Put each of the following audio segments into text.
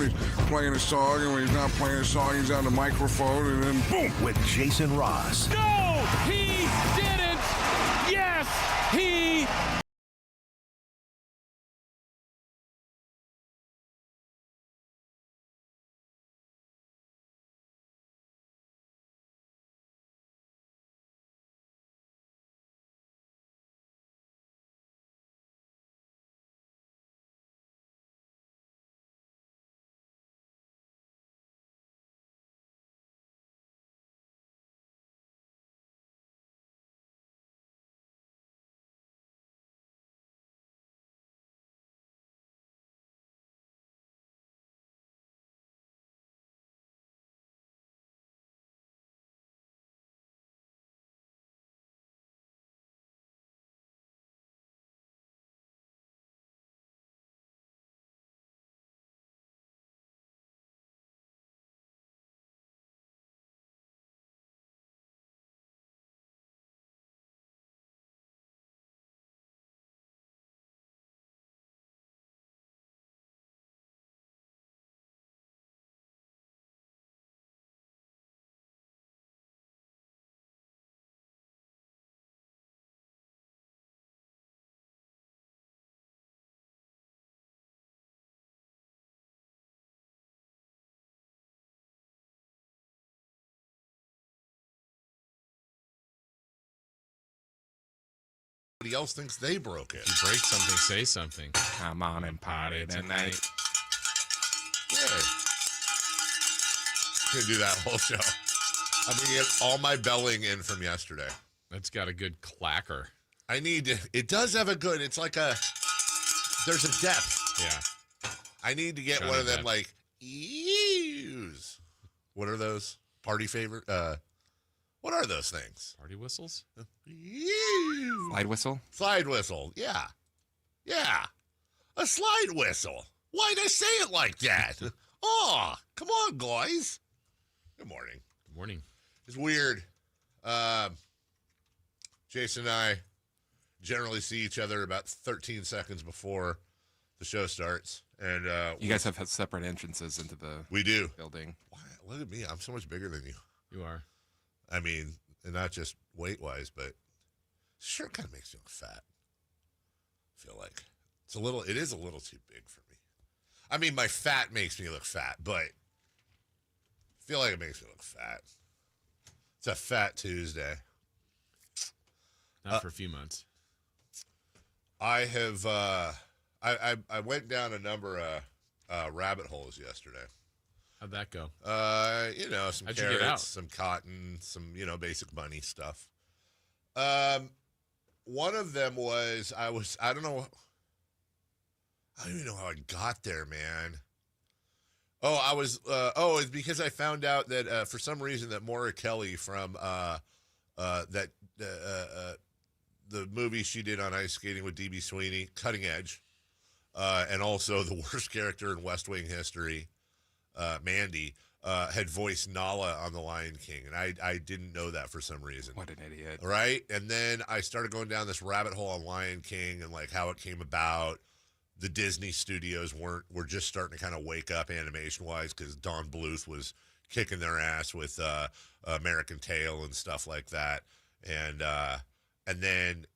when he's playing a song, and when he's not playing a song, he's on the microphone, and then boom. With Jason Ross. No, he didn't. Yes, he. Somebody else thinks they broke it. You break something, say something. Come on and party tonight. Yeah. Could do that whole show. I'm going to get all my belling in from yesterday. That's got a good clacker. I need to, it does have a good, it's like a, there's a depth. Yeah. I need to get Johnny one of them Depp. like, ews. What are those? Party favorite? What are those things? Party whistles? Ew. Slide whistle? Slide whistle. Yeah. Yeah. A slide whistle. Why'd I say it like that? Oh, come on, guys. Good morning. Good morning. It's weird. Jason and I generally see each other about 13 seconds before the show starts. And You guys have had separate entrances into the we do. building. Wow, look at me. I'm so much bigger than you. You are. I mean, and not just weight-wise, but shirt kind of makes you look fat. I feel like it is a little too big for me. I mean, my fat makes me look fat, but I feel like it makes me look fat. It's a Fat Tuesday. Not for a few months. I have, I went down a number of rabbit holes yesterday. How'd that go? Some How'd you get carrots, out? some cotton, some, basic money stuff. One of them was, I don't even know how I got there, man. It's because I found out that for some reason that Maura Kelly from the movie she did on ice skating with D.B. Sweeney, Cutting Edge, and also the worst character in West Wing history, Mandy, had voiced Nala on The Lion King, and I didn't know that for some reason. What an idiot. Right? And then I started going down this rabbit hole on Lion King and like how it came about. The Disney studios were just starting to kind of wake up animation-wise because Don Bluth was kicking their ass with American Tail and stuff like that. And then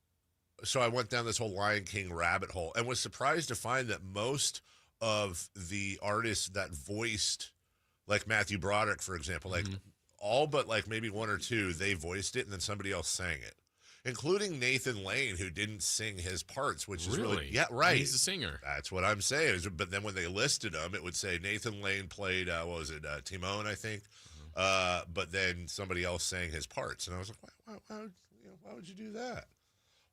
so I went down this whole Lion King rabbit hole and was surprised to find that most of the artists that voiced, like Matthew Broderick, for example, like all but like maybe one or two, they voiced it and then somebody else sang it, including Nathan Lane, who didn't sing his parts, which is really, yeah, right. He's a singer. That's what I'm saying. But then when they listed them, it would say Nathan Lane played, Timon, I think. But then somebody else sang his parts. And I was like, why would you do that?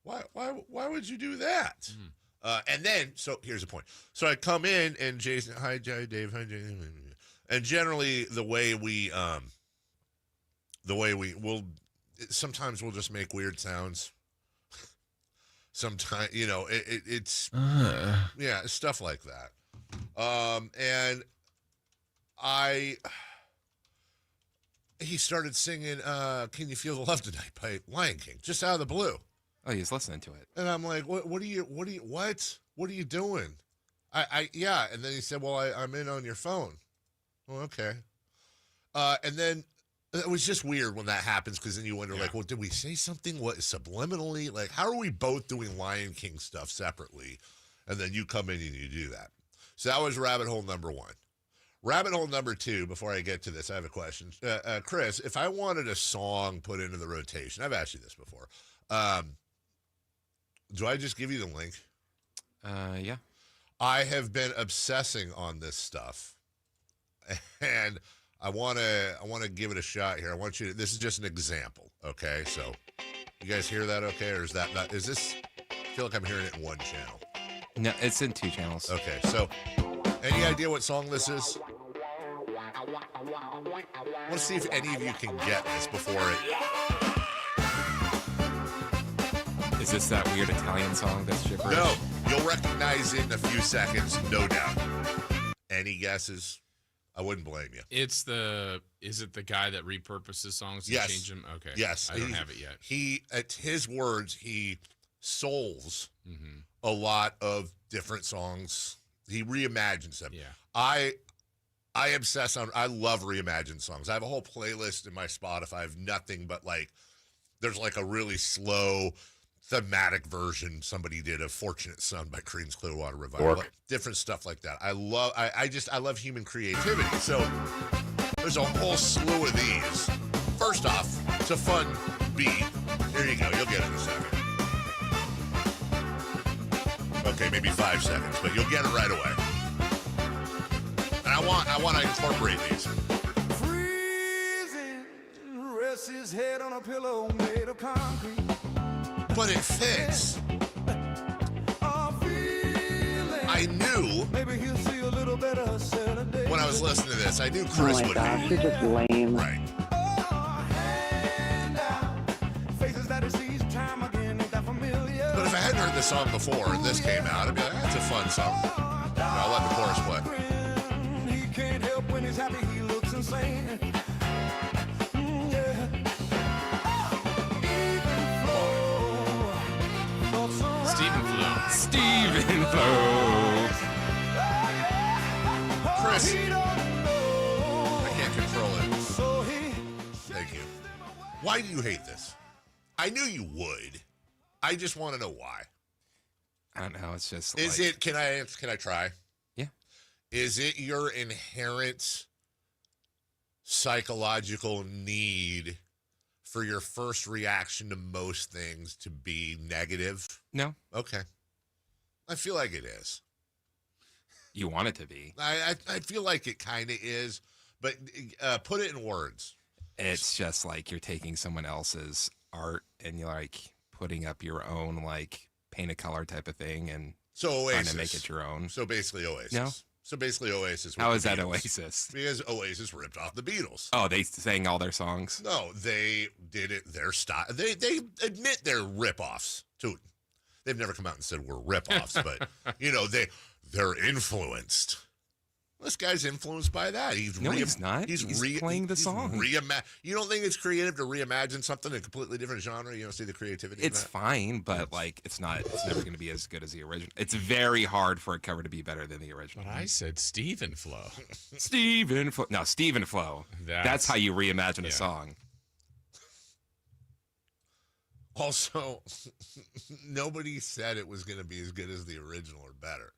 Why would you do that? And then, so here's the point. So I come in and Jason, hi, Dave, hi, Jason. And generally the way we'll, sometimes we'll just make weird sounds. Sometimes, it's, yeah, stuff like that. And he started singing, Can You Feel the Love Tonight by Lion King, just out of the blue. Oh, he's listening to it. And I'm like, what are you doing? Yeah. And then he said, well, I'm in on your phone. Well, okay. And then it was just weird when that happens because then you wonder, like, well, did we say something? What subliminally? Like, how are we both doing Lion King stuff separately? And then you come in and you do that. So that was rabbit hole number 1. Rabbit hole number 2, before I get to this, I have a question. Chris, if I wanted a song put into the rotation, I've asked you this before. Do I just give you the link? Yeah. I have been obsessing on this stuff, and I want to give it a shot here. I want you to, this is just an example, okay? So you guys hear that okay? Or is that not, is this, I feel like I'm hearing it in one channel. No, it's in 2 channels. Okay, so any idea what song this is? Let's see if any of you can get this before it. Is this that weird Italian song that's gibberish? No, you'll recognize it in a few seconds, no doubt. Any guesses? I wouldn't blame you. Is it the guy that repurposes songs and Yes. change them? Okay. Yes. I don't have it yet. He, at his words, he souls a lot of different songs. He reimagines them. Yeah. I obsess on, I love reimagined songs. I have a whole playlist in my Spotify of nothing but like, there's like a really slow thematic version somebody did of Fortunate Son by Creedence Clearwater Revival. Different stuff like that. I love human creativity. So there's a whole slew of these. First off, it's a fun beat. Here you go. You'll get it in a second. Okay, maybe 5 seconds, but you'll get it right away. And I want to incorporate these. Freezing, rests his head on a pillow made of concrete. But it fits. I knew Maybe he'll see a little better Saturday. when I was listening to this, I knew Oh Chris my would gosh, be. you're just lame. Right. Faces that he sees time again, ain't that familiar? But if I hadn't heard this song before and this came out, I'd be like, that's a fun song. And I'll let the chorus play. He can't help when he's happy, he looks insane. Stephen Flow. Chris, I can't control it. Thank you. Why do you hate this? I knew you would. I just want to know why. I don't know. It's just Is like, it, can I try? Yeah. Is it your inherent psychological need for your first reaction to most things to be negative? No, Okay. I feel like it is. you want it to be. I feel like it kind of is, but put it in words. It's just like you're taking someone else's art and you're like putting up your own like paint a color type of thing and So trying Oasis. to make it your own. So basically Oasis. No. So basically Oasis. How with is the that Beatles. Oasis? Because Oasis ripped off the Beatles. Oh, they sang all their songs. No, they did it their style. They admit they're rip-offs too. They've never come out and said we're rip-offs, but you know they're influenced. This guy's influenced by that. He's not. He's playing the song. You don't think it's creative to reimagine something in a completely different genre? You don't see the creativity in It's that? fine, but like it's not. It's never going to be as good as the original. It's very hard for a cover to be better than the original. But I said Stephen Flow. Stephen Flow. No, Stephen Flow. That's how you reimagine a song. Also, nobody said it was going to be as good as the original or better.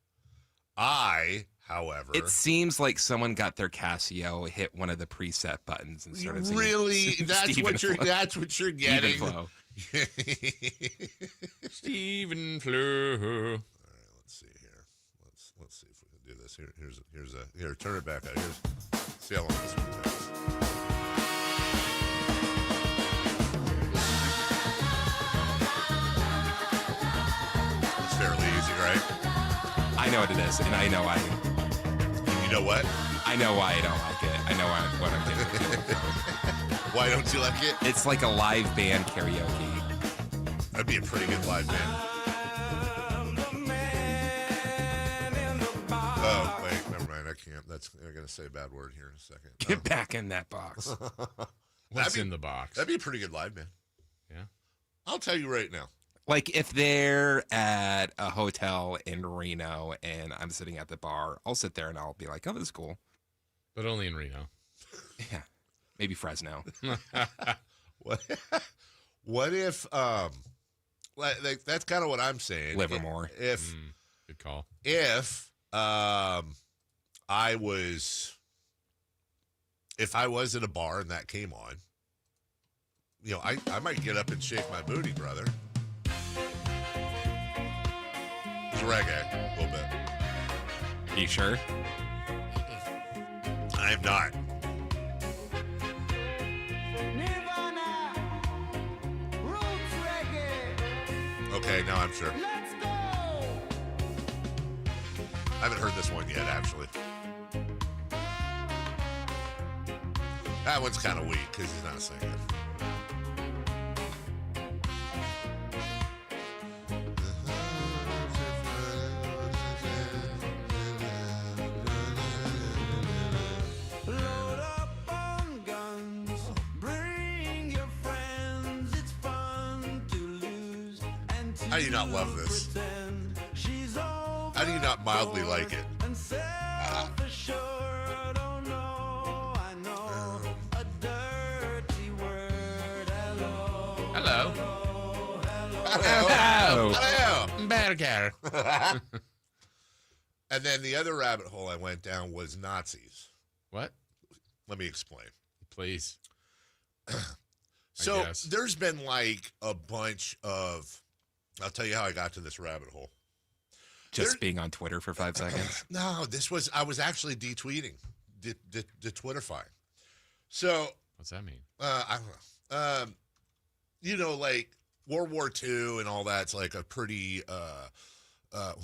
I, however, It seems like someone got their Casio, hit one of the preset buttons, and started singing. really that's Stephen what you're Flow. that's what you're Stephen getting. Flow. Stephen Flow. All right, let's see here. Let's see if we can do this. Here. Turn it back out. See how long this one takes. It's fairly easy, right? I know what it is, and I know You know what? I know why I don't like it. I know what I'm getting to. Why don't you like it? It's like a live band karaoke. That'd be a pretty good live band. Oh, wait, never mind. I can't. I'm going to say a bad word here in a second. Get back in that box. What's in the box? That'd be a pretty good live band. Yeah. I'll tell you right now. Like if they're at a hotel in Reno and I'm sitting at the bar, I'll sit there and I'll be like, "Oh, this is cool." But only in Reno. Yeah, maybe Fresno. What? What if? Like that's kind of what I'm saying. Livermore. If Good call. if I was in a bar and that came on, I might get up and shake my booty, brother. It's reggae a little bit. Are you sure? I am not. Nirvana, roots reggae. Okay, now I'm sure. Let's go. I haven't heard this one yet, actually. That one's kind of weak because he's not singing. Load up on guns. Bring your friends. It's fun to lose and to How do you not love this? pretend she's over. How do you not mildly like it? And self-assured, oh no, I know a dirty word. Hello. Hello. Oh, Hello. Burger. And then the other rabbit hole I went down was Nazis. What? Let me explain. Please. So guess. there's been like a bunch of, I'll tell you how I got to this rabbit hole. just being on Twitter for 5 seconds. No, I was actually detweeting, Twitterfying. So, What's that mean? I don't know. Like World War II and all that's like a pretty,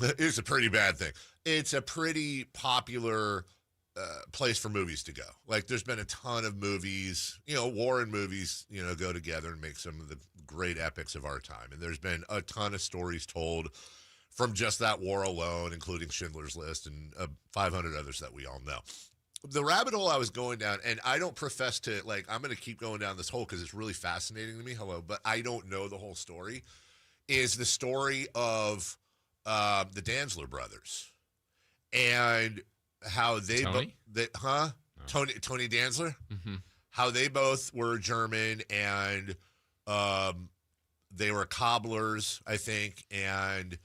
it's a pretty bad thing. It's a pretty popular place for movies to go. Like there's been a ton of movies, war and movies, go together and make some of the great epics of our time. And there's been a ton of stories told from just that war alone, including Schindler's List and 500 others that we all know. The rabbit hole I was going down, and I don't profess to, I'm going to keep going down this hole because it's really fascinating to me, but I don't know the whole story, is the story of the Danzler brothers and how they Tony? Tony Danzler? Mm-hmm. How they both were German and they were cobblers, I think, and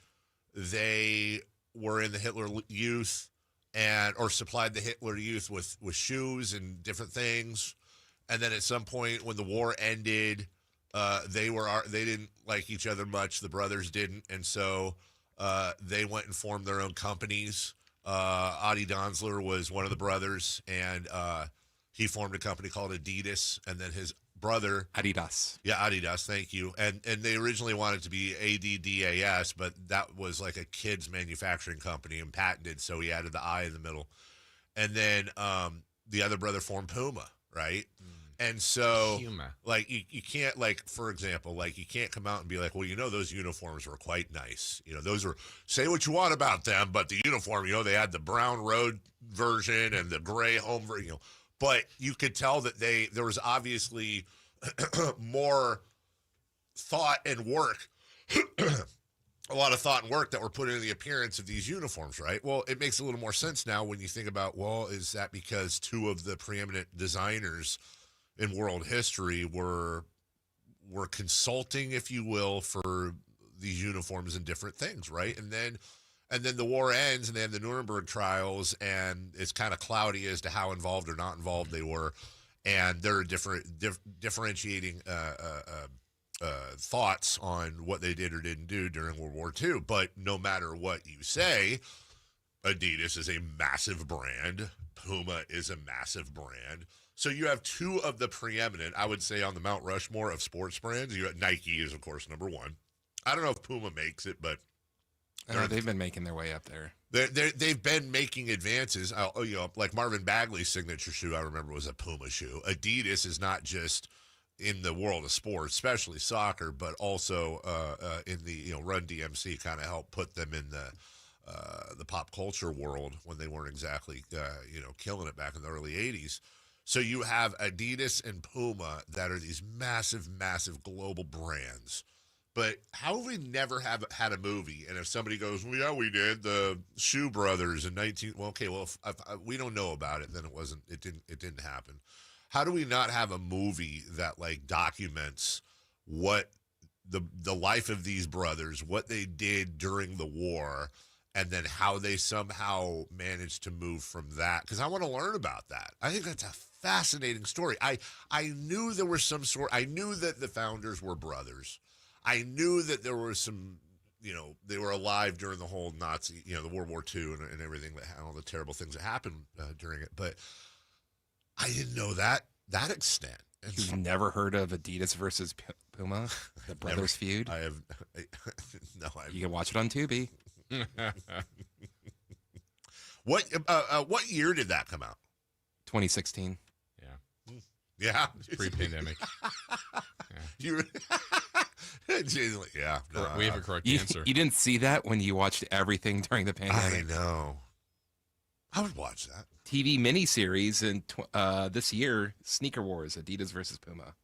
they were in the Hitler Youth or supplied the Hitler Youth with shoes and different things. And then at some point when the war ended, they didn't like each other much. The brothers didn't. And so they went and formed their own companies. Adi Danzler was one of the brothers, and he formed a company called Adidas, and then his brother Adidas. Yeah, Adidas, thank you. And they originally wanted to be ADDAS, but that was like a kids manufacturing company and patented, so he added the I in the middle. And then the other brother formed Puma, right? And so Puma. you can't, for example, you can't come out and be like, well, those uniforms were quite nice. Those were, say what you want about them, but the uniform, they had the brown road version and the gray home version, But you could tell that there was obviously more thought and work, a lot of thought and work that were put into the appearance of these uniforms, right? Well, it makes a little more sense now when you think about, well, is that because two of the preeminent designers in world history were consulting, if you will, for these uniforms and different things, right? And then the war ends, and they have the Nuremberg trials, and it's kind of cloudy as to how involved or not involved they were, and there are differentiating thoughts on what they did or didn't do during World War II. But no matter what you say, Adidas is a massive brand. Puma is a massive brand. So you have two of the preeminent, I would say, on the Mount Rushmore of sports brands. You have Nike is, of course, number one. I don't know if Puma makes it, but They've been making their way up there. They've been making advances. Like Marvin Bagley's signature shoe, I remember, was a Puma shoe. Adidas is not just in the world of sports, especially soccer, but also in the Run DMC kind of helped put them in the pop culture world when they weren't exactly killing it back in the early 80s. So you have Adidas and Puma that are these massive, massive global brands. But how have we never had a movie? And if somebody goes, well, yeah, we did the Shoe Brothers in 19. Well, okay, well, if we don't know about it, then it didn't happen. How do we not have a movie that like documents what the life of these brothers, what they did during the war, and then how they somehow managed to move from that? Because I want to learn about that. I think that's a fascinating story. I knew there was some sort. I knew that the founders were brothers. I knew that there was some, they were alive during the whole Nazi, the World War II and everything, all the terrible things that happened during it. But I didn't know that extent. And You've never heard of Adidas versus Puma, the brothers feud? I have. No, You can watch it on Tubi. What year did that come out? 2016. Yeah, Pre-pandemic. You. Yeah, no, We have a correct You, answer. you didn't see that when you watched everything during the I pandemic. know. I would watch that. TV miniseries in this year, Sneaker Wars, Adidas versus Puma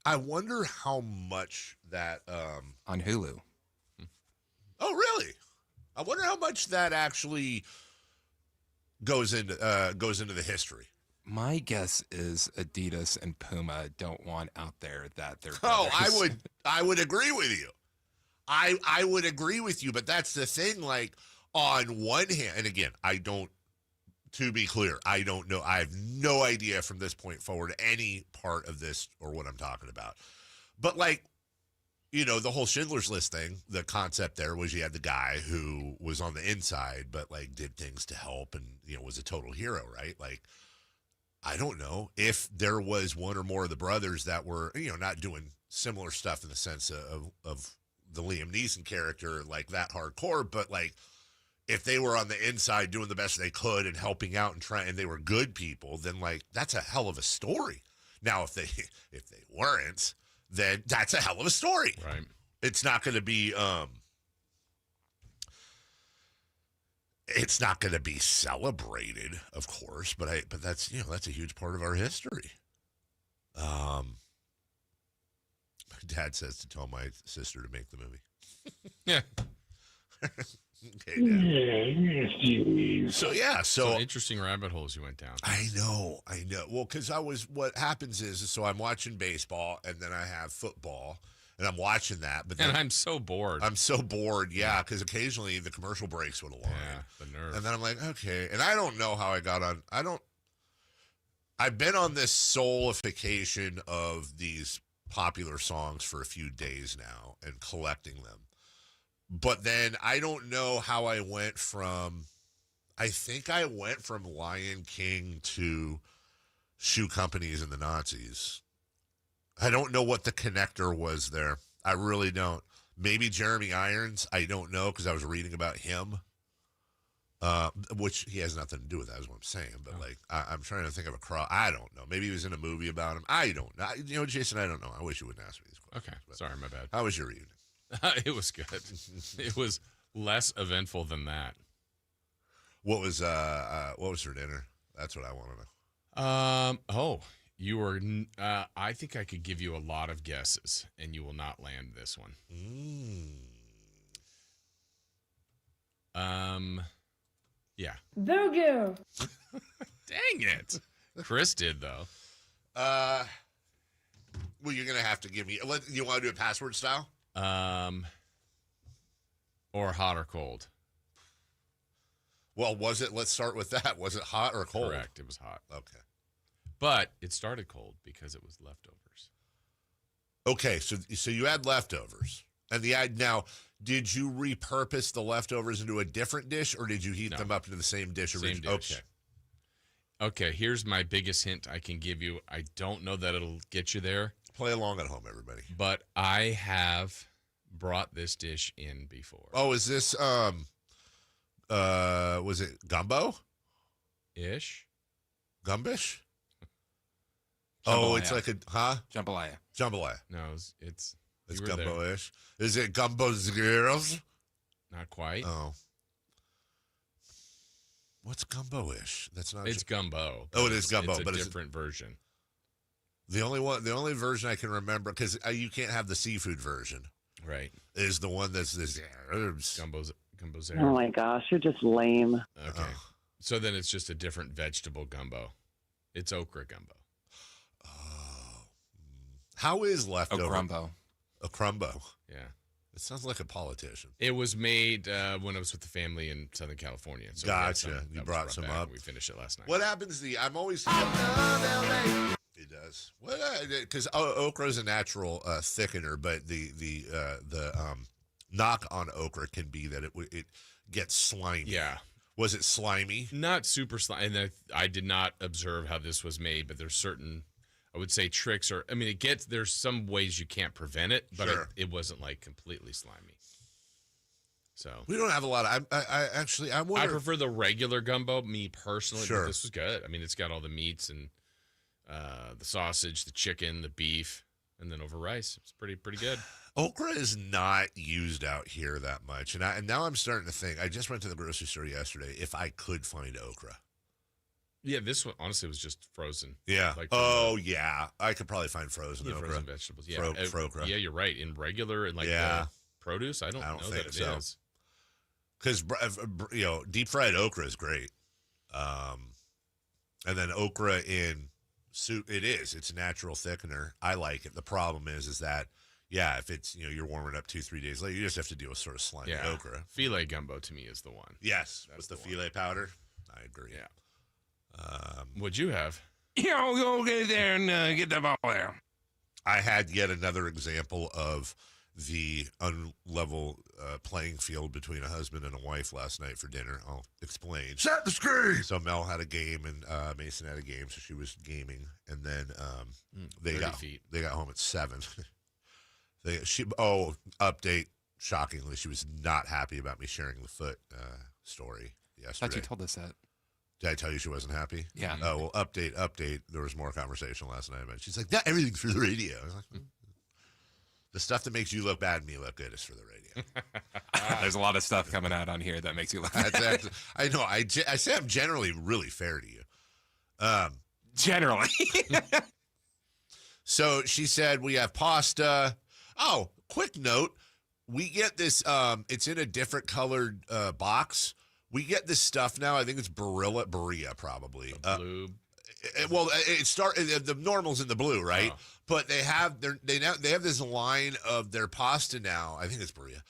I wonder how much that. on Hulu. Oh, really? I wonder how much that actually goes into the history. My guess is Adidas and Puma don't want out there that they're Oh, brothers. I would agree with you. I would agree with you, but that's the thing. Like, on one hand, and again, to be clear, I don't know. I have no idea from this point forward any part of this or what I'm talking about. But like, the whole Schindler's List thing, the concept there was you had the guy who was on the inside, but like did things to help and, was a total hero, right? Like, I don't know if there was one or more of the brothers that were, not doing similar stuff in the sense of the Liam Neeson character, like that hardcore, but like if they were on the inside doing the best they could and helping out and they were good people, then like that's a hell of a story. Now, if they weren't, then that's a hell of a story. Right. It's not going to be it's not going to be celebrated, of course, but that's that's a huge part of our history. My dad says to tell my sister to make the movie. Yeah. Okay, Dad. So So interesting rabbit holes you went down. I know. Well, because what happens is, so I'm watching baseball and then I have football and I'm watching that, but then And I'm so bored. I'm so bored, yeah, because occasionally the commercial breaks would align. Yeah, the nerve. And then I'm like, okay. And I don't know how I got on. I've been on this soulification of these popular songs for a few days now and collecting them. But then I don't know how I went from, I think I went from Lion King to shoe companies and the Nazis. I don't know what the connector was there. I really don't. Maybe Jeremy Irons. I don't know because I was reading about him, which he has nothing to do with that is what I'm saying. But like, I'm trying to think of a crowd. I don't know. Maybe he was in a movie about him. I don't know. Jason, I don't know. I wish you wouldn't ask me these questions. Okay. But Sorry, my bad. how was your evening? It was good. It was less eventful than that. What was for dinner? That's what I want to know. You were. I think I could give you a lot of guesses, and you will not land this one. Yeah. Voodoo. Dang it. Chris did though. Well, you're gonna have to give me. You want to do it password style? Or hot or cold. Well, was it? Let's start with that. Was it hot or cold? Correct. It was hot. Okay. But it started cold because it was leftovers. Okay, so you had leftovers, and now did you repurpose the leftovers into a different dish, or did you heat No. them up into the same dish? Same dish. Okay, here's my biggest hint I can give you. I don't know that it'll get you there, Play along at home, everybody. but I have brought this dish in before. Oh, is this was it gumbo? Ish. Gumbish? Oh, it's Jambalaya. like Jambalaya. jambalaya. No, it's It's you were there. gumbo-ish. Is it gumbo's girls? Not quite. Oh. What's gumbo-ish? That's not. It's gumbo. Oh, it is gumbo, It's a but different version. the only version I can remember because you can't have the seafood version. Right. is the one that's this herbs. Gumbo's Oh there. my gosh, you're just lame. Okay. So then it's just a different vegetable gumbo. It's okra gumbo. How is leftover? Crumbo. A crumbo. Yeah. It sounds like a politician. It was made when I was with the family in Southern California. So we had Gotcha. some You that was brought brought some back, up. and we finished it last night. What happens? I'm always. It does. What? Because okra is a natural thickener, but the knock on okra can be that it gets slimy. Yeah. Was it slimy? Not super slimy. And I did not observe how this was made, but there's certain, I would say, tricks or, I mean, there's some ways you can't prevent it, but Sure. it wasn't like completely slimy. So We don't have a lot of. I wonder. I prefer the regular gumbo, me personally. Sure. But this was good. I mean, it's got all the meats and the sausage, the chicken, the beef, and then over rice. It's pretty good. Okra is not used out here that much, and now I'm starting to think. I just went to the grocery store yesterday. If I could find okra, Yeah, this one honestly was just frozen. yeah. Like Yeah. I could probably find frozen okra. frozen vegetables. Yeah, Frokra. yeah, you're right. In regular and like Yeah. the produce, I don't know think that it so. is. Because deep fried okra is great, and then okra in soup. It's a natural thickener. I like it. The problem is that if it's you're warming up 2-3 days later, you just have to deal with sort of slimy Yeah, okra. filet gumbo to me is the one. Yes, That's with the the one. filet powder. I agree. Yeah. What'd you have? Go get there and get the ball there. I had yet another example of the unlevel playing field between a husband and a wife last night for dinner. I'll explain. Set the screen. So Mel had a game and Mason had a game, so she was gaming, and then they 30 got feet. they got home at 7. Update. Shockingly, she was not happy about me sharing the foot story I yesterday. thought you told us that. Did I tell you she wasn't happy? Yeah. Oh, well, update. There was more conversation last night about it. She's like, not everything's for the radio. I was like, the stuff that makes you look bad and me look good is for the radio. There's a lot of stuff coming out on here that makes you look. That's actually, I know. I say I'm generally really fair to you. Generally. So she said, we have pasta. Oh, quick note. We get this, it's in a different colored box. We get this stuff now. I think it's Berea probably. Blue. The normal's in the blue, right? Oh. But they have this line of their pasta now. I think it's Berea,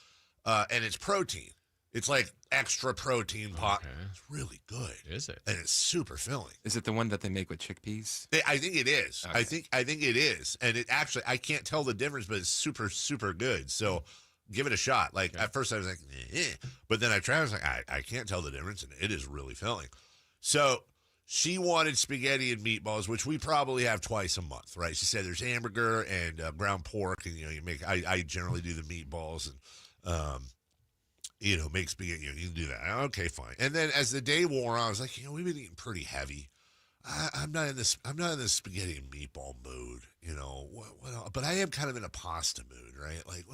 and it's protein. It's like extra protein pot. Okay. It's really good, Is it? and it's super filling. Is it the one that they make with chickpeas? I think it is. Okay. I think it is, and it actually I can't tell the difference, but it's super super good. So give it a shot. Like at first I was like, but then I tried. I was like, I can't tell the difference, and it is really filling. So she wanted spaghetti and meatballs, which we probably have twice a month, right? She said there's hamburger and ground pork, and you make. I generally do the meatballs and make spaghetti. You can do that. Okay, fine. And then as the day wore on, I was like, we've been eating pretty heavy. I'm not in this spaghetti and meatball mood, but I am kind of in a pasta mood, right? Like,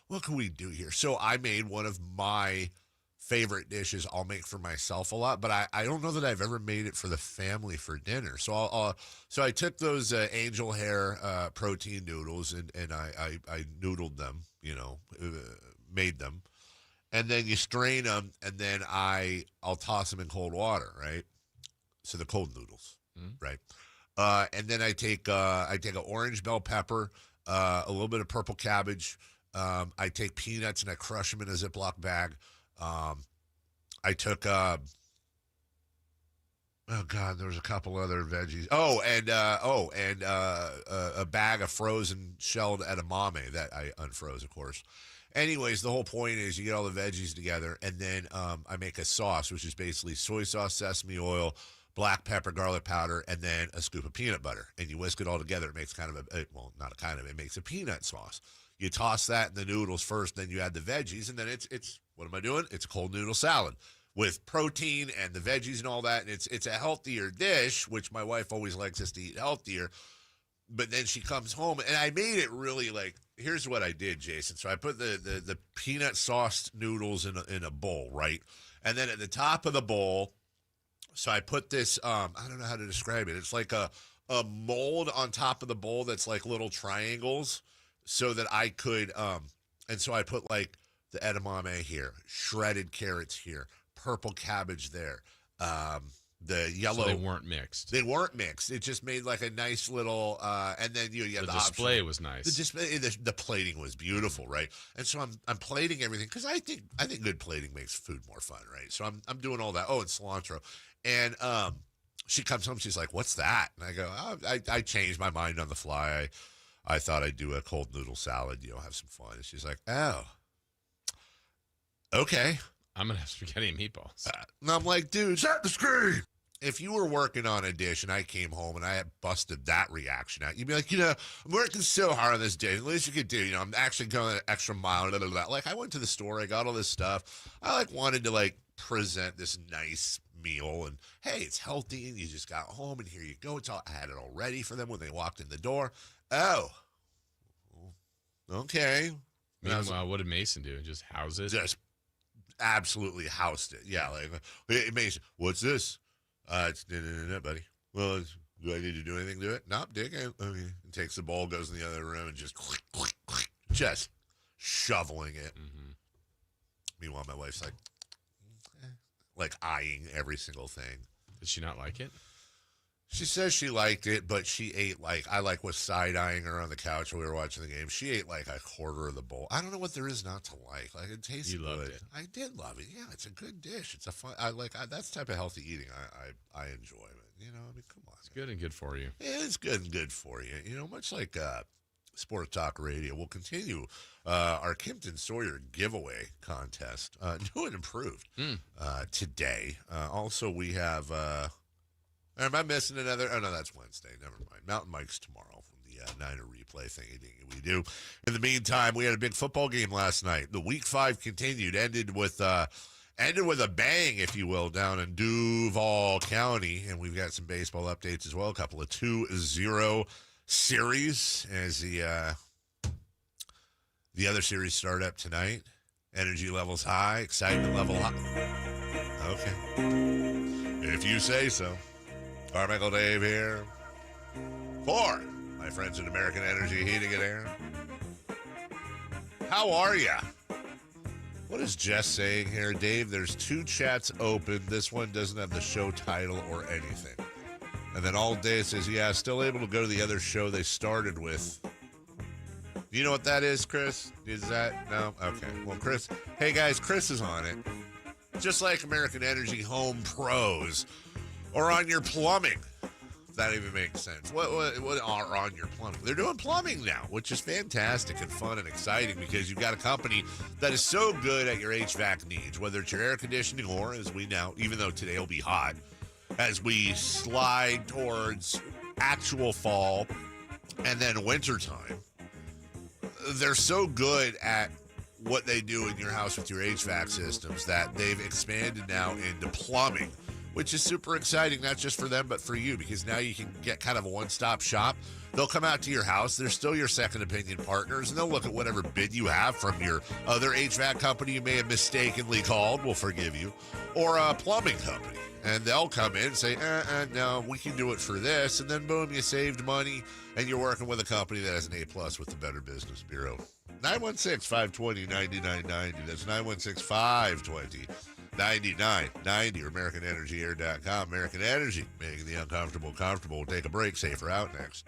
what can we do here? So I made one of my favorite dishes I'll make for myself a lot, but I don't know that I've ever made it for the family for dinner. So so I took those angel hair protein noodles and I noodled them, made them, and then you strain them, and then I'll toss them in cold water, right? So the cold noodles, right? And then I take an orange bell pepper, a little bit of purple cabbage. I take peanuts and I crush them in a Ziploc bag. I took there was a couple other veggies. And a bag of frozen shelled edamame that I unfroze, of course. Anyways, the whole point is you get all the veggies together, and then I make a sauce, which is basically soy sauce, sesame oil, black pepper, garlic powder, and then a scoop of peanut butter. And you whisk it all together. It makes it makes a peanut sauce. You toss that in the noodles first, then you add the veggies, and then it's what am I doing? It's a cold noodle salad with protein and the veggies and all that. And it's a healthier dish, which my wife always likes us to eat healthier. But then she comes home, and I made it really like, here's what I did, Jason. So I put the peanut sauce noodles in a bowl, right? And then at the top of the bowl, so I put this, I don't know how to describe it. It's like a mold on top of the bowl that's like little triangles, so that I could And so I put like the edamame here, shredded carrots here, purple cabbage there, the yellow. So they weren't mixed. They weren't mixed. It just made like a nice little, and then you have the the display option. was nice. The display, the plating was beautiful, right? And so I'm plating everything because I think good plating makes food more fun, right? So I'm doing all that. Oh, and cilantro, and she comes home. She's like, "What's that?" And I go, oh, "I changed my mind on the fly. I thought I'd do a cold noodle salad, have some fun." And she's like, "Oh, okay." I'm gonna have spaghetti and meatballs. And I'm like, "Dude, set the screen." If you were working on a dish and I came home and I had busted that reaction out, you'd be like, I'm working so hard on this dish. The least you could do, I'm actually going an extra mile. Blah, blah, blah. Like, I went to the store, I got all this stuff. I wanted to present this nice meal, and hey, it's healthy, and you just got home, and here you go. I had it all ready for them when they walked in the door. Oh, okay. Meanwhile, what did Mason do? Just house it? Just absolutely housed it. Yeah, hey, Mason, what's this? It's no, buddy. Well, do I need to do anything to it? Nope, dig it. Okay. And takes the bowl, goes in the other room, and just click, just shoveling it. Mm-hmm. Meanwhile, my wife's like eyeing every single thing. Did she not like it? She says she liked it, but she ate I was side-eyeing her on the couch while we were watching the game. She ate like a quarter of the bowl. I don't know what there is not to like. Like, it tastes good. You loved it. I did love it. Yeah, it's a good dish. It's a fun. That's the type of healthy eating I enjoy. But, come on. It's good and good for you. Yeah, it's good and good for you. Much like Sport Talk Radio, we'll continue our Kimpton Sawyer giveaway contest. New and improved today. Also, we have. Am I missing another? Oh, no, that's Wednesday. Never mind. Mountain Mike's tomorrow from the Niner replay thingy we do. In the meantime, we had a big football game last night. The Week 5 continued, ended with a bang, if you will, down in Duval County. And we've got some baseball updates as well. A couple of 2-0 series as the other series start up tonight. Energy levels high, excitement level high. Okay. If you say so. Carmichael Dave here for my friends at American Energy Heating and Air. How are ya? What is Jess saying here? Dave, there's 2 chats open. This one doesn't have the show title or anything. And then all day it says, yeah, still able to go to the other show they started with. You know what that is, Chris? Is that? No? Okay. Well, Chris, hey guys, Chris is on it. Just like American Energy Home Pros. Or on your plumbing, if that even makes sense. What are on your plumbing? They're doing plumbing now, which is fantastic and fun and exciting because you've got a company that is so good at your HVAC needs, whether it's your air conditioning or, as we now, even though today will be hot, as we slide towards actual fall and then wintertime, they're so good at what they do in your house with your HVAC systems that they've expanded now into plumbing, which is super exciting, not just for them, but for you, because now you can get kind of a one-stop shop. They'll come out to your house. They're still your second opinion partners, and they'll look at whatever bid you have from your other HVAC company you may have mistakenly called. We'll forgive you. Or a plumbing company. And they'll come in and say, no, we can do it for this. And then, boom, you saved money, and you're working with a company that has an A+ with the Better Business Bureau. 916-520-9990. That's 916-520-9990 or AmericanEnergyAir.com. American Energy, making the uncomfortable comfortable. We'll take a break. Safer out next.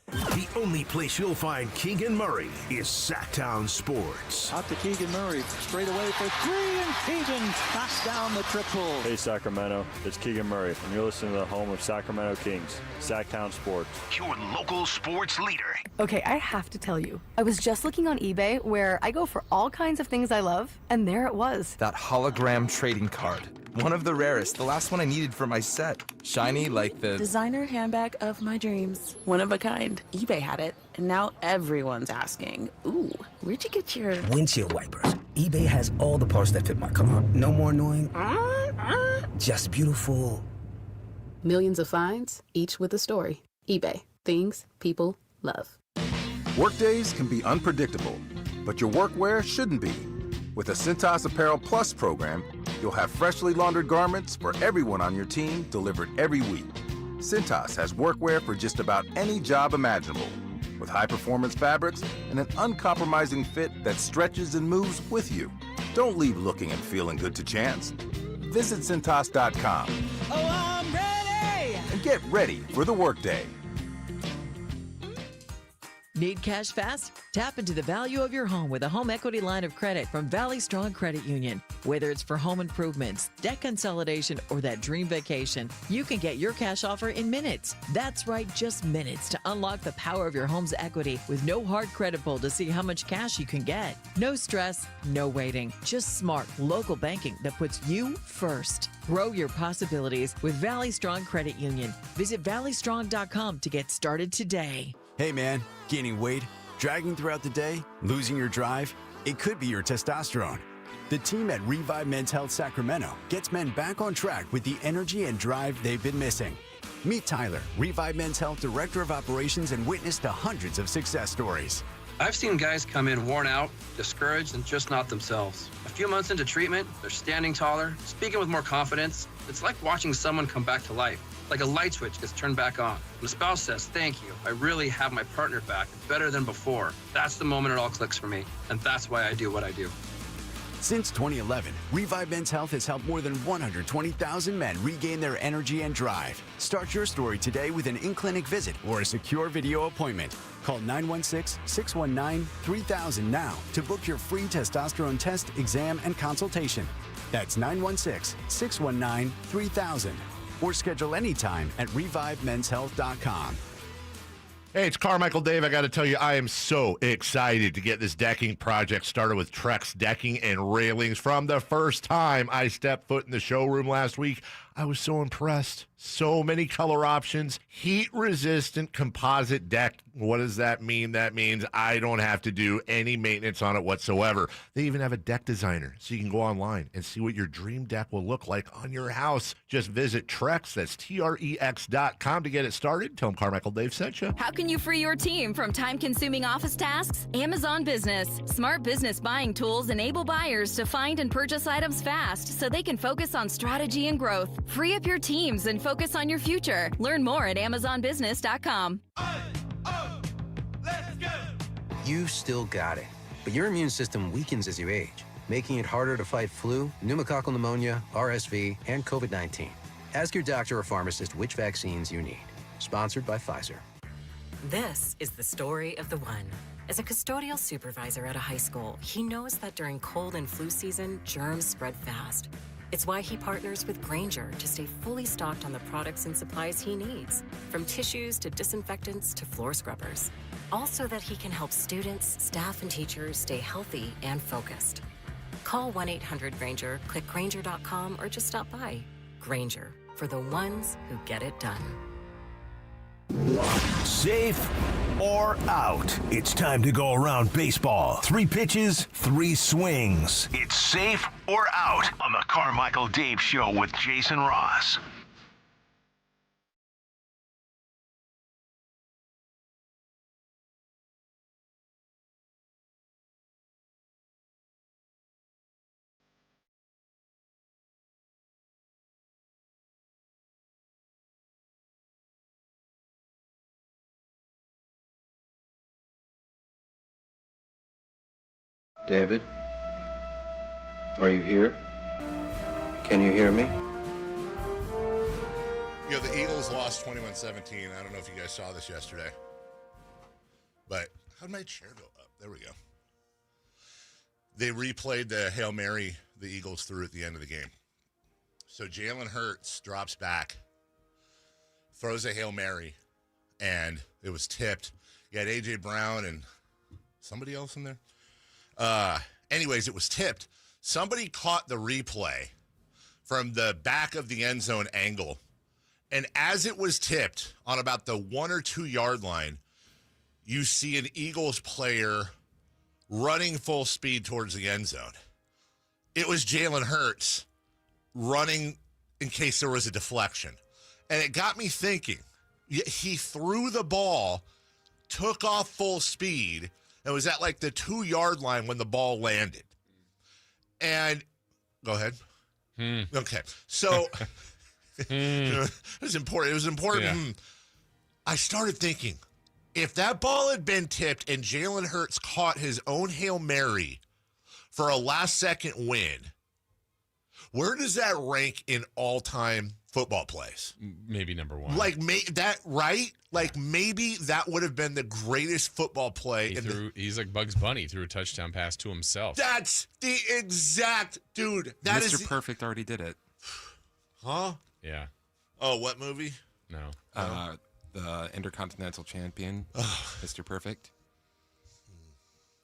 The only place you'll find Keegan Murray is Sacktown Sports. Out to Keegan Murray, straight away for 3, and Keegan knocks down the triple. Hey Sacramento, it's Keegan Murray, and you're listening to the home of Sacramento Kings, Sacktown Sports. Your local sports leader. Okay, I have to tell you, I was just looking on eBay where I go for all kinds of things I love, and there it was. That hologram trading card. One of the rarest, the last one I needed for my set. Shiny like the designer handbag of my dreams. One of a kind. eBay had it, and now everyone's asking, ooh, where'd you get your windshield wipers? eBay has all the parts that fit my car. No more annoying, just beautiful. Millions of finds, each with a story. eBay. Things people love. Workdays can be unpredictable, but your workwear shouldn't be. With a Cintas Apparel Plus program, you'll have freshly laundered garments for everyone on your team delivered every week. Cintas has workwear for just about any job imaginable. with high-performance fabrics and an uncompromising fit that stretches and moves with you. Don't leave looking and feeling good to chance. Visit Cintas.com. Oh, I'm ready! And get ready for the workday. Need cash fast? Tap into the value of your home with a home equity line of credit from Valley Strong Credit Union. Whether it's for home improvements, debt consolidation, or that dream vacation, you can get your cash offer in minutes. That's right, just minutes to unlock the power of your home's equity with no hard credit pull to see how much cash you can get. No stress, no waiting, just smart local banking that puts you first. Grow your possibilities with Valley Strong Credit Union. Visit valleystrong.com to get started today. Hey man, gaining weight, dragging throughout the day, losing your drive? It could be your testosterone. The team at Revive Men's Health Sacramento gets men back on track with the energy and drive they've been missing. Meet Tyler, Revive Men's Health Director of Operations, and witness to hundreds of success stories. I've seen guys come in worn out, discouraged, and just not themselves. A few months into treatment, they're standing taller, speaking with more confidence. It's like watching someone come back to life. Like a light switch gets turned back on. When a spouse says, "Thank you, I really have my partner back, better than before." That's the moment it all clicks for me, and that's why I do what I do. Since 2011, Revive Men's Health has helped more than 120,000 men regain their energy and drive. Start your story today with an in-clinic visit or a secure video appointment. Call 916-619-3000 now to book your free testosterone test, exam, and consultation. That's 916-619-3000. Or schedule anytime at ReviveMen'sHealth.com. Hey, it's Carmichael Dave. I got to tell you, I am so excited to get this decking project started with Trex Decking and Railings. From the first time I stepped foot in the showroom last week, I was so impressed. So many color options, heat-resistant composite deck. What does that mean? That means I don't have to do any maintenance on it whatsoever. They even have a deck designer, so you can go online and see what your dream deck will look like on your house. Just visit Trex, that's Trex.com to get it started. Tell them Carmichael Dave sent you. How can you free your team from time-consuming office tasks? Amazon Business. Smart business buying tools enable buyers to find and purchase items fast so they can focus on strategy and growth. Free up your teams and focus on your future. Learn more at AmazonBusiness.com. You still got it, but your immune system weakens as you age, making it harder to fight flu, pneumococcal pneumonia, RSV, and COVID-19. Ask your doctor or pharmacist which vaccines you need. Sponsored by Pfizer. This is the story of the one. As a custodial supervisor at a high school, he knows that during cold and flu season, germs spread fast. It's why he partners with Grainger to stay fully stocked on the products and supplies he needs, from tissues to disinfectants to floor scrubbers. All so that he can help students, staff, and teachers stay healthy and focused. Call 1-800-GRAINGER, click Grainger.com, or just stop by. Grainger, for the ones who get it done. Safe or out? It's time to go around baseball. 3 pitches, 3 swings. It's safe or out on the Carmichael Dave Show with Jason Ross. David, are you here? Can you hear me? You know, the Eagles lost 21-17. I don't know if you guys saw this yesterday. But how did my chair go up? There we go. They replayed the Hail Mary the Eagles threw at the end of the game. So Jalen Hurts drops back, throws a Hail Mary, and it was tipped. You had A.J. Brown and somebody else in there. Anyways, it was tipped. Somebody caught the replay from the back of the end zone angle. And as it was tipped on about the 1 or 2 yard line, you see an Eagles player running full speed towards the end zone. It was Jalen Hurts running in case there was a deflection. And it got me thinking. He threw the ball, took off full speed, and was at like the 2 yard line when the ball landed. And go ahead. Okay. So it was important. It was important. Yeah. I started thinking, If that ball had been tipped and Jalen Hurts caught his own Hail Mary for a last-second win, where does that rank in all-time football plays? Maybe number one. Like, right? Like, maybe that would have been the greatest football play. He's like Bugs Bunny, threw a touchdown pass to himself. That's the exact dude. That Mr. is Perfect already did it. Huh? Yeah. Oh, what movie? No. The Intercontinental Champion, Mr. Perfect.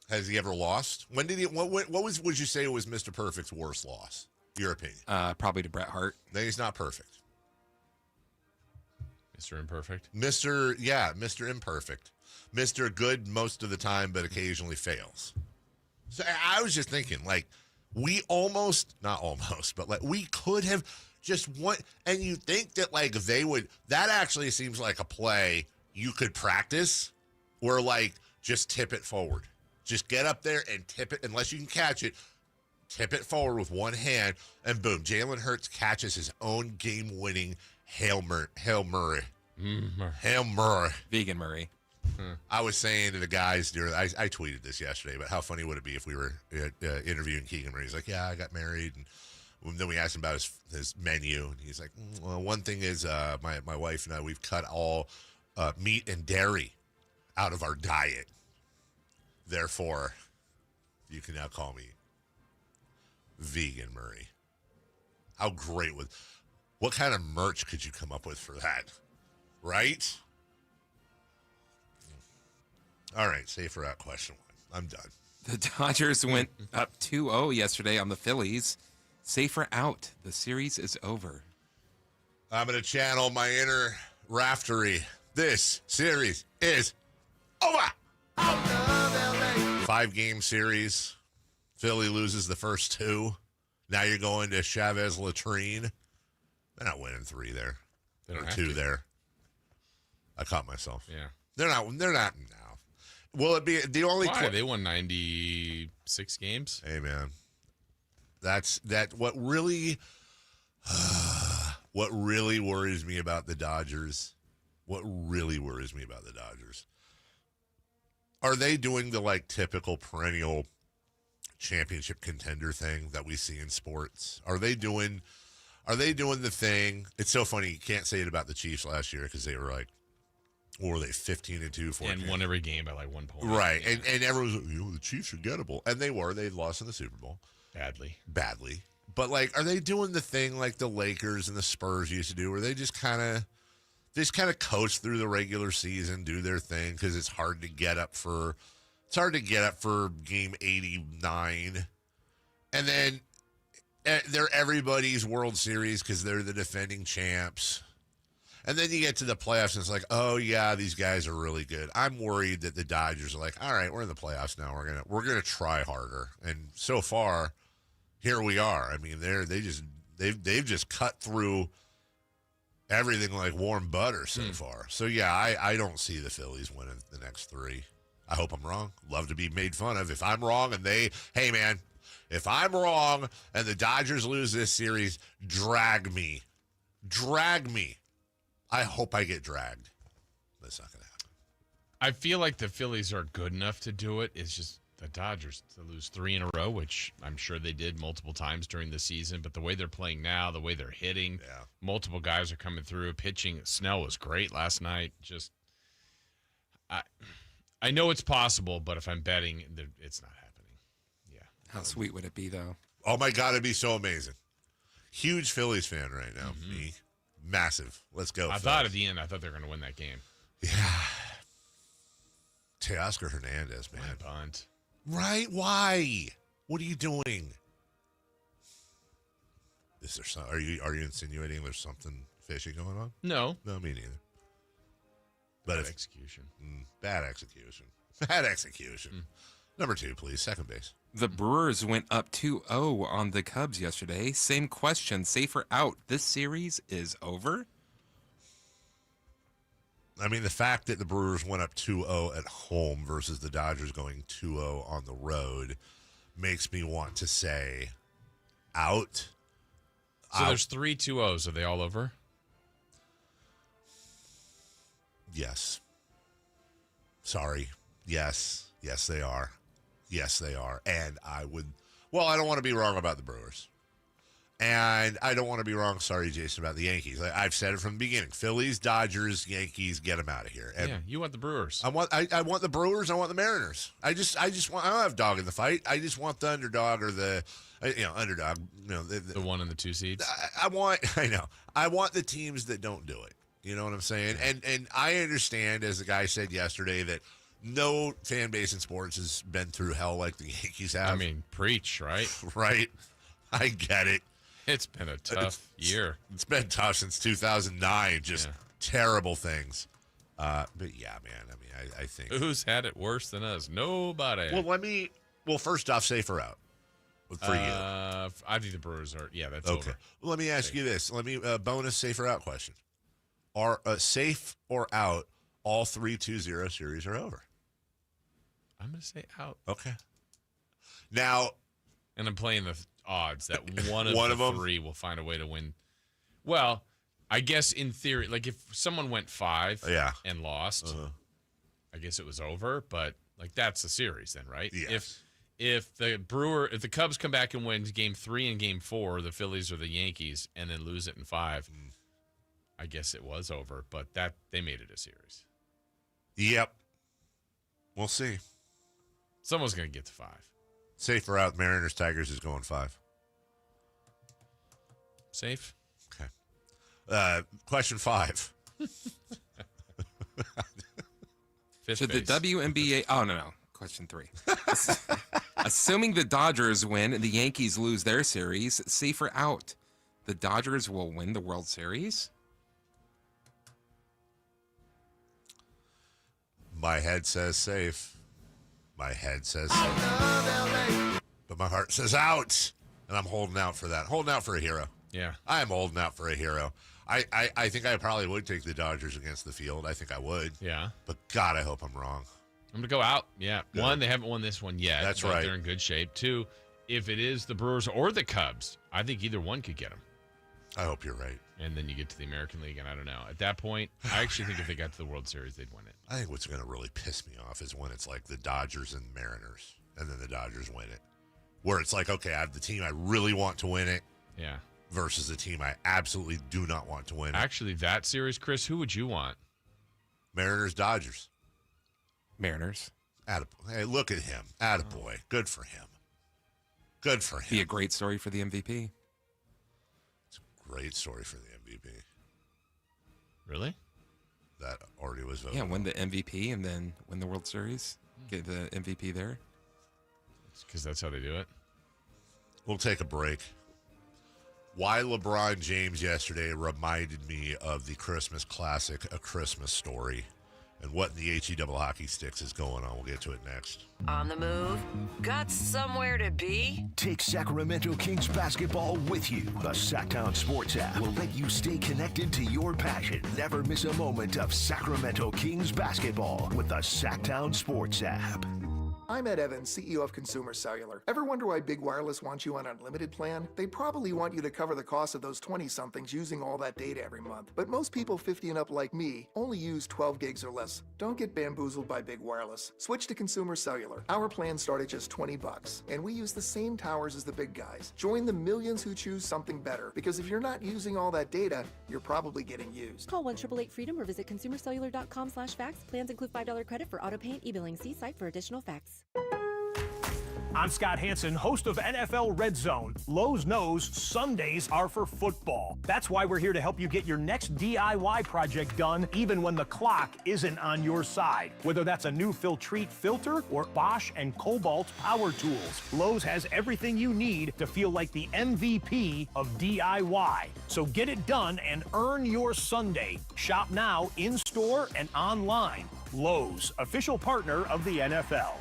Has he ever lost? When did he? What would you say was Mr. Perfect's worst loss? Your opinion? Probably to Bret Hart. Then he's not perfect. Mr. Imperfect. Mr. Imperfect. Mr. Good most of the time, but occasionally fails. So I was just thinking, like, we not almost, but like we could have just won. And you think that like they would, that actually seems like a play you could practice where like just tip it forward. Just get up there and tip it, unless you can catch it. Tip it forward with one hand, and boom, Jalen Hurts catches his own game-winning Hail Murray. Vegan Murray. I was saying to the guys, I tweeted this yesterday, but how funny would it be if we were interviewing Keegan Murray? He's like, yeah, I got married, and then we asked him about his menu, and he's like, well, one thing is my wife and I, we've cut all meat and dairy out of our diet. Therefore, you can now call me Vegan Murray. How great what kind of merch could you come up with for that? Right? All right, safer out question one. I'm done. The Dodgers went up 2-0 yesterday on the Phillies. Safer out. The series is over. I'm going to channel my inner raftery. This series is over. 5-game series. Philly loses the first 2. Now you're going to Chavez Latrine. They're not winning 3 there. They don't or have 2 to. there. I caught myself. Yeah. They're not now. Will it be the only? Why? They won 96 games. Hey man, what really worries me about the Dodgers. What really worries me about the Dodgers. Are they doing the like typical perennial championship contender thing that we see in sports? Are they doing the thing? It's so funny. You can't say it about the Chiefs last year because they were like, what were they, 15-2, 14? And won every game by like 1 point. Right. Yeah. And everyone's like, the Chiefs are gettable. And they were. They lost in the Super Bowl. Badly. But like, are they doing the thing like the Lakers and the Spurs used to do, where they just kind of coast through the regular season, do their thing, because it's hard to get up for game 89, and then they're everybody's World Series because they're the defending champs, and then you get to the playoffs and it's like, oh yeah, these guys are really good. I'm worried that the Dodgers are like, all right, we're in the playoffs now, we're gonna try harder, and so far, here we are. I mean, they've just cut through everything like warm butter so far. So yeah, I don't see the Phillies winning the next 3. I hope I'm wrong. Love to be made fun of. If I'm wrong and hey man, if I'm wrong and the Dodgers lose this series, drag me. I hope I get dragged. That's not going to happen. I feel like the Phillies are good enough to do it. It's just the Dodgers to lose 3 in a row, which I'm sure they did multiple times during the season. But the way they're playing now, the way they're hitting, multiple guys are coming through. Pitching, Snell was great last night. Just, I know it's possible, but if I'm betting, it's not happening. Yeah. How sweet would it be, though? Oh my God, it'd be so amazing. Huge Phillies fan right now. Me, massive. Let's go. I thought at the end, they were going to win that game. Yeah. Teoscar Hernandez, man. What a bunt. Right? Why? What are you doing? Are you insinuating there's something fishy going on? No, me neither. Bad execution. Bad execution. Bad execution. Number 2, please. Second base. The Brewers went up 2-0 on the Cubs yesterday. Same question. Safer out. This series is over. I mean, the fact that the Brewers went up 2-0 at home versus the Dodgers going 2-0 on the road makes me want to say out. So there's 3 2-0s. Are they all over? Yes. Sorry. Yes, they are. Yes, they are. And I don't want to be wrong about the Brewers. And I don't want to be wrong, sorry, Jason, about the Yankees. I've said it from the beginning. Phillies, Dodgers, Yankees, get them out of here. And you want the Brewers. I want the Brewers. I want the Mariners. I don't have dog in the fight. I just want the underdog or the underdog. The 1 and the 2 seeds. I want the teams that don't do it. You know what I'm saying? And I understand, as the guy said yesterday, that no fan base in sports has been through hell like the Yankees have. I mean, preach, right? Right. I get it. It's been a tough year. It's been tough since 2009. Just terrible things. But yeah, man. I mean, I think who's had it worse than us? Nobody. Well, first off, safe or out for you? I think the Brewers are. Yeah, that's okay. over. Well, let me ask you this. Bonus safe or out question. Are safe or out? All 3-2-0 series are over. I'm going to say out. Okay. Now, and I'm playing the odds that one of the three will find a way to win. Well, I guess in theory, like if someone went 5 and lost, I guess it was over. But like that's the series then, right? Yes. If the Cubs come back and win Game 3 and Game 4, the Phillies or the Yankees, and then lose it in 5, I guess it was over. But that they made it a series. Yep. We'll see. Someone's going to get to 5. Safe or out, Mariners, Tigers is going 5. Safe. Okay. Question 5. Should the WNBA... Oh, no. Question 3. Assuming the Dodgers win and the Yankees lose their series, safe or out, the Dodgers will win the World Series? My head says safe. My head says safe. But my heart says out. And I'm holding out for that. Holding out for a hero. Yeah. I am holding out for a hero. I think I probably would take the Dodgers against the field. I think I would. Yeah. But God, I hope I'm wrong. I'm going to go out. Yeah. Good. 1, they haven't won this one yet. That's right. They're in good shape. 2, if it is the Brewers or the Cubs, I think either one could get them. I hope you're right. And then you get to the American League, and I don't know. At that point, I actually think if they got to the World Series, they'd win it. I think what's going to really piss me off is when it's like the Dodgers and Mariners, and then the Dodgers win it. Where it's like, okay, I have the team I really want to win it. Yeah. Versus the team I absolutely do not want to win it. Actually, that series, Chris, who would you want? Mariners, Dodgers. Mariners. Hey, look at him. Attaboy. Good for him. Good for him. Be a great story for the MVP. It's a great story for the MVP. Really? That already was voted. Yeah, win the MVP and then win the World Series. Get the MVP there. Because that's how they do it. We'll take a break. Why LeBron James yesterday reminded me of the Christmas classic, A Christmas Story, and what in the HE double hockey sticks is going on. We'll get to it next. On the move? Got somewhere to be? Take Sacramento Kings basketball with you. The Sacktown Sports app will let you stay connected to your passion. Never miss a moment of Sacramento Kings basketball with the Sacktown Sports app. I'm Ed Evans, CEO of Consumer Cellular. Ever wonder why Big Wireless wants you on an unlimited plan? They probably want you to cover the cost of those 20-somethings using all that data every month. But most people 50 and up like me only use 12 gigs or less. Don't get bamboozled by Big Wireless. Switch to Consumer Cellular. Our plans start at just $20, and we use the same towers as the big guys. Join the millions who choose something better, because if you're not using all that data, you're probably getting used. Call 1-888-FREEDOM or visit consumercellular.com/facts. Plans include $5 credit for auto pay and e-billing. See site for additional facts. I'm Scott Hansen, host of NFL Red Zone. Lowe's knows Sundays are for football. That's why we're here to help you get your next DIY project done, even when the clock isn't on your side. Whether that's a new Filtrete filter or Bosch and Cobalt power tools, Lowe's has everything you need to feel like the MVP of DIY. So get it done and earn your Sunday. Shop now, in-store and online. Lowe's, official partner of the NFL.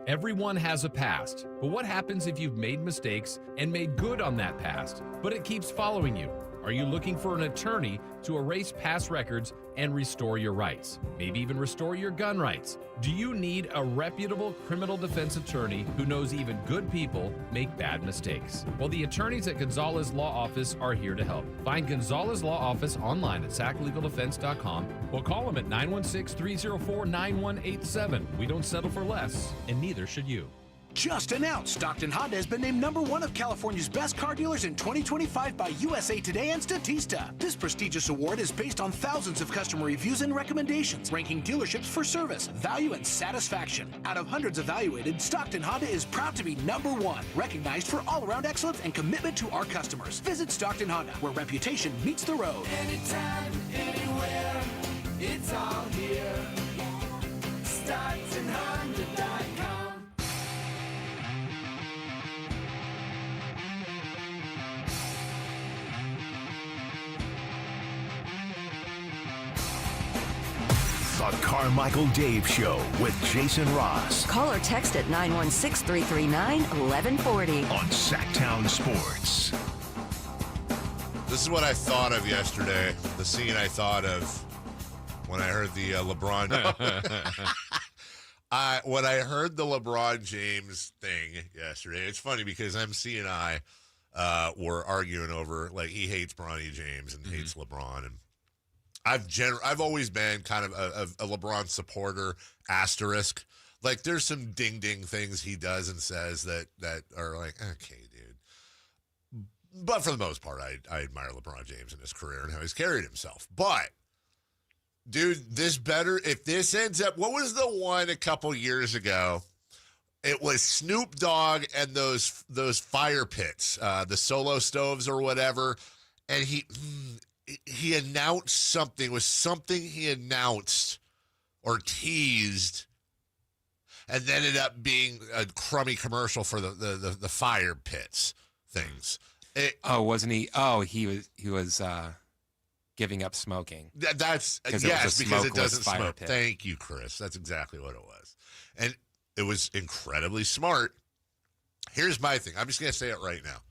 Everyone has a past, but what happens if you've made mistakes and made good on that past, but it keeps following you? Are you looking for an attorney to erase past records and restore your rights? Maybe even restore your gun rights? Do you need a reputable criminal defense attorney who knows even good people make bad mistakes? Well, the attorneys at Gonzalez Law Office are here to help. Find Gonzalez Law Office online at saclegaldefense.com or call them at 916-304-9187. We don't settle for less, and neither should you. Just announced, Stockton Honda has been named #1 of California's best car dealers in 2025 by USA Today and Statista. This prestigious award is based on thousands of customer reviews and recommendations, ranking dealerships for service, value, and satisfaction. Out of hundreds evaluated, Stockton Honda is proud to be #1, recognized for all-around excellence and commitment to our customers. Visit Stockton Honda, where reputation meets the road. Anytime, anywhere, it's all here. StocktonHonda.com. The Carmichael Dave Show with Jason Ross. Call or text at 916-339-1140. On Sacktown Sports. This is what I thought of yesterday. The scene I thought of when I heard the LeBron. When I heard the LeBron James thing yesterday, it's funny because MC and I were arguing over, like, he hates Bronny James and hates LeBron, and I've always been kind of a LeBron supporter, asterisk. Like, there's some ding things he does and says that are like, okay, dude. But for the most part, I admire LeBron James and his career and how he's carried himself. But, dude, if this ends up, what was the one a couple years ago? It was Snoop Dogg and those fire pits, the solo stoves or whatever, and he announced something. It was something he announced or teased, and then ended up being a crummy commercial for the fire pits things. Wasn't he? Oh, he was giving up smoking. That's yes, because it doesn't smoke. Pit. Thank you, Chris. That's exactly what it was, and it was incredibly smart. Here's my thing. I'm just gonna say it right now.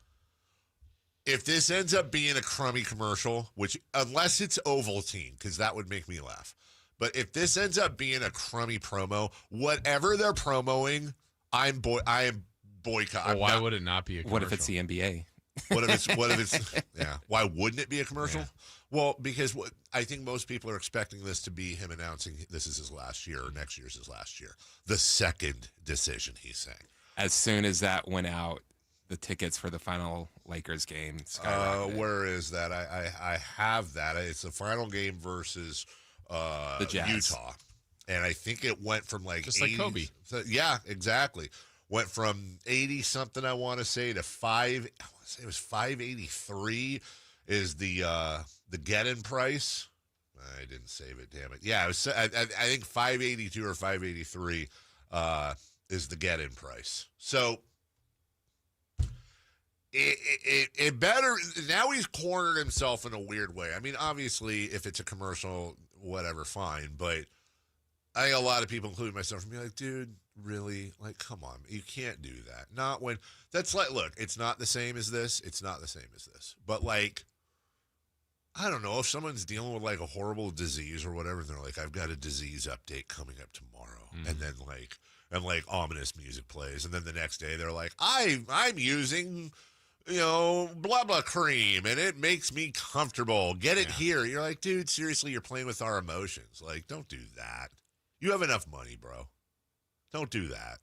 If this ends up being a crummy commercial, which unless it's Ovaltine, because that would make me laugh. But if this ends up being a crummy promo, whatever they're promoting, I am boycott. Well, why would it not be a commercial? What if it's the NBA? What if it's yeah? Why wouldn't it be a commercial? Yeah. Well, because I think most people are expecting this to be him announcing this is his last year or next year's his last year. The second decision, he's saying. As soon as that went out, the tickets for the final Lakers game skyrocketed. Where is that? I have that. It's the final game versus the Jazz. Utah, and I think it went from like just 80, like Kobe. So, yeah, exactly. Went from 80 something I want to say to 5. I want to say it was 583 is the get-in price. I didn't save it. Damn it. Yeah, it was. I think 582 or 583 is the get-in price. So. It better now. He's cornered himself in a weird way. I mean, obviously, if it's a commercial, whatever, fine. But I think a lot of people, including myself, would be like, dude, really? Like, come on, you can't do that. Not when that's like, look, it's not the same as this. It's not the same as this. But like, I don't know if someone's dealing with like a horrible disease or whatever, and they're like, I've got a disease update coming up tomorrow, and then like ominous music plays, and then the next day they're like, I'm using. Blah, blah cream, and it makes me comfortable. Get it here. You're like, dude, seriously, you're playing with our emotions. Like, don't do that. You have enough money, bro. Don't do that.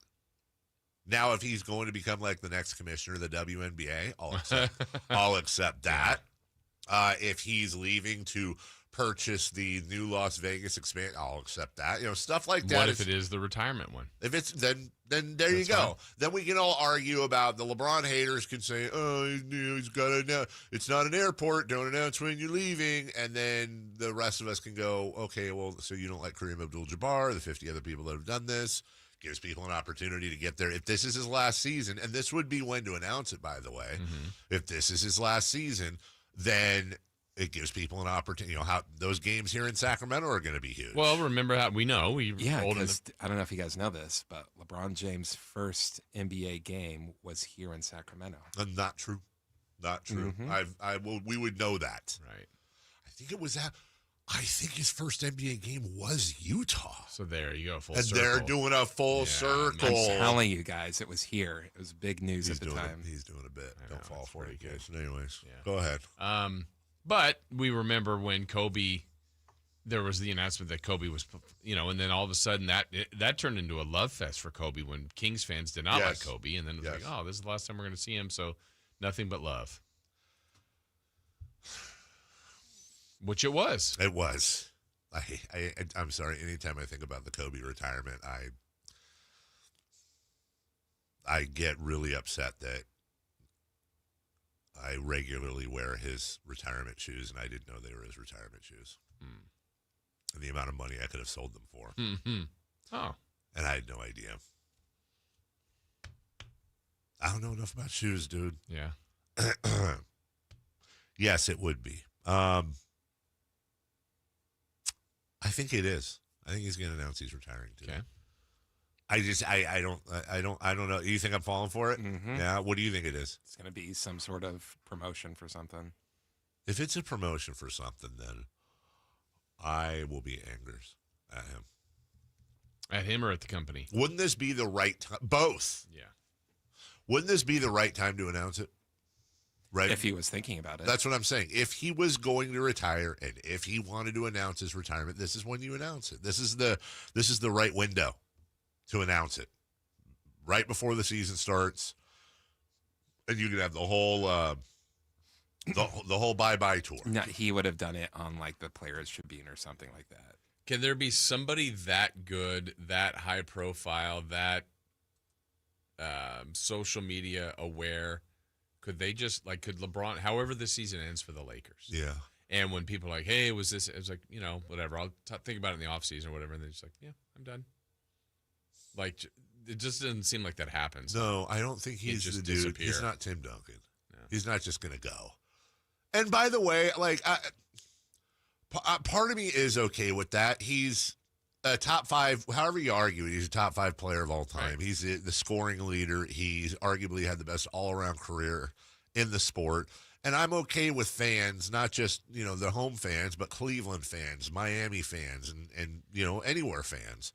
Now, if he's going to become like the next commissioner of the WNBA, I'll accept that. If he's leaving to purchase the new Las Vegas expansion, I'll accept that. Stuff like that. What if it is the retirement one? If it's then there you go. Fine. Then we can all argue about the LeBron haters can say, oh, he's got to announce. It's not an airport. Don't announce when you're leaving. And then the rest of us can go, okay, well, so you don't like Kareem Abdul-Jabbar, the 50 other people that have done this. Gives people an opportunity to get there. If this is his last season, and this would be when to announce it, by the way. Mm-hmm. If this is his last season, then it gives people an opportunity. How those games here in Sacramento are going to be huge. Well, remember how we know. I don't know if you guys know this, but LeBron James' first NBA game was here in Sacramento. Not true. Not true. We would know that. Right. I think it was that. I think his first NBA game was Utah. So there you go, full and circle. they're doing a full circle. I'm telling you guys, it was here. It was big news at the time. He's doing a bit. Don't fall for it, guys. Anyways, go ahead. But we remember when Kobe, there was the announcement that Kobe was, and then all of a sudden that turned into a love fest for Kobe when Kings fans did not like Kobe. And then it was like, oh, this is the last time we're going to see him. So nothing but love. Which it was. It was. I'm sorry. Anytime I think about the Kobe retirement, I get really upset that I regularly wear his retirement shoes, and I didn't know they were his retirement shoes. And the amount of money I could have sold them for. Oh. And I had no idea. I don't know enough about shoes, dude. Yeah. Yes, it would be. I think it is. I think he's going to announce he's retiring too. Okay. I don't know. You think I'm falling for it? Yeah. What do you think it is? It's going to be some sort of promotion for something. If it's a promotion for something, then I will be angry at him. At him or at the company? Wouldn't this be the right time? Both. Yeah. Wouldn't this be the right time to announce it? Right. If he was thinking about it. That's what I'm saying. If he was going to retire and if he wanted to announce his retirement, this is when you announce it. This is the right window to announce it. Right before the season starts. And you can have the whole the whole bye-bye tour. No, he would have done it on like the Players Tribune or something like that. Can there be somebody that good, that high profile, that social media aware? Could they just could LeBron, however the season ends for the Lakers? Yeah. And when people are like, hey, was this, it was like, whatever, I'll think about it in the offseason or whatever. And they're just like, yeah, I'm done. It just doesn't seem like that happens. No, I don't think he's the dude. Disappear. He's not Tim Duncan. No. He's not just going to go. And by the way, part of me is okay with that. He's a top 5, however you argue it, he's a top 5 player of all time. Right. He's the scoring leader. He's arguably had the best all-around career in the sport. And I'm okay with fans, not just, the home fans, but Cleveland fans, Miami fans, and anywhere fans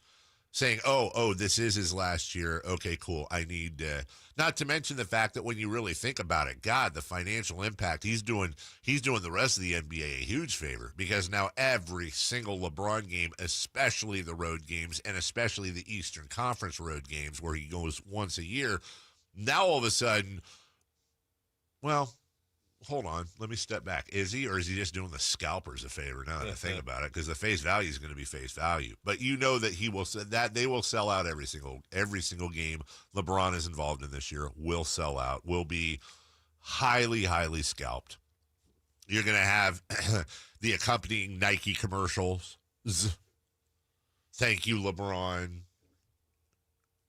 saying, oh, this is his last year. Okay, cool. I need not to mention the fact that when you really think about it, God, the financial impact, he's doing the rest of the NBA a huge favor because now every single LeBron game, especially the road games and especially the Eastern Conference road games where he goes once a year, now all of a sudden, well, hold on, let me step back. Is he, or is he just doing the scalpers a favor now that I think about it? Because the face value is going to be face value. But you know that they will sell out every single game LeBron is involved in this year, will sell out, will be highly, highly scalped. You're going to have the accompanying Nike commercials. Thank you, LeBron.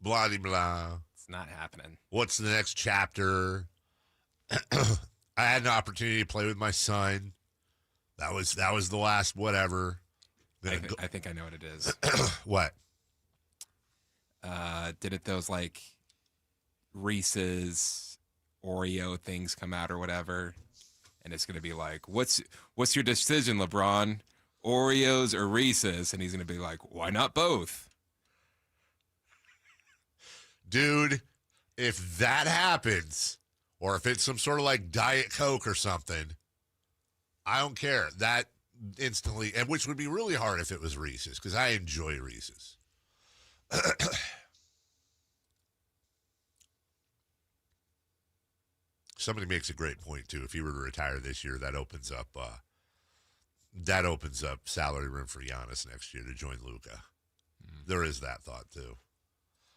Blah, blah, blah. It's not happening. What's the next chapter? I had an opportunity to play with my son. That was the last whatever. I think I know what it is. What? Didn't those Reese's Oreo things come out or whatever? And it's gonna be like, what's your decision, LeBron? Oreos or Reese's? And he's gonna be like, why not both? Dude, if that happens, or if it's some sort of Diet Coke or something, I don't care. That instantly, and which would be really hard if it was Reese's, because I enjoy Reese's. Somebody makes a great point too. If he were to retire this year, that opens up salary room for Giannis next year to join Luka. There is that thought too.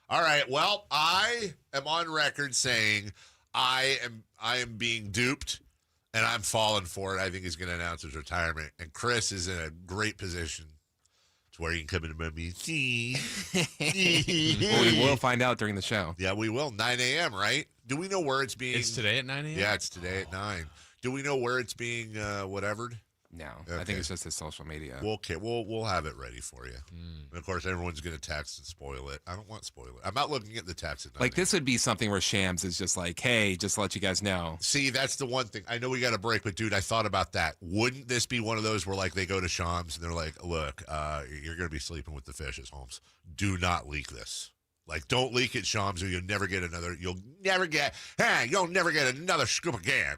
All right. Well, I am on record saying I am being duped, and I'm falling for it. I think he's going to announce his retirement, and Chris is in a great position to where he can come into my meeting. Well, we will find out during the show. Yeah, we will. 9 a.m., right? Do we know where it's being? It's today at 9 a.m.? Yeah, it's today at 9. Do we know where it's being whatevered? No, Okay. I think it's just his social media. Well, okay, we'll have it ready for you. And of course, everyone's going to text and spoil it. I don't want to spoil it. I'm not looking at the text. Like, this would be something where Shams is just like, hey, just to let you guys know. See, that's the one thing. I know we got a break, but dude, I thought about that. Wouldn't this be one of those where like they go to Shams and they're like, look, you're going to be sleeping with the fishes, Holmes. Do not leak this. Like, don't leak it, Shams, or you'll never get another scoop again.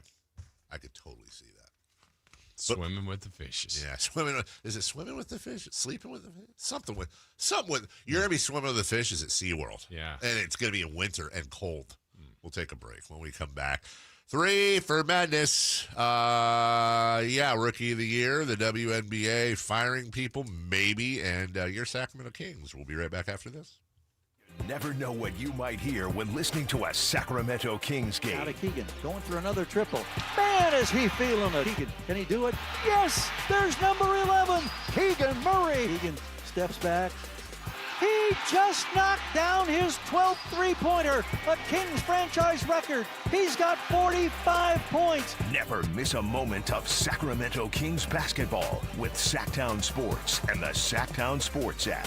I could totally see that. Swimming with the fishes. Yeah, is it swimming with the fish? Sleeping with the fish? Something with. You're going to be swimming with the fishes at SeaWorld. Yeah. And it's going to be in winter and cold. We'll take a break when we come back. 3 for Madness. Rookie of the year, the WNBA firing people, maybe, and your Sacramento Kings. We'll be right back after this. Never know what you might hear when listening to a Sacramento Kings game. Out of Keegan, going for another triple. Man, is he feeling it. Keegan, can he do it? Yes, there's number 11, Keegan Murray. Keegan steps back. He just knocked down his 12th three-pointer, a Kings franchise record. He's got 45 points. Never miss a moment of Sacramento Kings basketball with Sacktown Sports and the Sacktown Sports app.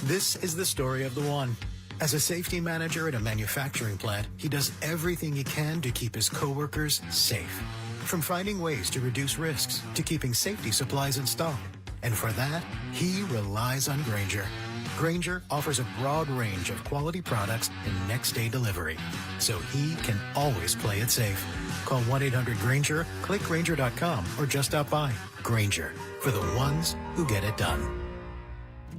This is the story of the one. As a safety manager at a manufacturing plant, he does everything he can to keep his coworkers safe. From finding ways to reduce risks to keeping safety supplies in stock. And for that, he relies on Grainger. Grainger offers a broad range of quality products and next-day delivery, so he can always play it safe. Call 1-800-GRAINGER, click Grainger.com, or just stop by. Grainger, for the ones who get it done.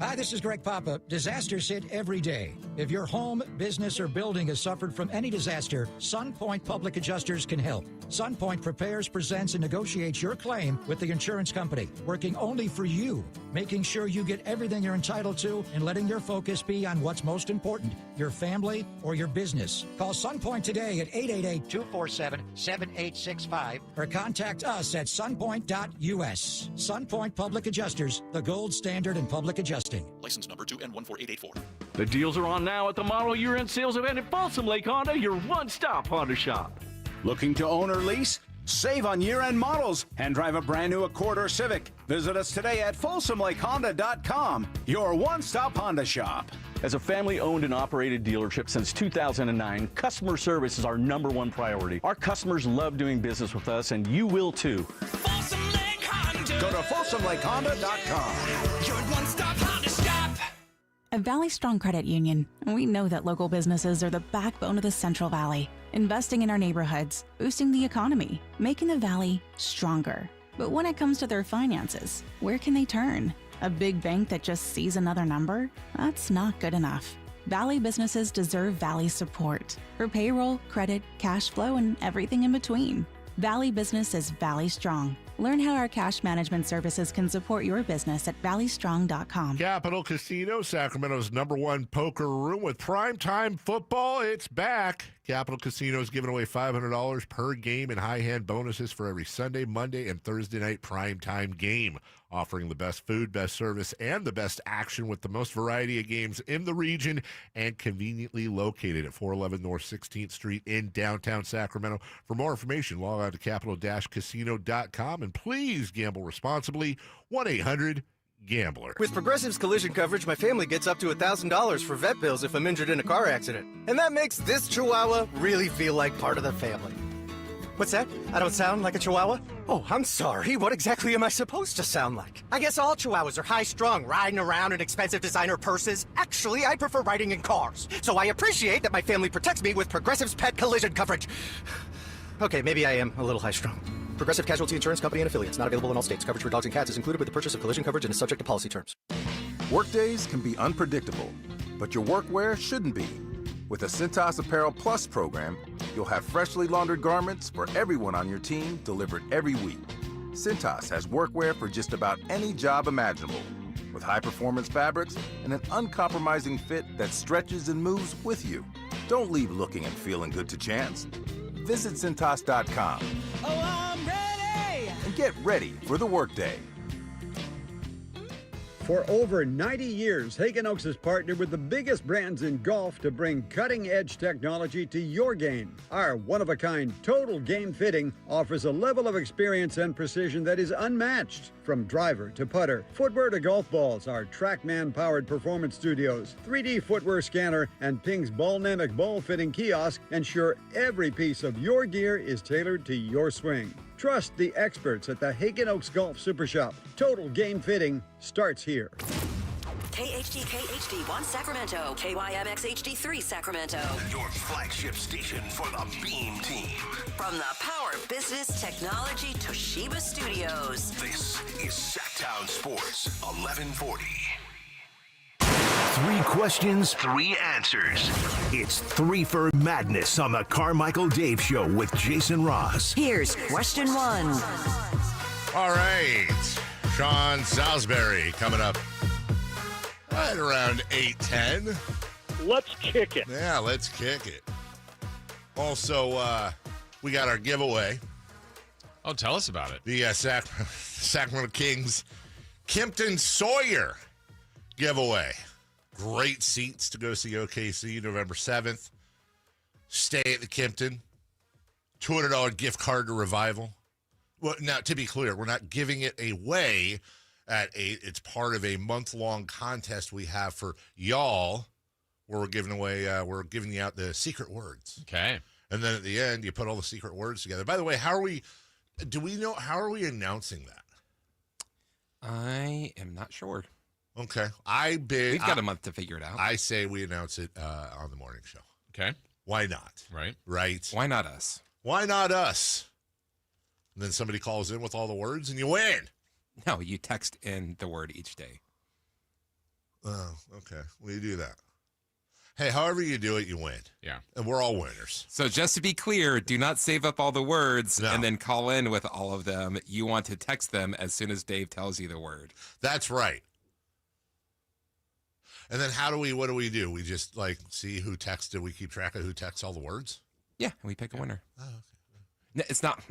Hi, this is Greg Papa. Disasters hit every day. If your home, business, or building has suffered from any disaster, SunPoint Public Adjusters can help. SunPoint prepares, presents, and negotiates your claim with the insurance company, working only for you, making sure you get everything you're entitled to and letting your focus be on what's most important, your family or your business. Call SunPoint today at 888-247-7865 or contact us at sunpoint.us. SunPoint Public Adjusters, the gold standard in public adjusting. License number 2N14884. The deals are on now at the model year-end sales event at Folsom Lake Honda, your one-stop Honda shop. Looking to own or lease? Save on year-end models and drive a brand new Accord or Civic. Visit us today at FolsomLakeHonda.com, your one-stop Honda shop. As a family-owned and operated dealership since 2009, customer service is our #1 priority. Our customers love doing business with us, and you will too. Folsom Lake Honda. Go to FolsomLakeHonda.com. Your one-stop Honda shop. At Valley Strong Credit Union, we know that local businesses are the backbone of the Central Valley, investing in our neighborhoods, boosting the economy, making the Valley stronger. But when it comes to their finances, where can they turn? A big bank that just sees another number? That's not good enough. Valley businesses deserve Valley support for payroll, credit, cash flow, and everything in between. Valley Business is Valley Strong. Learn how our cash management services can support your business at valleystrong.com. Capital Casino, Sacramento's #1 poker room with primetime football. It's back. Capital Casino is giving away $500 per game in high-hand bonuses for every Sunday, Monday, and Thursday night primetime game. Offering the best food, best service, and the best action with the most variety of games in the region and conveniently located at 411 North 16th Street in downtown Sacramento. For more information, log on to capital-casino.com and please gamble responsibly. 1-800-GAMBLER. With Progressive's collision coverage, my family gets up to $1,000 for vet bills if I'm injured in a car accident. And that makes this Chihuahua really feel like part of the family. What's that? I don't sound like a Chihuahua? Oh, I'm sorry. What exactly am I supposed to sound like? I guess all Chihuahuas are high-strung, riding around in expensive designer purses. Actually, I prefer riding in cars. So I appreciate that my family protects me with Progressive's pet collision coverage. Okay, maybe I am a little high-strung. Progressive Casualty Insurance Company and Affiliates. Not available in all states. Coverage for dogs and cats is included with the purchase of collision coverage and is subject to policy terms. Workdays can be unpredictable, but your workwear shouldn't be. With the Cintas Apparel Plus program, you'll have freshly laundered garments for everyone on your team delivered every week. Cintas has workwear for just about any job imaginable, with high-performance fabrics and an uncompromising fit that stretches and moves with you. Don't leave looking and feeling good to chance. Visit Cintas.com. Oh, I'm ready! And get ready for the workday. For over 90 years, Hagen Oaks has partnered with the biggest brands in golf to bring cutting-edge technology to your game. Our one-of-a-kind total game fitting offers a level of experience and precision that is unmatched. From driver to putter, footwear to golf balls, our TrackMan-powered performance studios, 3D footwear scanner, and Ping's Ballnamic ball fitting kiosk ensure every piece of your gear is tailored to your swing. Trust the experts at the Hagen Oaks Golf Super Shop. Total game fitting starts here. KHD1 Sacramento, KYMX HD3 Sacramento. Your flagship station for the Beam Team. From the Power Business Technology Toshiba Studios. This is Sacktown Sports 1140. 3 questions, 3 answers. It's 3 for Madness on the Carmichael Dave Show with Jason Ross. Here's question 1. All right. Sean Salisbury coming up right around 8:10. Let's kick it. Yeah, let's kick it. Also, we got our giveaway. Oh, tell us about it. The Sacramento Kings Kimpton Sawyer giveaway. Great seats to go see OKC November 7th. Stay at the Kimpton. $200 gift card to Revival. Well, now, to be clear, we're not giving it away at 8. It's part of a month-long contest we have for y'all where we're giving you out the secret words. Okay. And then at the end, you put all the secret words together. By the way, how are we announcing that? I am not sure. Okay. We've got a month to figure it out. I say we announce it on the morning show. Okay. Why not? Right. Why not us? Why not us? And then somebody calls in with all the words and you win. No, you text in the word each day. Oh, okay. Well, you do that. Hey, however you do it, you win. Yeah. And we're all winners. So just to be clear, do not save up all the words and then call in with all of them. You want to text them as soon as Dave tells you the word. That's right. And then what do we do? We just see who texted. We keep track of who texts all the words? Yeah, and we pick a winner. Oh, okay. No, it's not.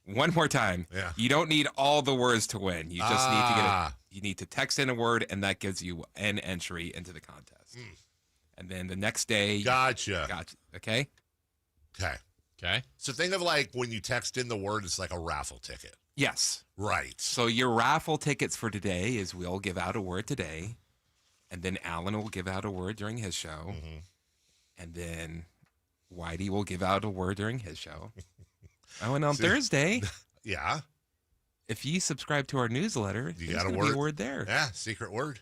One more time. Yeah. You don't need all the words to win. You just need to you need to text in a word, and that gives you an entry into the contest. And then the next day. Gotcha. Okay? Okay. So think of when you text in the word, it's like a raffle ticket. Yes. Right. So your raffle tickets for today is we'll give out a word today, and then Alan will give out a word during his show, and then Whitey will give out a word during his show. Oh, and on Thursday, yeah, if you subscribe to our newsletter, you there's got a word there. Yeah, secret word.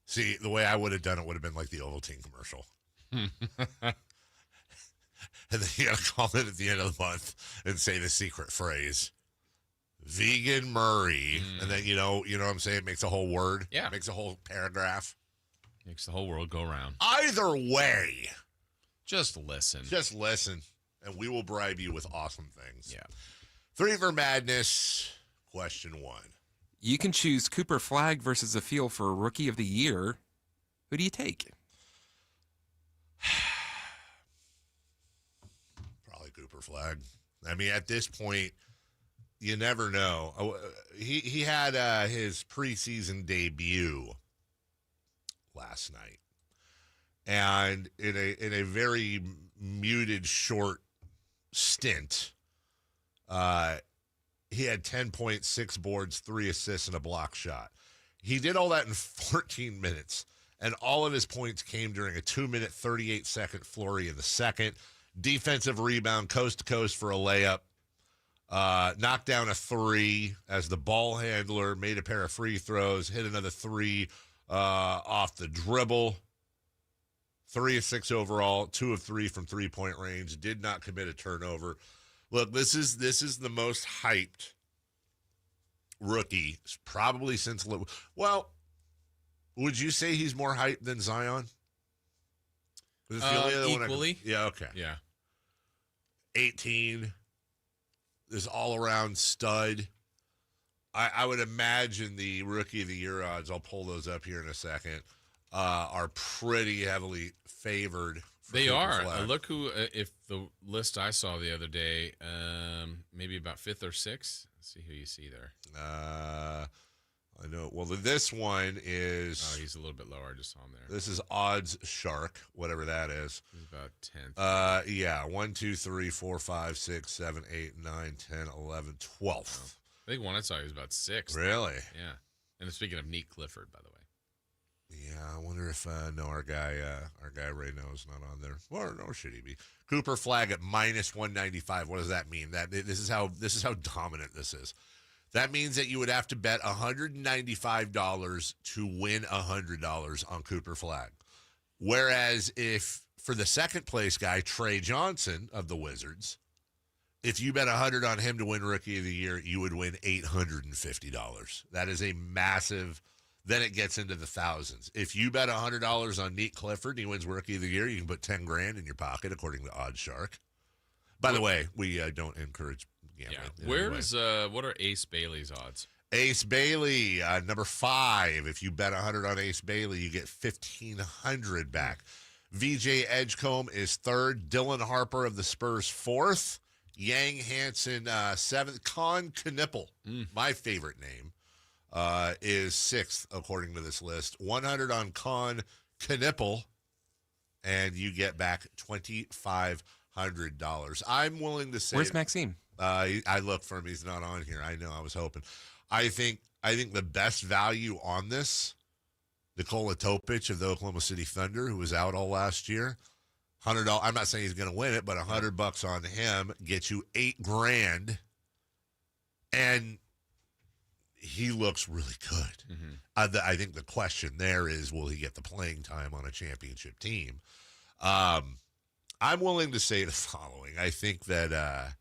See, the way I would have done it would have been like the Ovaltine commercial. And then you got to call in at the end of the month and say the secret phrase, Vegan Murray. And then, you know what I'm saying? It makes a whole word. Yeah. It makes a whole paragraph. Makes the whole world go round. Either way. Just listen. And we will bribe you with awesome things. Yeah. 3 for Madness, question 1. You can choose Cooper Flagg versus a field for Rookie of the Year. Who do you take? Probably Cooper Flagg. I mean, at this point, you never know. He had his preseason debut last night. And in a very muted, short stint, he had 10.6 boards, 3 assists, and a block shot. He did all that in 14 minutes, and all of his points came during a 2-minute, 38-second flurry in the second. Defensive rebound, coast to coast for a layup. Knocked down a 3 as the ball handler, made a pair of free throws, hit another 3 off the dribble. 3 of 6 overall, 2 of 3 from 3-point range. Did not commit a turnover. Look, this is the most hyped rookie probably since. Well, would you say he's more hyped than Zion? Equally. Yeah. Okay. Yeah. 18. This all-around stud. I would imagine the Rookie of the Year odds, I'll pull those up here in a second, are pretty heavily favored For They Cooper are. Flag. Look who, if the list I saw the other day, maybe about 5th or 6th. Let's see who you see there. I know. Well, this one is. Oh, he's a little bit lower. I just saw him there. This is Odds Shark, whatever that is. He's about 10th. Yeah. 1, 2, 3, 4, 5, 6, 7, 8, 9, 10, 11, 12. I think one I saw he was about 6th. Really? Yeah. And speaking of Neat Clifford, by the way. Yeah, I wonder if no, our guy Ray knows not on there. Well, no, should he be? Cooper Flag at minus 195. What does that mean? This is how dominant this is. That means that you would have to bet $195 to win $100 on Cooper Flag. Whereas if for the second place guy, Trey Johnson of the Wizards, if you bet $100 on him to win Rookie of the Year, you would win $850. That is a massive. Then it gets into the thousands. If you bet $100 on Neat Clifford and he wins Rookie of the Year, you can put $10,000 in your pocket, according to Odd Shark. By the way, we don't encourage gambling. Yeah. Where does what are Ace Bailey's odds? Ace Bailey, number 5. If you bet $100 on Ace Bailey, you get $1,500 back. VJ Edgecombe is 3rd. Dylan Harper of the Spurs 4th. Yang Hansen 7th. Con Knipple, my favorite name, is 6th according to this list. 100 on Con Knipple, and you get back $2,500. I'm willing to say. Where's Maxime? I looked for him. He's not on here. I know. I was hoping. I think the best value on this, Nikola Topic of the Oklahoma City Thunder, who was out all last year. $100. I'm not saying he's going to win it, but $100 on him gets you $8,000, and he looks really good. Mm-hmm. I think the question there is, will he get the playing time on a championship team? I'm willing to say the following. I think that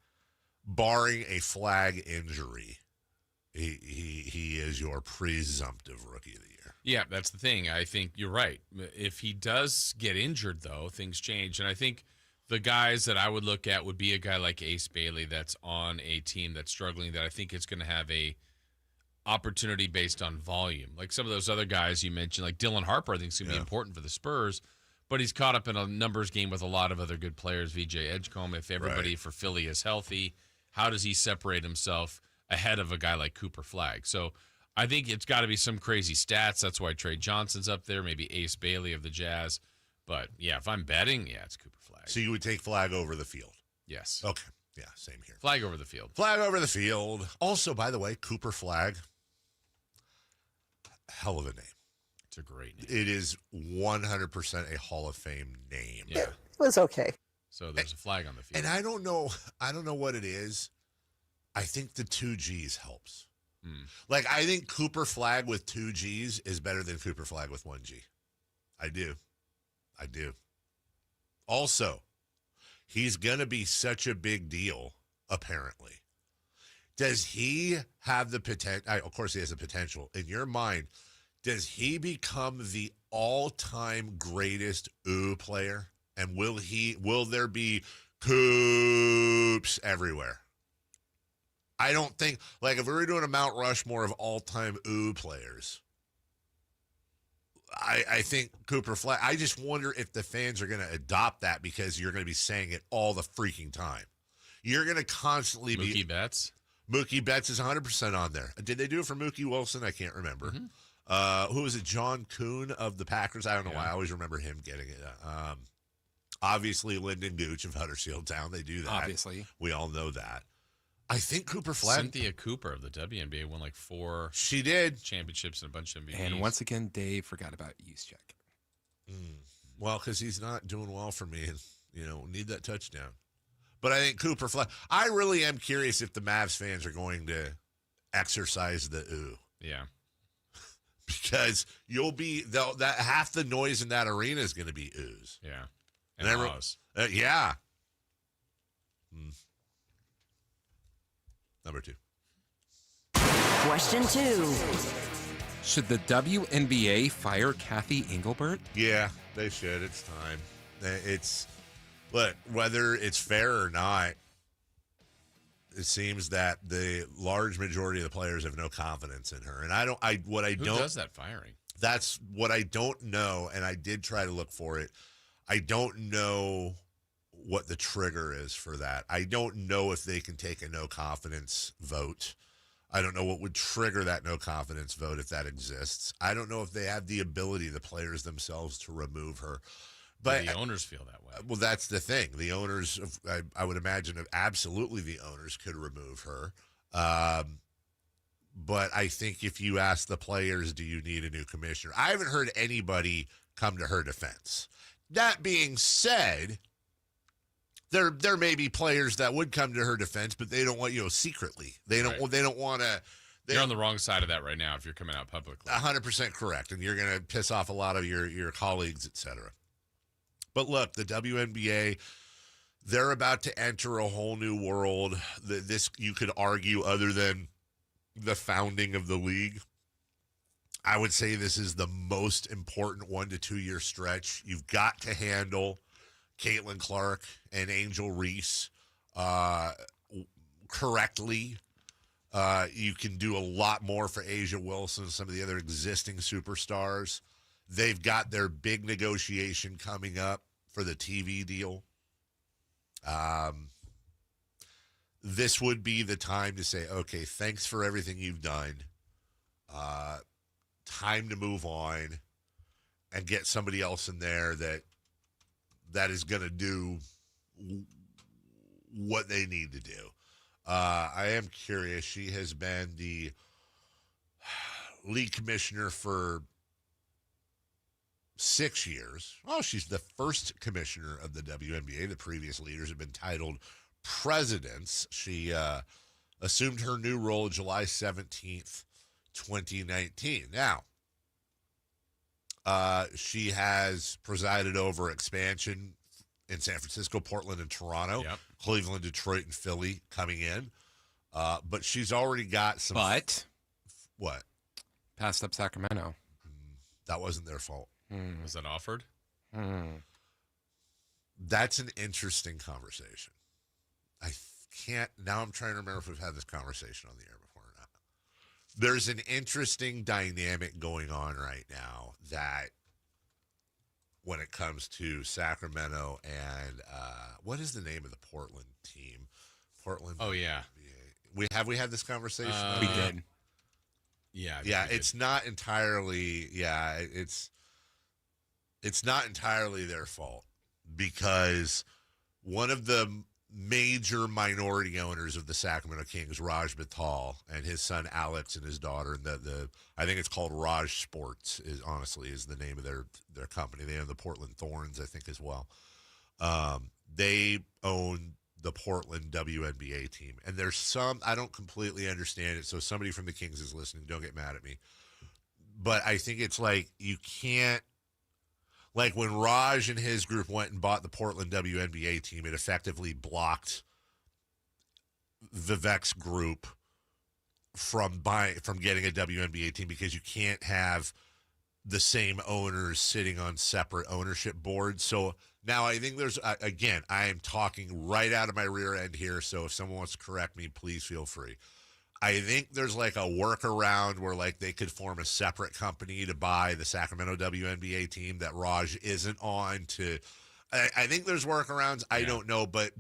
barring a flag injury, he is your presumptive Rookie of the Year. Yeah, that's the thing. I think you're right. If he does get injured, though, things change. And I think the guys that I would look at would be a guy like Ace Bailey that's on a team that's struggling, that I think is going to have a opportunity based on volume. Like some of those other guys you mentioned, like Dylan Harper, I think is going to be important for the Spurs, but he's caught up in a numbers game with a lot of other good players. VJ Edgecombe, if everybody for Philly is healthy, how does he separate himself ahead of a guy like Cooper Flag? So I think it's got to be some crazy stats. That's why Trey Johnson's up there, maybe Ace Bailey of the Jazz. But, yeah, if I'm betting, it's Cooper Flag. So you would take Flag over the field? Yes. Okay. Yeah, same here. Flag over the field. Flag over the field. Also, by the way, Cooper Flag, hell of a name. It's a great name. It is 100% a Hall of Fame name. Yeah. It was okay. So there's a flag on the field. And I don't know what it is. I think the 2 G's helps. Like, I think Cooper Flag with 2 G's is better than Cooper Flag with 1 G. I do. Also, he's going to be such a big deal, apparently. Does he have the potential? Of course, he has the potential. In your mind, does he become the all-time greatest player? And will there be Coops everywhere? I don't think, like, if we were doing a Mount Rushmore of all-time players, I think Cooper Flag, I just wonder if the fans are going to adopt that because you're going to be saying it all the freaking time. You're going to constantly Mookie Betts? Mookie Betts is 100% on there. Did they do it for Mookie Wilson? I can't remember. Who was it? John Kuhn of the Packers? I don't know why. I always remember him getting it. Obviously, Lyndon Gooch of Huddersfield Town. They do that. Obviously. We all know that. I think Cooper Flag. Cynthia Cooper of the WNBA won like 4 She did. championships and a bunch of MVPs. And once again, Dave forgot about Juszczyk. Well, because he's not doing well for me and, need that touchdown. But I think Cooper Flag. I really am curious if the Mavs fans are going to exercise the ooh. Yeah. Because that half the noise in that arena is going to be oohs. Yeah. And everyone, yeah. Number 2. Question 2. Should the WNBA fire Kathy Engelbert? Yeah, they should. It's time. Look, whether it's fair or not, it seems that the large majority of the players have no confidence in her. And Who does that firing? That's what I don't know, and I did try to look for it. I don't know what the trigger is for that. I don't know if they can take a no confidence vote. I don't know what would trigger that no confidence vote if that exists. I don't know if they have the ability, the players themselves, to remove her. But the owners feel that way. Well, that's the thing. The owners, I would imagine, absolutely the owners could remove her. But I think if you ask the players, do you need a new commissioner? I haven't heard anybody come to her defense. That being said, there may be players that would come to her defense, but they don't want, secretly. They don't want to. You're on the wrong side of that right now if you're coming out publicly. 100% correct, and you're going to piss off a lot of your colleagues, et cetera. But look, the WNBA, they're about to enter a whole new world. This, you could argue, other than the founding of the league, I would say this is the most important 1 to 2 year stretch. You've got to handle Caitlin Clark and Angel Reese correctly. You can do a lot more for Asia Wilson and some of the other existing superstars. They've got their big negotiation coming up for the TV deal. This would be the time to say, okay, thanks for everything you've done. Time to move on and get somebody else in there that is going to do what they need to do. I am curious. She has been the league commissioner for 6 years. Oh, she's the first commissioner of the WNBA. The previous leaders have been titled presidents. She assumed her new role July 17th, 2019. Now, she has presided over expansion in San Francisco, Portland, and Toronto, Cleveland, Detroit, and Philly coming in. But she's already got some... But... What? Passed up Sacramento. That wasn't their fault. Was that offered? That's an interesting conversation. Now I'm trying to remember if we've had this conversation on the air before or not. There's an interesting dynamic going on right now that when it comes to Sacramento and what is the name of the Portland team? Portland. Oh, yeah. We had this conversation? We did. Yeah. Yeah, it's not entirely, it's not entirely their fault because one of the major minority owners of the Sacramento Kings, Raj Mittal, and his son Alex and his daughter, and I think it's called Raj Sports is the name of their company. They own the Portland Thorns, I think, as well. They own the Portland WNBA team. And there's some, I don't completely understand it, so somebody from the Kings is listening, don't get mad at me. But I think it's like you can't, like when Raj and his group went and bought the Portland WNBA team, it effectively blocked Vivek's group from getting a WNBA team because you can't have the same owners sitting on separate ownership boards. So now I think there's, again, I am talking right out of my rear end here, so if someone wants to correct me, please feel free. I think there's like a workaround where like they could form a separate company to buy the Sacramento WNBA team that Raj isn't on to. I think there's workarounds. I don't know, but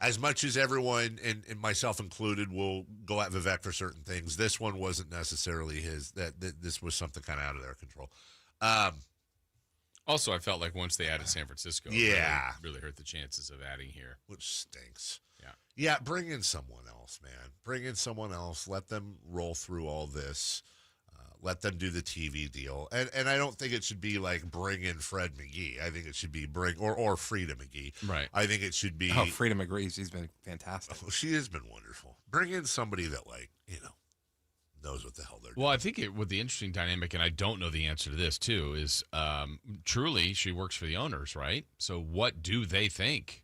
as much as everyone and myself included will go at Vivek for certain things, this one wasn't necessarily his. That this was something kind of out of their control. Also, I felt like once they added San Francisco, it really hurt the chances of adding here, which stinks. Yeah, bring in someone else, man. Bring in someone else. Let them roll through all this. Let them do the TV deal. And I don't think it should be like bring in Fred McGee. I think it should be or Frida McGee. Right. I think it should be. Oh, Frida McGee. She's been fantastic. Oh, she has been wonderful. Bring in somebody that knows what the hell they're doing. Well, I think with the interesting dynamic, and I don't know the answer to this too, is truly she works for the owners, right? So what do they think?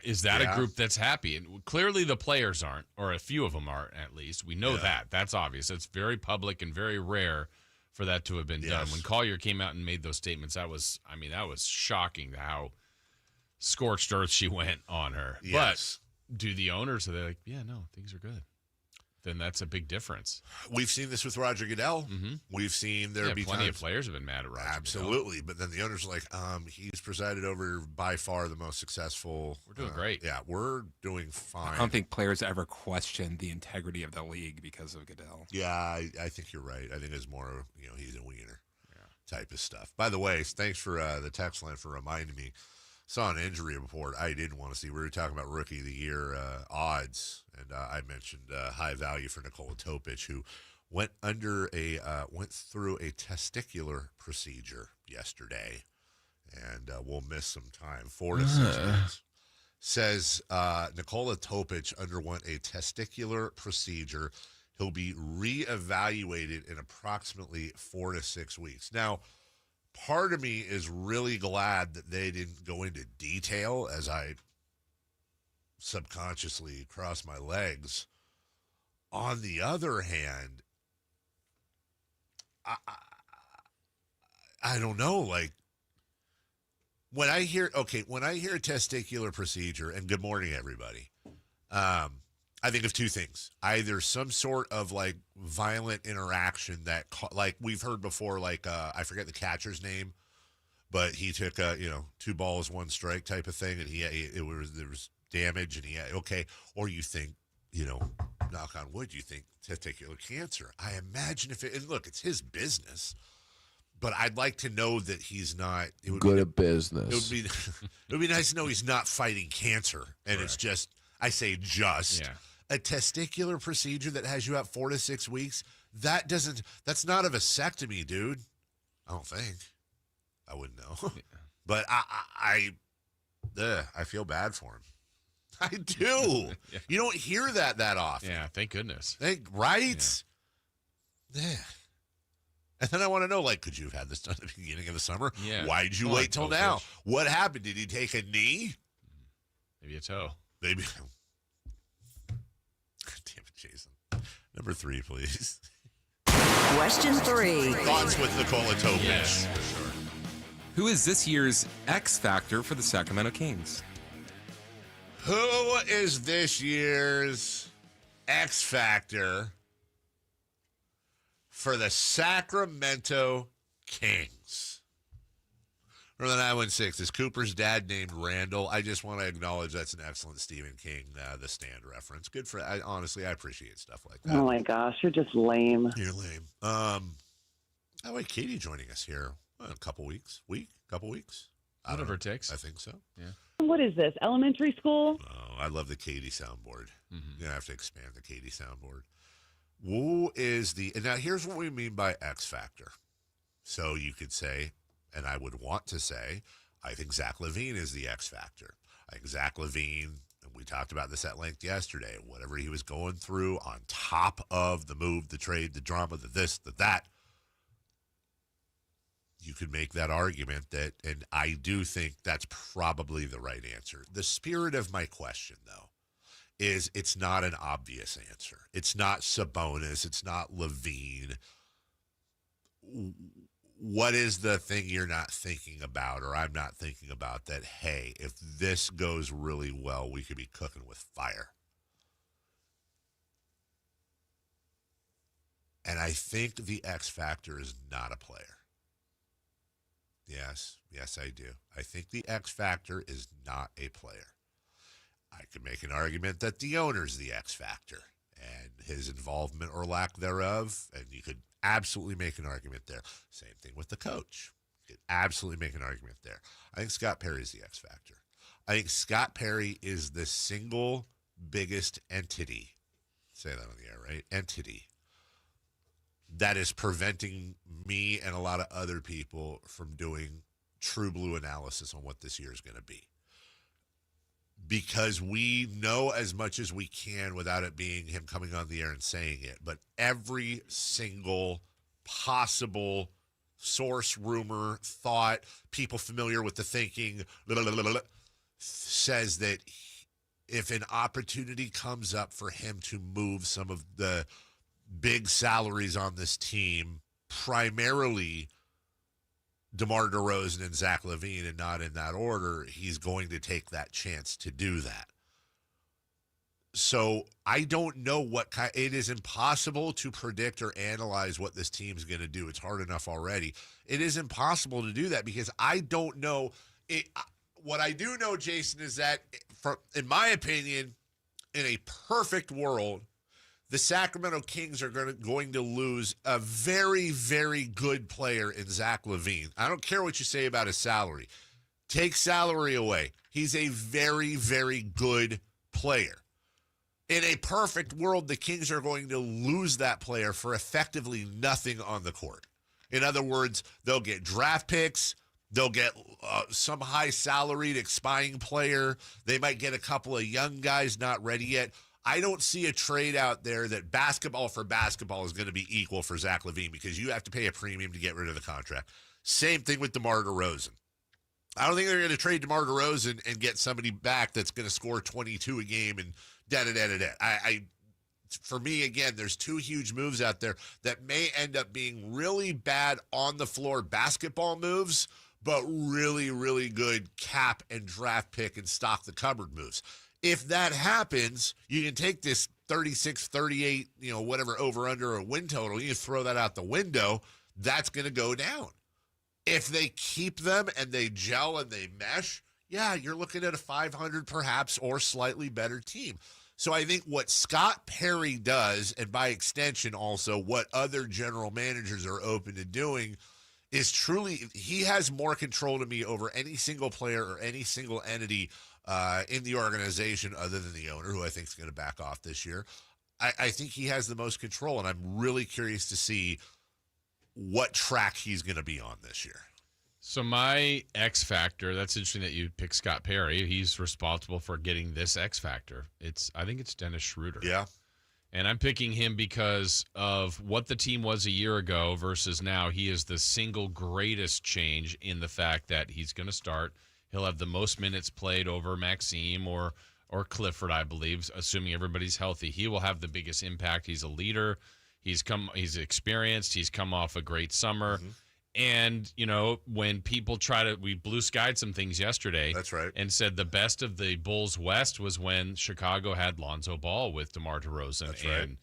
Is that a group that's happy? And clearly the players aren't, or a few of them aren't, at least. We know that. That's obvious. It's very public and very rare for that to have been done. When Collier came out and made those statements, that was shocking how scorched earth she went on her. Yes. But do the owners, are they like, yeah, no, things are good. then that's a big difference. We've seen this with Roger Goodell. Mm-hmm. We've seen there be plenty times, of players have been mad at Roger. Absolutely, but then the owners are like, he's presided over by far the most successful. We're doing great. Yeah, we're doing fine. I don't think players ever questioned the integrity of the league because of Goodell. Yeah, I think you're right. I think it's more, he's a wiener type of stuff. By the way, thanks for the text line for reminding me. Saw an injury report I didn't want to see. We were talking about Rookie of the Year odds, and I mentioned high value for Nikola Topic, who went through a testicular procedure yesterday, and will miss some time, 4 to 6 months. Says Nikola Topic underwent a testicular procedure. He'll be reevaluated in approximately 4 to 6 weeks. Now, part of me is really glad that they didn't go into detail as I subconsciously cross my legs. On the other hand, I don't know, like, when I hear a testicular procedure, and good morning, everybody, I think of two things. Either some sort of like violent interaction that, like we've heard before, like I forget the catcher's name, but he took 2 balls, 1 strike type of thing, and there was damage, and or you think, knock on wood, you think testicular cancer. I imagine and look, it's his business, but I'd like to know that he's not good at business. It would be nice to know he's not fighting cancer, and it's just. I say just a testicular procedure that has you out 4 to 6 weeks. That's not a vasectomy, dude. I don't think. I wouldn't know. Yeah. But I feel bad for him. I do. Yeah. You don't hear that often. Yeah, thank goodness. Right? Yeah. And then I want to know, like, could you have had this done at the beginning of the summer? Yeah. Why'd you wait till now? What happened? Did he take a knee? Maybe a toe. Maybe. Damn it, Jason. Number 3, please. Question 3. Thoughts with Nikola Topic. Yes, for sure. Who is this year's X Factor for the Sacramento Kings? Who is this year's X Factor for the Sacramento Kings? From the 916, is Cooper's dad named Randall? I just want to acknowledge that's an excellent Stephen King, The Stand reference. Good for, honestly, I appreciate stuff like that. Oh my gosh, you're just lame. You're lame. How about Katie joining us here? A couple weeks? Couple weeks? Whatever it takes. I think so. Yeah. What is this, elementary school? Oh, I love the Katie soundboard. You're going to have to expand the Katie soundboard. Who is and now here's what we mean by X Factor. So you could say, and I would want to say, I think Zach LaVine is the X Factor. I think Zach LaVine, and we talked about this at length yesterday, whatever he was going through on top of the move, the trade, the drama, the this, the that, you could make that argument and I do think that's probably the right answer. The spirit of my question, though, is it's not an obvious answer. It's not Sabonis. It's not LaVine. What is the thing you're not thinking about, or I'm not thinking about, that, hey, if this goes really well, we could be cooking with fire? And I think the X Factor is not a player. Yes, I do. I think the X Factor is not a player. I could make an argument that the owner's the X Factor and his involvement or lack thereof, and you could absolutely make an argument there. Same thing with the coach. You could absolutely make an argument there. I think Scott Perry's the X Factor. I think Scott Perry is the single biggest entity, say that on the air, right? Entity that is preventing me and a lot of other people from doing true blue analysis on what this year is going to be. Because we know as much as we can without it being him coming on the air and saying it, but every single possible source, rumor, thought, people familiar with the thinking, says that if an opportunity comes up for him to move some of the big salaries on this team, primarily DeMar DeRozan and Zach LaVine, and not in that order, he's going to take that chance to do that. So I don't know it is impossible to predict or analyze what this team's going to do. It's hard enough already. It is impossible to do that because I don't know. What I do know, Jason, is that, in my opinion, in a perfect world, the Sacramento Kings are going to lose a very, very good player in Zach LaVine. I don't care what you say about his salary. Take salary away. He's a very, very good player. In a perfect world, the Kings are going to lose that player for effectively nothing on the court. In other words, they'll get draft picks. They'll get some high-salaried expiring player. They might get a couple of young guys not ready yet. I don't see a trade out there that basketball for basketball is going to be equal for Zach LaVine because you have to pay a premium to get rid of the contract. Same thing with DeMar DeRozan. I don't think they're going to trade DeMar DeRozan and get somebody back that's going to score 22 a game and da-da-da-da-da. For me, again, there's two huge moves out there that may end up being really bad on-the-floor basketball moves, but really, really good cap and draft pick and stock the cupboard moves. If that happens, you can take this 36, 38, whatever over-under or win total, you can throw that out the window. That's going to go down. If they keep them and they gel and they mesh, yeah, you're looking at a 500 perhaps or slightly better team. So I think what Scott Perry does, and by extension also what other general managers are open to doing, is truly, he has more control to me over any single player or any single entity in the organization other than the owner, who I think is going to back off this year. I think he has the most control, and I'm really curious to see what track he's going to be on this year. So my X factor, that's interesting that you pick Scott Perry. He's responsible for getting this X factor. I think it's Dennis Schroeder. Yeah. And I'm picking him because of what the team was a year ago versus now. He is the single greatest change in the fact that he's going to start. He'll have the most minutes played over Maxime or Clifford, I believe, assuming everybody's healthy. He will have the biggest impact. He's a leader. He's experienced. He's come off a great summer. Mm-hmm. And, when people we blue skied some things yesterday. That's right. And said the best of the Bulls West was when Chicago had Lonzo Ball with DeMar DeRozan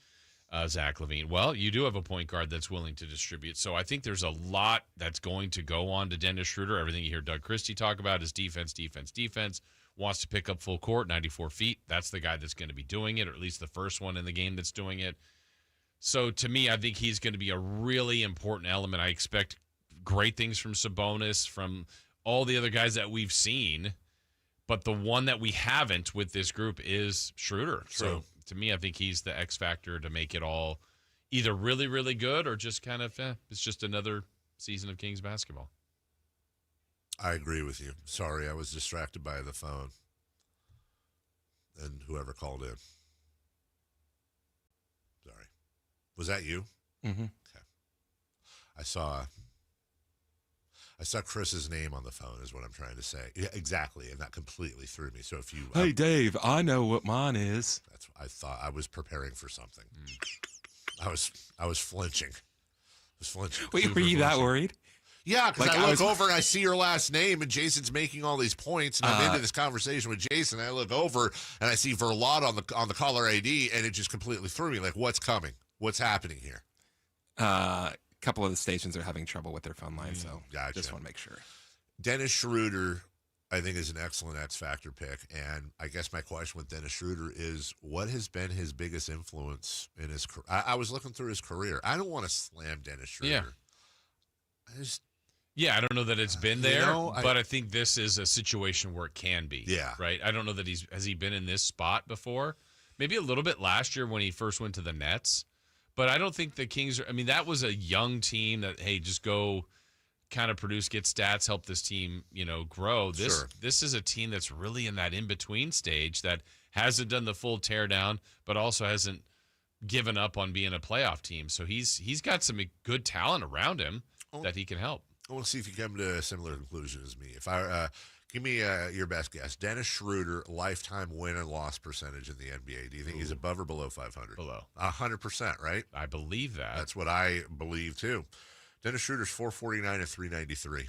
and Zach LaVine. Well, you do have a point guard that's willing to distribute. So I think there's a lot that's going to go on to Dennis Schroeder. Everything you hear Doug Christie talk about is defense, wants to pick up full court, 94 feet. That's the guy that's going to be doing it, or at least the first one in the game that's doing it. So to me, I think he's going to be a really important element. I expect great things from Sabonis, from all the other guys that we've seen, but the one that we haven't with this group is Schroeder. True. So to me, I think he's the X factor to make it all either really, really good or just kind of, it's just another season of Kings basketball. I agree with you. Sorry, I was distracted by the phone and whoever called in. Sorry. Was that you? Mm-hmm. Okay. I saw Chris's name on the phone is what I'm trying to say. Yeah, exactly, and that completely threw me. So if you... Hey, Dave, I know what mine is. That's what I thought. I was preparing for something. I was flinching. Wait, were you that worried? Yeah, because I look over and I see your last name, and Jason's making all these points, and I'm into this conversation with Jason. I look over and I see Verlot on the caller ID, and it just completely threw me. Like, what's coming? What's happening here? A couple of the stations are having trouble with their phone line, so gotcha. Just want to make sure. Dennis Schroeder, I think, is an excellent X Factor pick, and I guess my question with Dennis Schroeder is, what has been his biggest influence in his career? I was looking through his career. I don't want to slam Dennis Schroeder. Yeah, I don't know that it's been there, but I think this is a situation where it can be. Yeah. Right? I don't know that has he been in this spot before? Maybe a little bit last year when he first went to the Nets. But I don't think the Kings that was a young team that, hey, just go kind of produce, get stats, help this team, grow. This is a team that's really in that in-between stage that hasn't done the full teardown, but also hasn't given up on being a playoff team. So he's got some good talent around him that he can help. I want to see if you come to a similar conclusion as me. If I give me your best guess, Dennis Schroeder, lifetime win and loss percentage in the NBA. Do you think he's above or below 500? Below. 100%, right? I believe that. That's what I believe too. Dennis Schroeder's 449 and 393.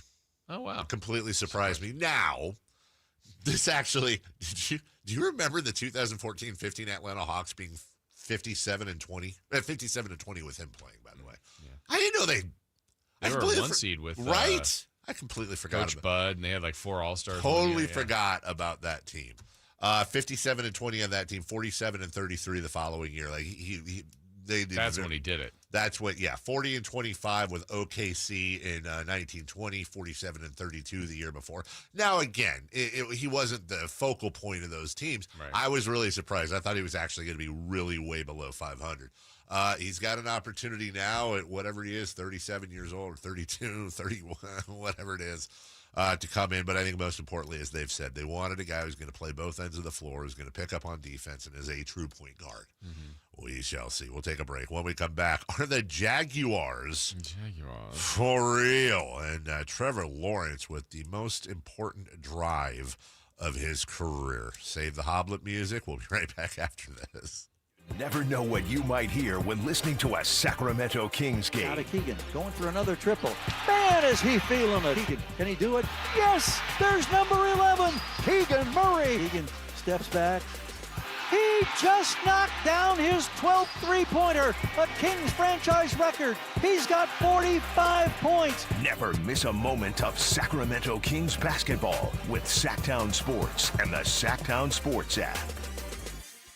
Oh wow! It completely surprised me. Now, This actually, do you remember the 2014-15 Atlanta Hawks being 57-20? 57-20 with him playing, by the way. Yeah. I didn't know they were a 1 seed with right. I completely forgot Coach Bud, and they had like 4 All-Stars. Totally forgot about that team. 57-20 on that team, 47-33 the following year. Like that's when he did it. That's what, 40-25 with OKC in 1920, 47-32 the year before. Now, again, he wasn't the focal point of those teams. Right. I was really surprised. I thought he was actually going to be really way below 500. He's got an opportunity now at whatever he is, 37 years old or 32, 31, whatever it is, to come in. But I think most importantly, as they've said, they wanted a guy who's going to play both ends of the floor, who's going to pick up on defense, and is a true point guard. Mm-hmm. We shall see. We'll take a break. When we come back, are the Jaguars for real? And Trevor Lawrence with the most important drive of his career. Save the Hoblet music. We'll be right back after this. Never know what you might hear when listening to a Sacramento Kings game. Out of Keegan, going for another triple. Man, is he feeling it. Keegan, can he do it? Yes, there's number 11, Keegan Murray. Keegan steps back. He just knocked down his 12th three-pointer, a Kings franchise record. He's got 45 points. Never miss a moment of Sacramento Kings basketball with Sacktown Sports and the Sacktown Sports app.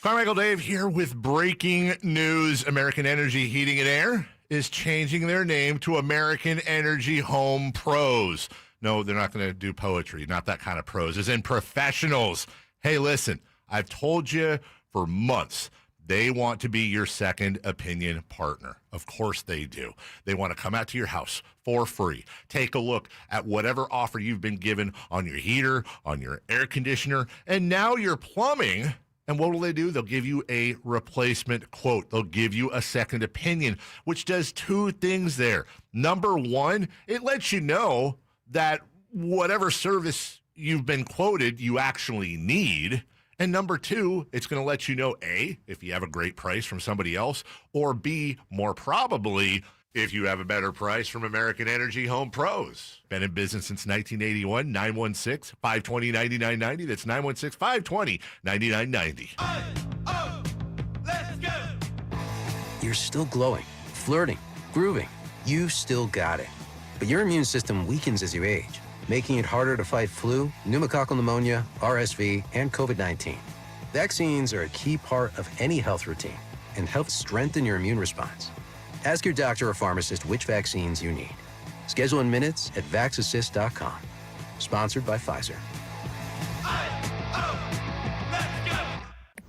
Carmichael Dave here with breaking news. American Energy Heating and Air is changing their name to American Energy Home Pros. No, they're not going to do poetry, not that kind of pros, as in professionals. Hey, listen, I've told you for months, they want to be your second opinion partner. Of course they do. They want to come out to your house for free. Take a look at whatever offer you've been given on your heater, on your air conditioner, and now your plumbing. And what will they do? They'll give you a replacement quote. They'll give you a second opinion, which does 2 things there. Number 1, it lets you know that whatever service you've been quoted, you actually need. And number 2, it's going to let you know, A, if you have a great price from somebody else, or B, more probably, if you have a better price from American Energy Home Pros. Been in business since 1981, 916-520-9990. That's 916-520-9990. Let's go! You're still glowing, flirting, grooving. You still got it. But your immune system weakens as you age, making it harder to fight flu, pneumococcal pneumonia, RSV, and COVID-19. Vaccines are a key part of any health routine and help strengthen your immune response. Ask your doctor or pharmacist which vaccines you need. Schedule in minutes at vaxassist.com. Sponsored by Pfizer.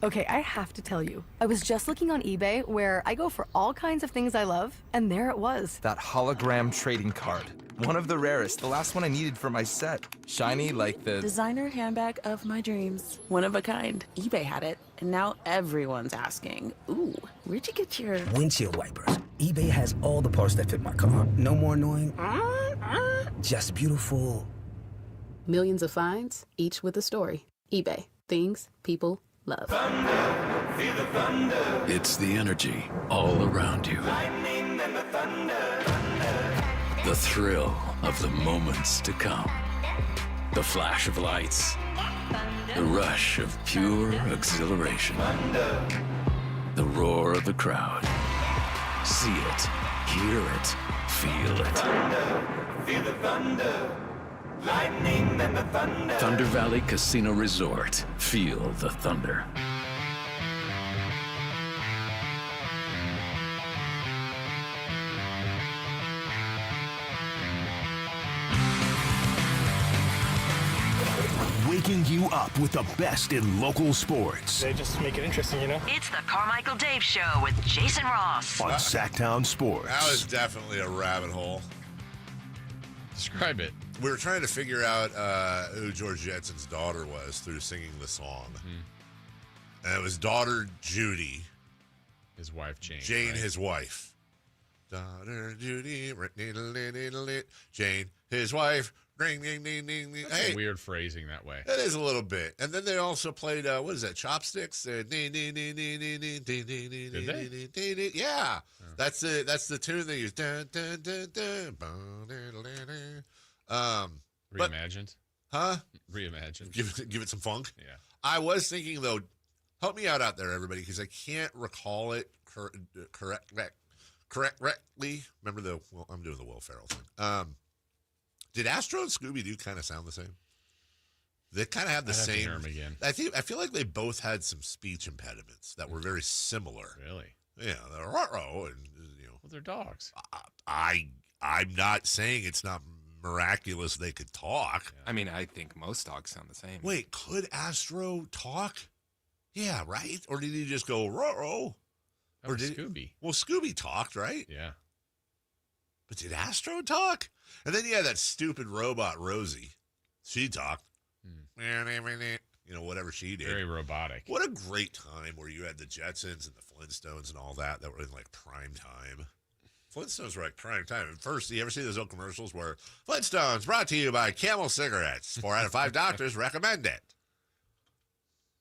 Okay, I have to tell you, I was just looking on eBay where I go for all kinds of things I love, and there it was. That hologram trading card. One of the rarest, the last one I needed for my set. Shiny like the designer handbag of my dreams. One of a kind. eBay had it, and now everyone's asking, ooh, where'd you get your windshield wipers? eBay has all the parts that fit my car. No more annoying, just beautiful. Millions of finds, each with a story. eBay. Things people love. Thunder, feel the thunder. It's the energy all around you. Lightning and the thunder. The thrill of the moments to come. The flash of lights. The rush of pure exhilaration. Thunder. The roar of the crowd. See it, hear it, feel it. Thunder, feel the thunder. Lightning and the thunder. Thunder Valley Casino Resort. Feel the thunder. Waking you up with the best in local sports. They just make it interesting, you know? It's the Carmichael Dave Show with Jason Ross. On Sacktown Sports. That was definitely a rabbit hole. Describe it. We were trying to figure out who George Jetson's daughter was through singing the song. Mm-hmm. And it was daughter Judy. His wife Jane. Jane, right? His wife. Daughter Judy. Jane, his wife. Ring, ding, ding, ding, ding. That's weird phrasing that way. It is a little bit. And then they also played, what is that, Chopsticks? Did they? Yeah. That's the tune they use. Reimagined? Huh? Reimagine. Give it some funk? Yeah. I was thinking, though, help me out there, everybody, because I can't recall it correctly. Remember I'm doing the Will Ferrell thing. Did Astro and Scooby-Doo kind of sound the same? They kind of had the same. Hear 'em again. I feel like they both had some speech impediments that were very similar. Really? Yeah, they're ruh-roh, and Well, they're dogs. I'm not saying it's not miraculous they could talk. I mean, I think most dogs sound the same. Wait, could Astro talk? Yeah, right? Or did he just go ruh-roh? Or did Scooby? Well, Scooby talked, right? Yeah. But did Astro talk? And then you had that stupid robot Rosie. She talked. Whatever she did. Very robotic. What a great time where you had the Jetsons and the Flintstones and all that were in like prime time. Flintstones were like prime time. And first, you ever see those old commercials where Flintstones brought to you by Camel Cigarettes? 4 out of 5 doctors recommend it.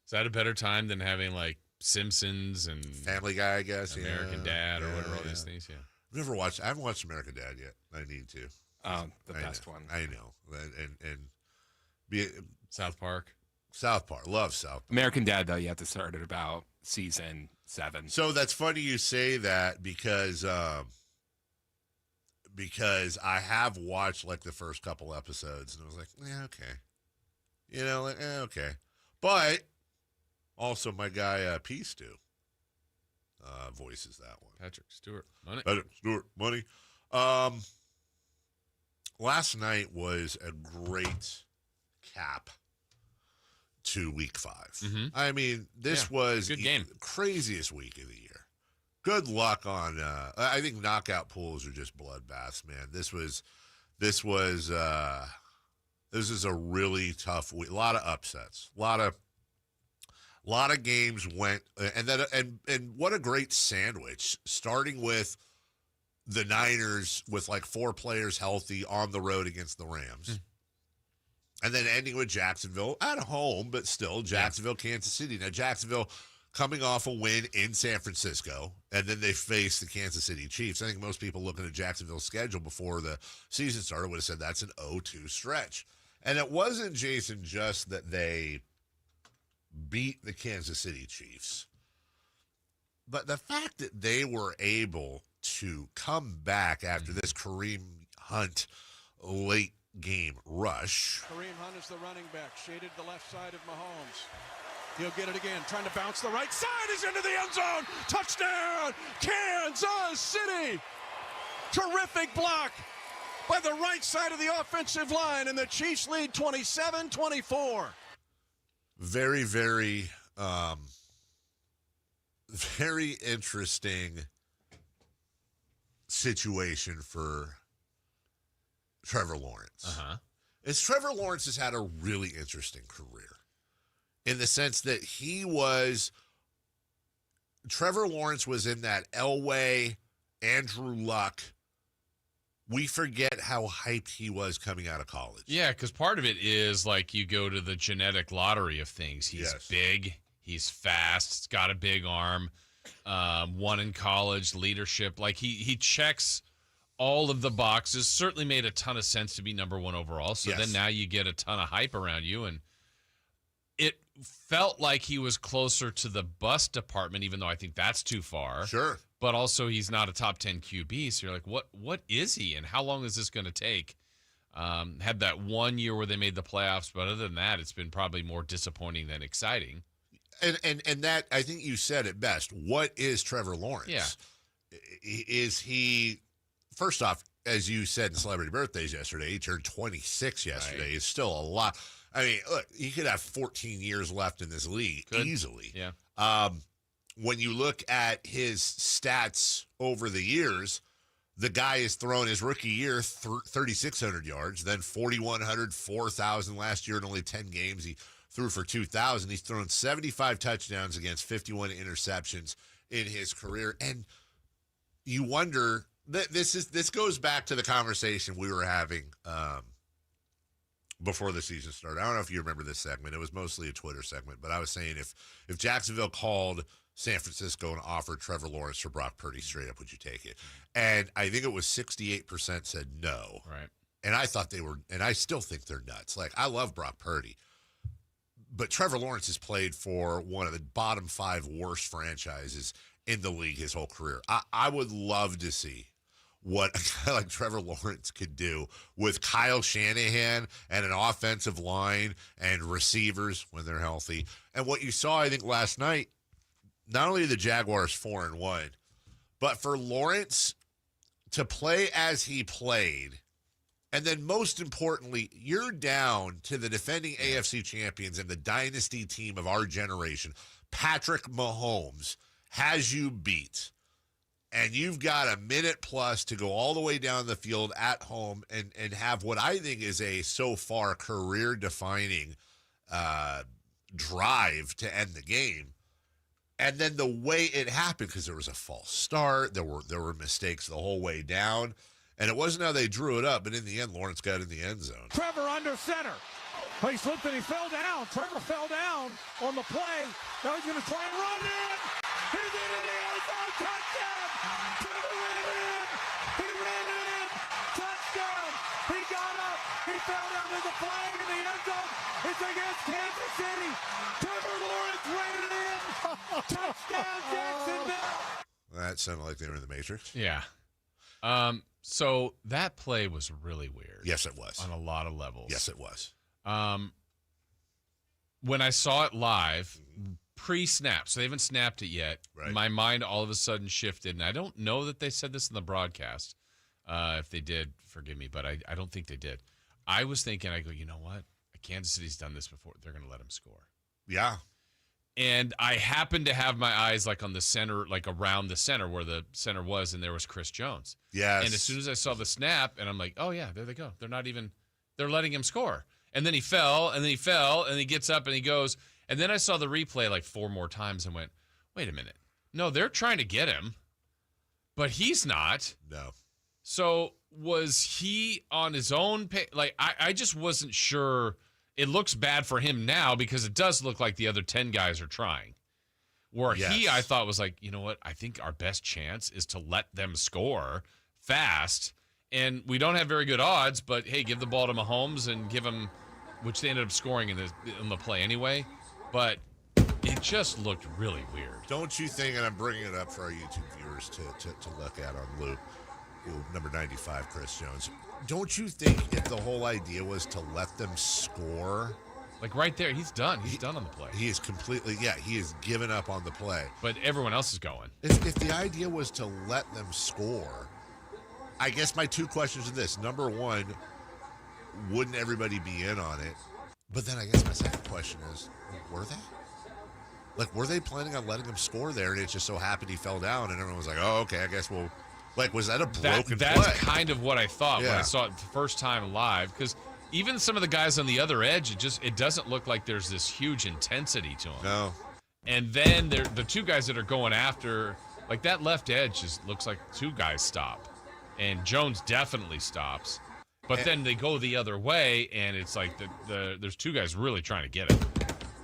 Is that a better time than having like Simpsons and Family Guy, I guess? American Dad or whatever all these things? Yeah. I haven't watched American Dad yet. I need to. The best one. I know. And South Park. South Park. Love South Park. American Dad, though, you have to start at about season 7. So that's funny you say that because I have watched like the first couple episodes and I was like, yeah, okay. Okay. But also my guy P. Stu voices that one. Patrick Stewart. Money. Last night was a great cap to week 5. Mm-hmm. I mean, this was good game. Craziest week of the year. Good luck on I think knockout pools are just bloodbaths, man. This is a really tough week. A lot of upsets. A lot of games went and what a great sandwich, starting with the Niners with like 4 players healthy on the road against the Rams. And then ending with Jacksonville at home, but still Jacksonville, Kansas City. Now, Jacksonville coming off a win in San Francisco, and then they face the Kansas City Chiefs. I think most people looking at Jacksonville's schedule before the season started would have said that's an 0-2 stretch. And it wasn't, Jason, just that they beat the Kansas City Chiefs, but the fact that they were able to come back after this Kareem Hunt late game rush. Kareem Hunt is the running back, shaded the left side of Mahomes. He'll get it again, trying to bounce the right side. He's into the end zone. Touchdown, Kansas City. Terrific block by the right side of the offensive line, and the Chiefs lead 27-24. Very, very, very interesting situation for Trevor Lawrence. Trevor Lawrence has had a really interesting career in the sense that Trevor Lawrence was in that Elway, Andrew Luck. We forget how hyped he was coming out of college. Yeah, because part of it is like you go to the genetic lottery of things. He's big, he's fast, he's got a big arm, won in college, leadership. Like he checks all of the boxes. Certainly made a ton of sense to be number 1 overall. So then now you get a ton of hype around you. And it felt like he was closer to the bust department, even though I think that's too far. Sure. But also he's not a top 10 QB. So you're like, what is he? And how long is this going to take? Had that 1 year where they made the playoffs. But other than that, it's been probably more disappointing than exciting. And that, I think you said it best. What is Trevor Lawrence? Yeah. Is he... First off, as you said in Celebrity Birthdays yesterday, he turned 26 yesterday. Right. It's still a lot. I mean, look, he could have 14 years left in this league easily. Yeah. When you look at his stats over the years, the guy has thrown his rookie year 3,600 yards, then 4,100, 4,000 last year in only 10 games. He threw for 2,000. He's thrown 75 touchdowns against 51 interceptions in his career. And you wonder... This goes back to the conversation we were having before the season started. I don't know if you remember this segment. It was mostly a Twitter segment, but I was saying if Jacksonville called San Francisco and offered Trevor Lawrence for Brock Purdy straight up, would you take it? And I think it was 68% said no. Right. And I thought they were, and I still think they're nuts. Like, I love Brock Purdy. But Trevor Lawrence has played for one of the bottom 5 worst franchises in the league his whole career. I would love to see what a guy like Trevor Lawrence could do with Kyle Shanahan and an offensive line and receivers when they're healthy. And what you saw, I think, last night, not only the Jaguars 4-1, but for Lawrence to play as he played, and then most importantly, you're down to the defending AFC champions and the dynasty team of our generation. Patrick Mahomes has you beat. And you've got a minute plus to go all the way down the field at home and have what I think is a so far career-defining drive to end the game. And then the way it happened, because there was a false start, there were mistakes the whole way down, and it wasn't how they drew it up, but in the end, Lawrence got in the end zone. Trevor under center. He slipped and he fell down. Trevor fell down on the play. Now he's going to try and run in. He's in the end zone. Touchdown. Trevor ran in. He ran in. Touchdown. He got up. He fell down. There's a flag in the end zone. It's against Kansas City. Trevor Lawrence ran it in. Touchdown, Jacksonville. That sounded like they were in the Matrix. Yeah. So that play was really weird. Yes, it was. On a lot of levels. Yes, it was. When I saw it live, pre-snap, so they haven't snapped it yet, right. My mind all of a sudden shifted, and I don't know that they said this in the broadcast. If they did, forgive me, but I don't think they did. I was thinking, I go, you know what? Kansas City's done this before. They're going to let him score. Yeah. And I happened to have my eyes like on the center, like around the center where the center was, and there was Chris Jones. Yes. And as soon as I saw the snap, and I'm like, oh, yeah, there they go. They're letting him score. And then he fell, and then he fell, and he gets up, and he goes. And then I saw the replay like 4 more times and went, wait a minute. No, they're trying to get him, but he's not. No. So was he on his own pay? Like, I just wasn't sure. It looks bad for him now because it does look like the other 10 guys are trying. Where he, I thought, was like, you know what? I think our best chance is to let them score fast. And we don't have very good odds, but, hey, give the ball to Mahomes and give him, which they ended up scoring in the play anyway. But it just looked really weird. Don't you think, and I'm bringing it up for our YouTube viewers to look at on Luke, number 95, Chris Jones. Don't you think if the whole idea was to let them score? Like right there, he's done. He's done on the play. He is completely, he has given up on the play. But everyone else is going. If the idea was to let them score, I guess my 2 questions are this. Number 1, wouldn't everybody be in on it? But then I guess my second question is, were they? Like, were they planning on letting him score there, and it just so happened he fell down, and everyone was like, oh, okay, I guess we'll... Like, was that a broken play? That's kind of what I thought when I saw it the first time live, because even some of the guys on the other edge, it doesn't look like there's this huge intensity to them. No. And then the 2 guys that are going after, like that left edge just looks like 2 guys stop. And Jones definitely stops. But then they go the other way, and it's like there's 2 guys really trying to get it.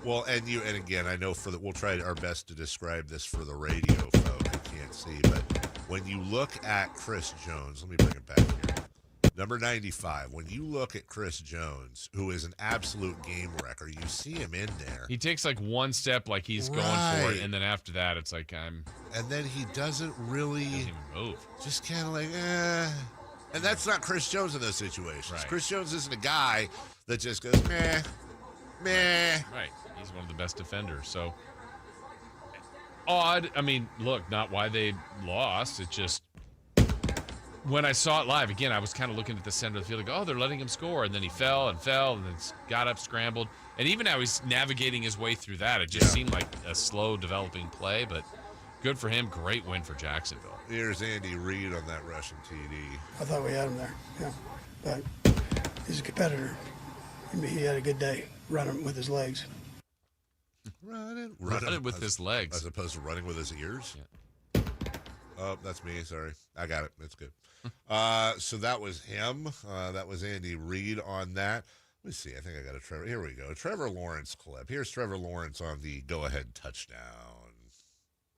Well, and again, I know we'll try our best to describe this for the radio folk. I can't see, but when you look at Chris Jones, let me bring it back here. Number 95, when you look at Chris Jones, who is an absolute game wrecker, you see him in there. He takes like 1 step like he's going for it, and then after that, it's like And then he doesn't really... Doesn't even move. Just kind of like, And that's not Chris Jones in those situations. Right. Chris Jones isn't a guy that just goes, meh. Right. He's one of the best defenders, so... Odd. I mean, look, not why they lost. It's just when I saw it live, again, I was kind of looking at the center of the field and go, oh, they're letting him score. And then he fell, and then got up, scrambled. And even now he's navigating his way through that. It just seemed like a slow developing play, but good for him. Great win for Jacksonville. Here's Andy Reid on that rushing TD. I thought we had him there, but he's a competitor. He had a good day running with his legs. Running with his legs. As opposed to running with his ears? Yeah. Oh, that's me. Sorry. I got it. That's good. So that was him. That was Andy Reid on that. Let me see. I think I got a Trevor. Here we go. Trevor Lawrence clip. Here's Trevor Lawrence on the go-ahead touchdown.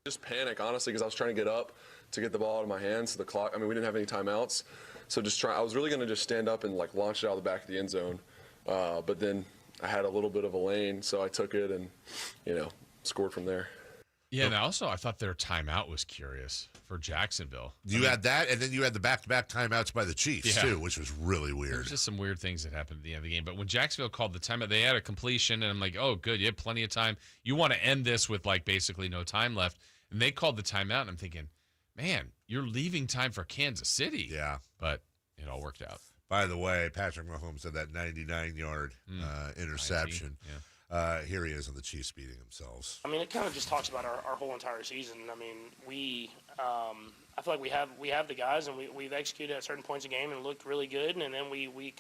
Just panic, honestly, because I was trying to get up to get the ball out of my hands. The clock, I mean, we didn't have any timeouts. So I was really going to just stand up and like launch it out of the back of the end zone. But then I had a little bit of a lane, so I took it and, scored from there. Yeah, and also I thought their timeout was curious for Jacksonville. You had that, and then you had the back-to-back timeouts by the Chiefs, too, which was really weird. There's just some weird things that happened at the end of the game. But when Jacksonville called the timeout, they had a completion, and I'm like, oh, good, you have plenty of time. You want to end this with, like, basically no time left. And they called the timeout, and I'm thinking, man, you're leaving time for Kansas City. Yeah. But it all worked out. By the way, Patrick Mahomes had that 99-yard interception. Yeah. Here he is on the Chiefs beating themselves. I mean, it kind of just talks about our whole entire season. I mean, I feel like we have the guys, and we've executed at certain points of game and looked really good, and then we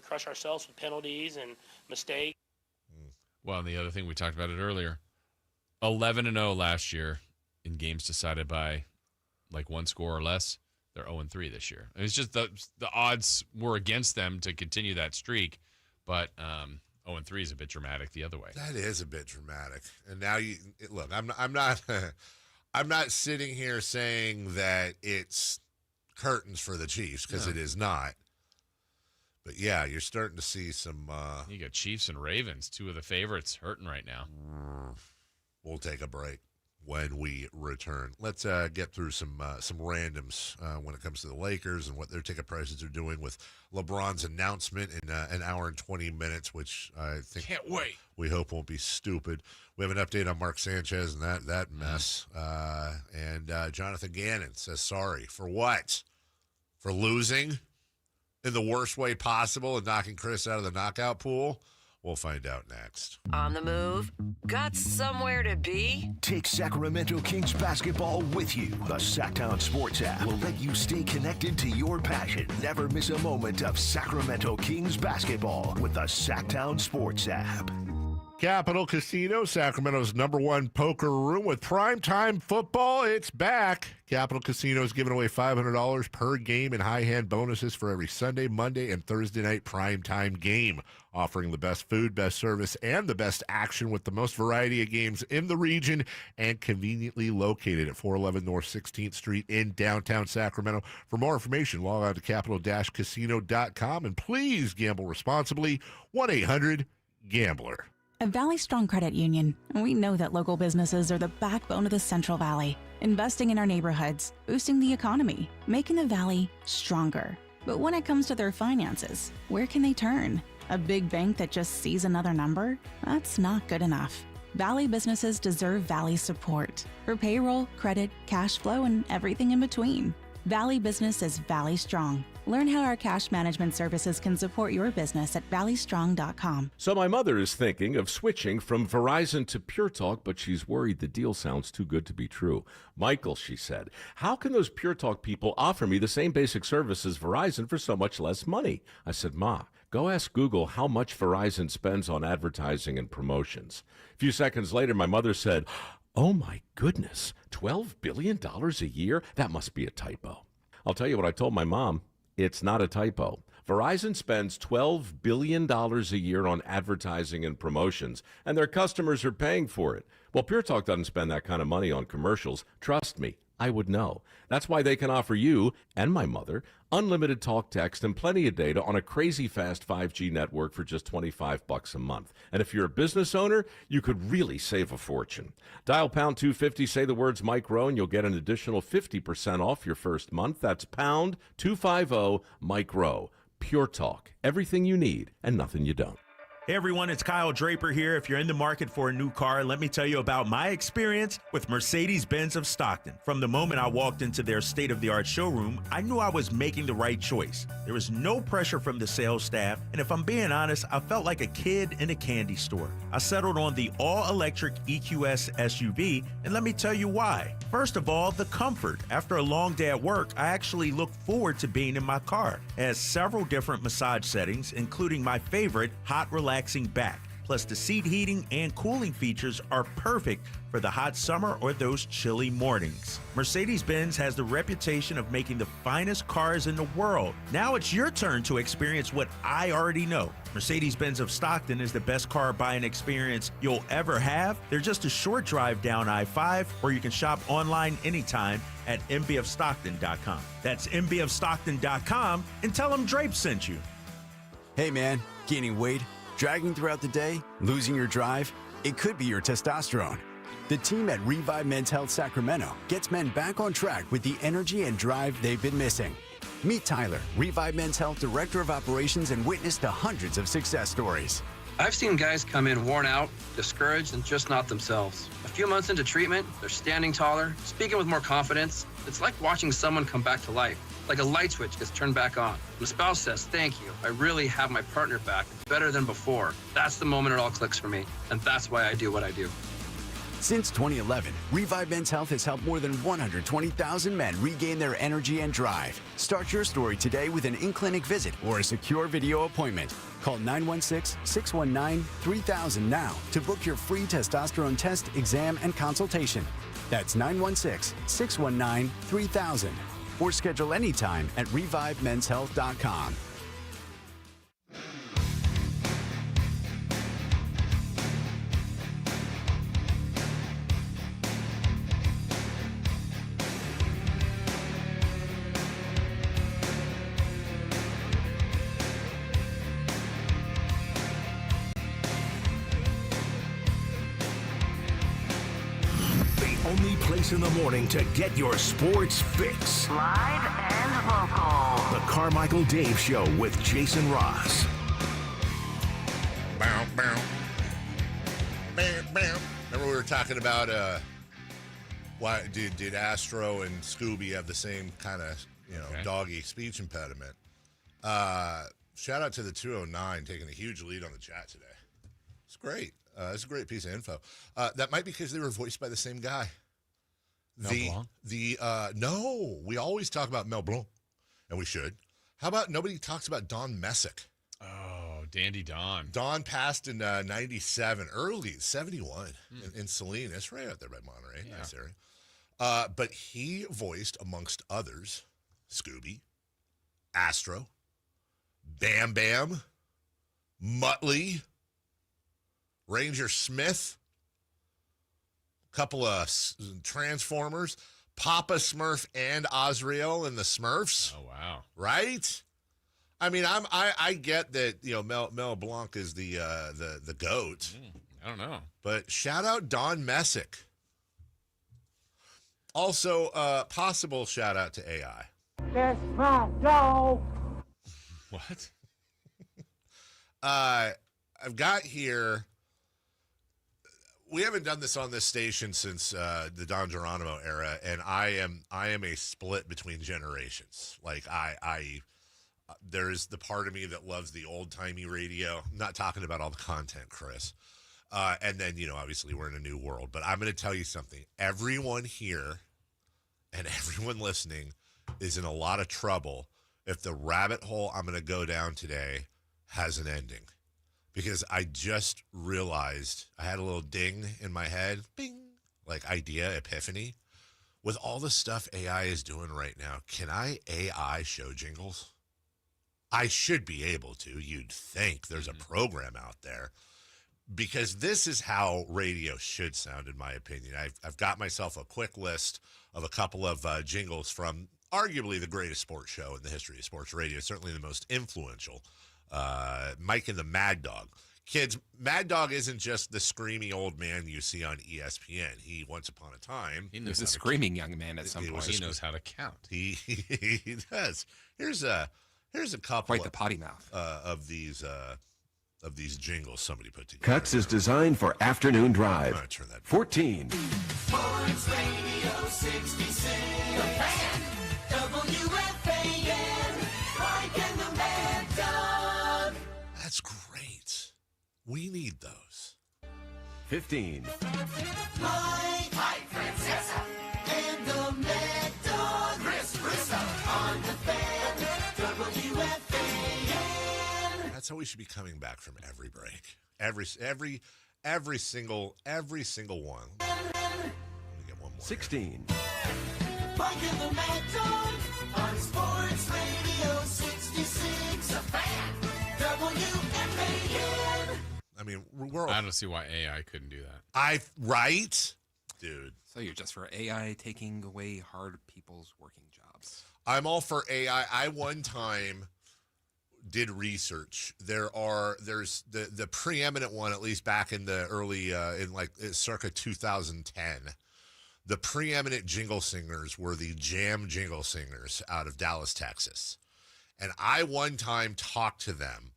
crush ourselves with penalties and mistakes. Well, and the other thing, we talked about it earlier, 11-0 last year in games decided by like one score or less. They're 0-3 this year. It's just the odds were against them to continue that streak, but 0-3 is a bit dramatic the other way. That is a bit dramatic. And now look. I'm not. I'm not sitting here saying that it's curtains for the Chiefs because it is not. But yeah, you're starting to see some. You got Chiefs and Ravens, two of the favorites, hurting right now. We'll take a break when we return. Let's get through some randoms when it comes to the Lakers and what their ticket prices are doing with LeBron's announcement in an hour and 20 minutes, which I think can't wait. We hope won't be stupid. We have an update on Mark Sanchez and that mess. And Jonathan Gannon says sorry for what? For losing in the worst way possible and knocking Chris out of the knockout pool? We'll find out next. On the move? Got somewhere to be? Take Sacramento Kings basketball with you. The Sacktown Sports app will let you stay connected to your passion. Never miss a moment of Sacramento Kings basketball with the Sacktown Sports app. Capital Casino, Sacramento's #1 poker room with primetime football. It's back. Capital Casino is giving away $500 per game in high hand bonuses for every Sunday, Monday, and Thursday night primetime game. Offering the best food, best service, and the best action with the most variety of games in the region and conveniently located at 411 North 16th Street in downtown Sacramento. For more information, log on to capital-casino.com and please gamble responsibly. 1-800-GAMBLER. At Valley Strong Credit Union, we know that local businesses are the backbone of the Central Valley, investing in our neighborhoods, boosting the economy, making the Valley stronger. But when it comes to their finances, where can they turn? A big bank that just sees another number? That's not good enough. Valley businesses deserve Valley support for payroll, credit, cash flow, and everything in between. Valley Business is Valley Strong. Learn how our cash management services can support your business at valleystrong.com. So my mother is thinking of switching from Verizon to Pure Talk, but she's worried the deal sounds too good to be true. Michael, she said, how can those Pure Talk people offer me the same basic service as Verizon for so much less money? I said, Ma, go ask Google how much Verizon spends on advertising and promotions. A few seconds later, my mother said, oh my goodness, $12 billion a year? That must be a typo. I'll tell you what I told my mom. It's not a typo. Verizon spends $12 billion a year on advertising and promotions, and their customers are paying for it. Well, Pure Talk doesn't spend that kind of money on commercials. Trust me, I would know. That's why they can offer you and my mother unlimited talk, text, and plenty of data on a crazy fast 5G network for just $25 a month. And if you're a business owner, you could really save a fortune. Dial pound 250, say the words Mike Rowe, and you'll get an additional 50% off your first month. That's pound 250 Mike Rowe. Pure Talk. Everything you need and nothing you don't. Hey everyone, it's Kyle Draper here. If you're in the market for a new car, let me tell you about my experience with Mercedes-Benz of Stockton. From the moment I walked into their state-of-the-art showroom, I knew I was making the right choice. There was no pressure from the sales staff, and if I'm being honest, I felt like a kid in a candy store. I settled on the all-electric EQS SUV, and let me tell you why. First of all, the comfort. After a long day at work, I actually look forward to being in my car. It has several different massage settings, including my favorite, hot relaxing back. Plus, the seat heating and cooling features are perfect for the hot summer or those chilly mornings. Mercedes-Benz has the reputation of making the finest cars in the world. Now it's your turn to experience what I already know. Mercedes-Benz of Stockton is the best car buying experience you'll ever have. They're just a short drive down I-5, or you can shop online anytime at mbfstockton.com. That's mbfstockton.com, and tell them Drape sent you. Hey man, gaining weight, dragging throughout the day, losing your drive? It could be your testosterone. The team at Revive Men's Health Sacramento gets men back on track with the energy and drive they've been missing. Meet Tyler, Revive Men's Health Director of Operations, and witness to hundreds of success stories. I've seen guys come in worn out, discouraged, and just not themselves. A few months into treatment, they're standing taller, speaking with more confidence. It's like watching someone come back to life, like a light switch gets turned back on. When a spouse says, "Thank you, I really have my partner back, better than before," that's the moment it all clicks for me, and that's why I do what I do. Since 2011, Revive Men's Health has helped more than 120,000 men regain their energy and drive. Start your story today with an in-clinic visit or a secure video appointment. Call 916-619-3000 now to book your free testosterone test, exam, and consultation. That's 916-619-3000. Or schedule anytime at revivemenshealth.com. Only place in the morning to get your sports fix. Live and local. The Carmichael Dave Show with Jason Ross. Bow, bow. Bam, bam. Remember we were talking about why did Astro and Scooby have the same kind of doggy speech impediment? Shout out to the 209 taking a huge lead on the chat today. It's great. It's a great piece of info. That might be because they were voiced by the same guy. Mel Blanc? No, we always talk about Mel Blanc, and we should. How about nobody talks about Don Messick? Oh, Dandy Don. Don passed in 97, early 71 in Salinas, right out there by Monterey, nice area. But he voiced, amongst others, Scooby, Astro, Bam Bam, Muttley, Ranger Smith, a couple of Transformers, Papa Smurf and Azrael and the Smurfs. Oh, wow. Right? I mean, I get that, Mel Blanc is the GOAT. I don't know. But shout out Don Messick. Also, possible shout out to AI. That's my dog. What? I've got here. We haven't done this on this station since the Don Geronimo era, and I am a split between generations. Like there's the part of me that loves the old timey radio. I'm not talking about all the content, Chris. And then obviously we're in a new world. But I'm going to tell you something. Everyone here and everyone listening is in a lot of trouble if the rabbit hole I'm going to go down today has an ending. Because I just realized I had a little ding in my head, bing, like idea, epiphany. With all the stuff AI is doing right now, can I AI show jingles? I should be able to. You'd think there's a program out there. Because this is how radio should sound, in my opinion. I've got myself a quick list of a couple of jingles from arguably the greatest sports show in the history of sports radio, certainly the most influential. Mike and the Mad Dog. Kids, Mad Dog isn't just the screamy old man you see on ESPN. He, once upon a time... He was a screaming young man at some point. He knows how to count. He does. Here's a couple... Quite the potty mouth. Of these jingles somebody put together. Cuts is designed for afternoon drive. 14. Sports Radio 66. The Fan. WFAN. Mike and the Mad Dog. That's great. We need those. 15. Mike, Francesa, and the Mad Dog. Chris Russo on the Fan. WFAN. That's how we should be coming back from every break. Every single one. Let me get one more. 16. Mike and the Mad Dog on Sports Radio 66. A fan. WFAN. I mean, I don't see why AI couldn't do that. Right? Dude. So you're just for AI taking away hard people's working jobs. I'm all for AI. I one time did research. There's the preeminent one, at least back in the early circa 2010. The preeminent jingle singers were the Jam Jingle Singers out of Dallas, Texas. And I one time talked to them,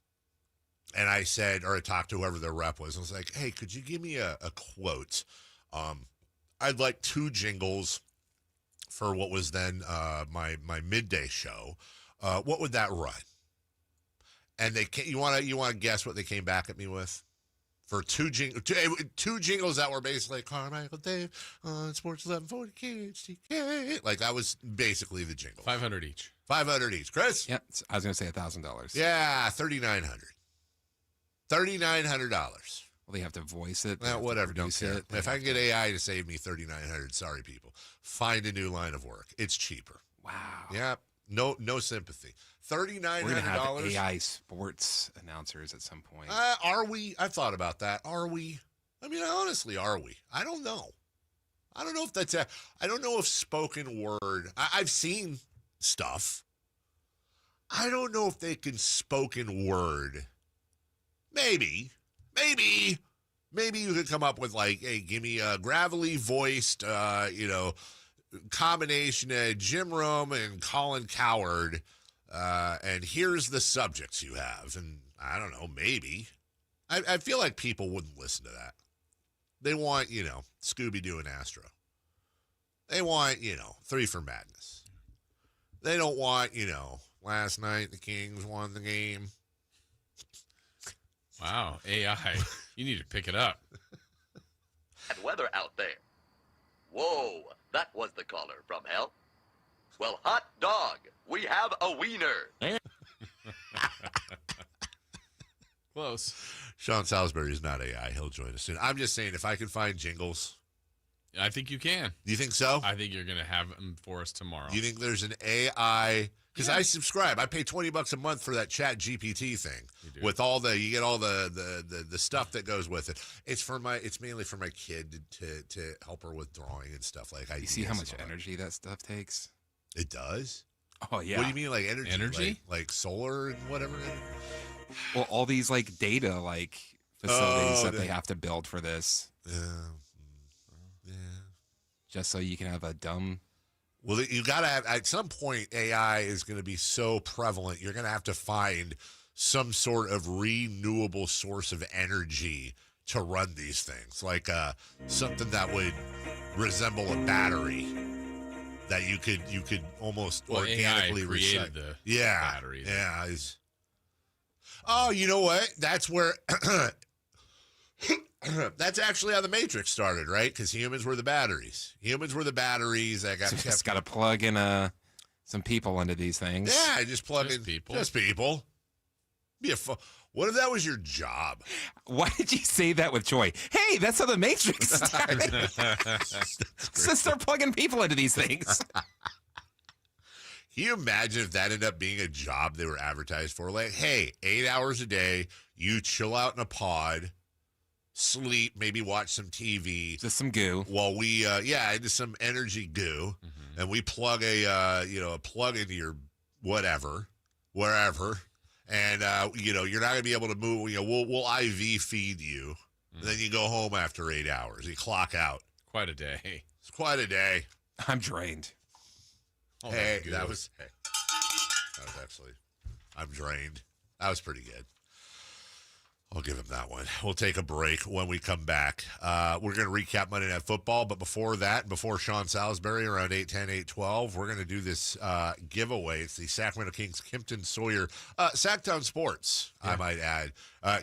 and I said, or I talked to whoever their rep was, and I was like, hey, could you give me a quote? I'd like 2 jingles for what was then my midday show. What would that run? And you want to guess what they came back at me with? For two jingles that were basically Carmichael Dave on Sports 1140 KHTK. Like, that was basically the jingle. 500 each. 500 each. Chris? Yeah, I was going to say $1,000. Yeah, $3,900. $3,900. Well, they have to voice it. Well, whatever, don't care. It. If I can get AI to save me $3,900, sorry, people. Find a new line of work. It's cheaper. Wow. Yeah, no sympathy. $3,900. We're going to have AI sports announcers at some point. Are we? I thought about that. Are we? I mean, honestly, are we? I don't know. I don't know if that's I don't know if spoken word. I've seen stuff. I don't know if they can spoken word. Maybe you could come up with like, hey, give me a gravelly voiced, combination of Jim Rome and Colin Coward. And here's the subjects you have. And I don't know, maybe. I feel like people wouldn't listen to that. They want, Scooby-Doo and Astro. They want, 3 for Madness. They don't want, last night the Kings won the game. Wow, AI. You need to pick it up. Bad weather out there. Whoa, that was the caller from hell. Well, hot dog, we have a wiener. Close. Sean Salisbury is not AI. He'll join us soon. I'm just saying, if I can find jingles. I think you can. Do you think so? I think you're going to have them for us tomorrow. Do you think there's an AI? Because I subscribe. I pay $20 a month for that Chat GPT thing. With all you get all the stuff that goes with it. It's mainly for my kid to help her with drawing and stuff like. You see how much energy that stuff takes? It does. Oh yeah. What do you mean, like energy? Energy? Like solar and whatever. Well, all these like data facilities that they have to build for this. Yeah. Just so you can have a dumb. Well, you got to have, at some point, AI is going to be so prevalent, you're going to have to find some sort of renewable source of energy to run these things. Like something that would resemble a battery that you could almost organically recycle. The battery. Yeah. Oh, you know what? That's where... That's actually how the Matrix started, right? Because humans were the batteries. That got just got to plug in some people into these things. Yeah, just plug in people. Just people. What if that was your job? Why did you say that with joy? Hey, that's how the Matrix started. So start plugging people into these things. Can you imagine if that ended up being a job they were advertised for? Like, hey, 8 hours a day, you chill out in a pod, sleep, maybe watch some TV. Just some goo. While we, into some energy goo. Mm-hmm. And we plug a plug into your wherever. And, you're not going to be able to move. We'll IV feed you. Mm-hmm. And then you go home after 8 hours. You clock out. Quite a day. It's quite a day. I'm drained. Oh, that was actually, I'm drained. That was pretty good. I'll give him that one. We'll take a break. When we come back, we're going to recap Monday Night Football. But before that, before Sean Salisbury around 8:10, 8:12, we're going to do this giveaway. It's the Sacramento Kings Kimpton Sawyer Sacktown Sports, I might add,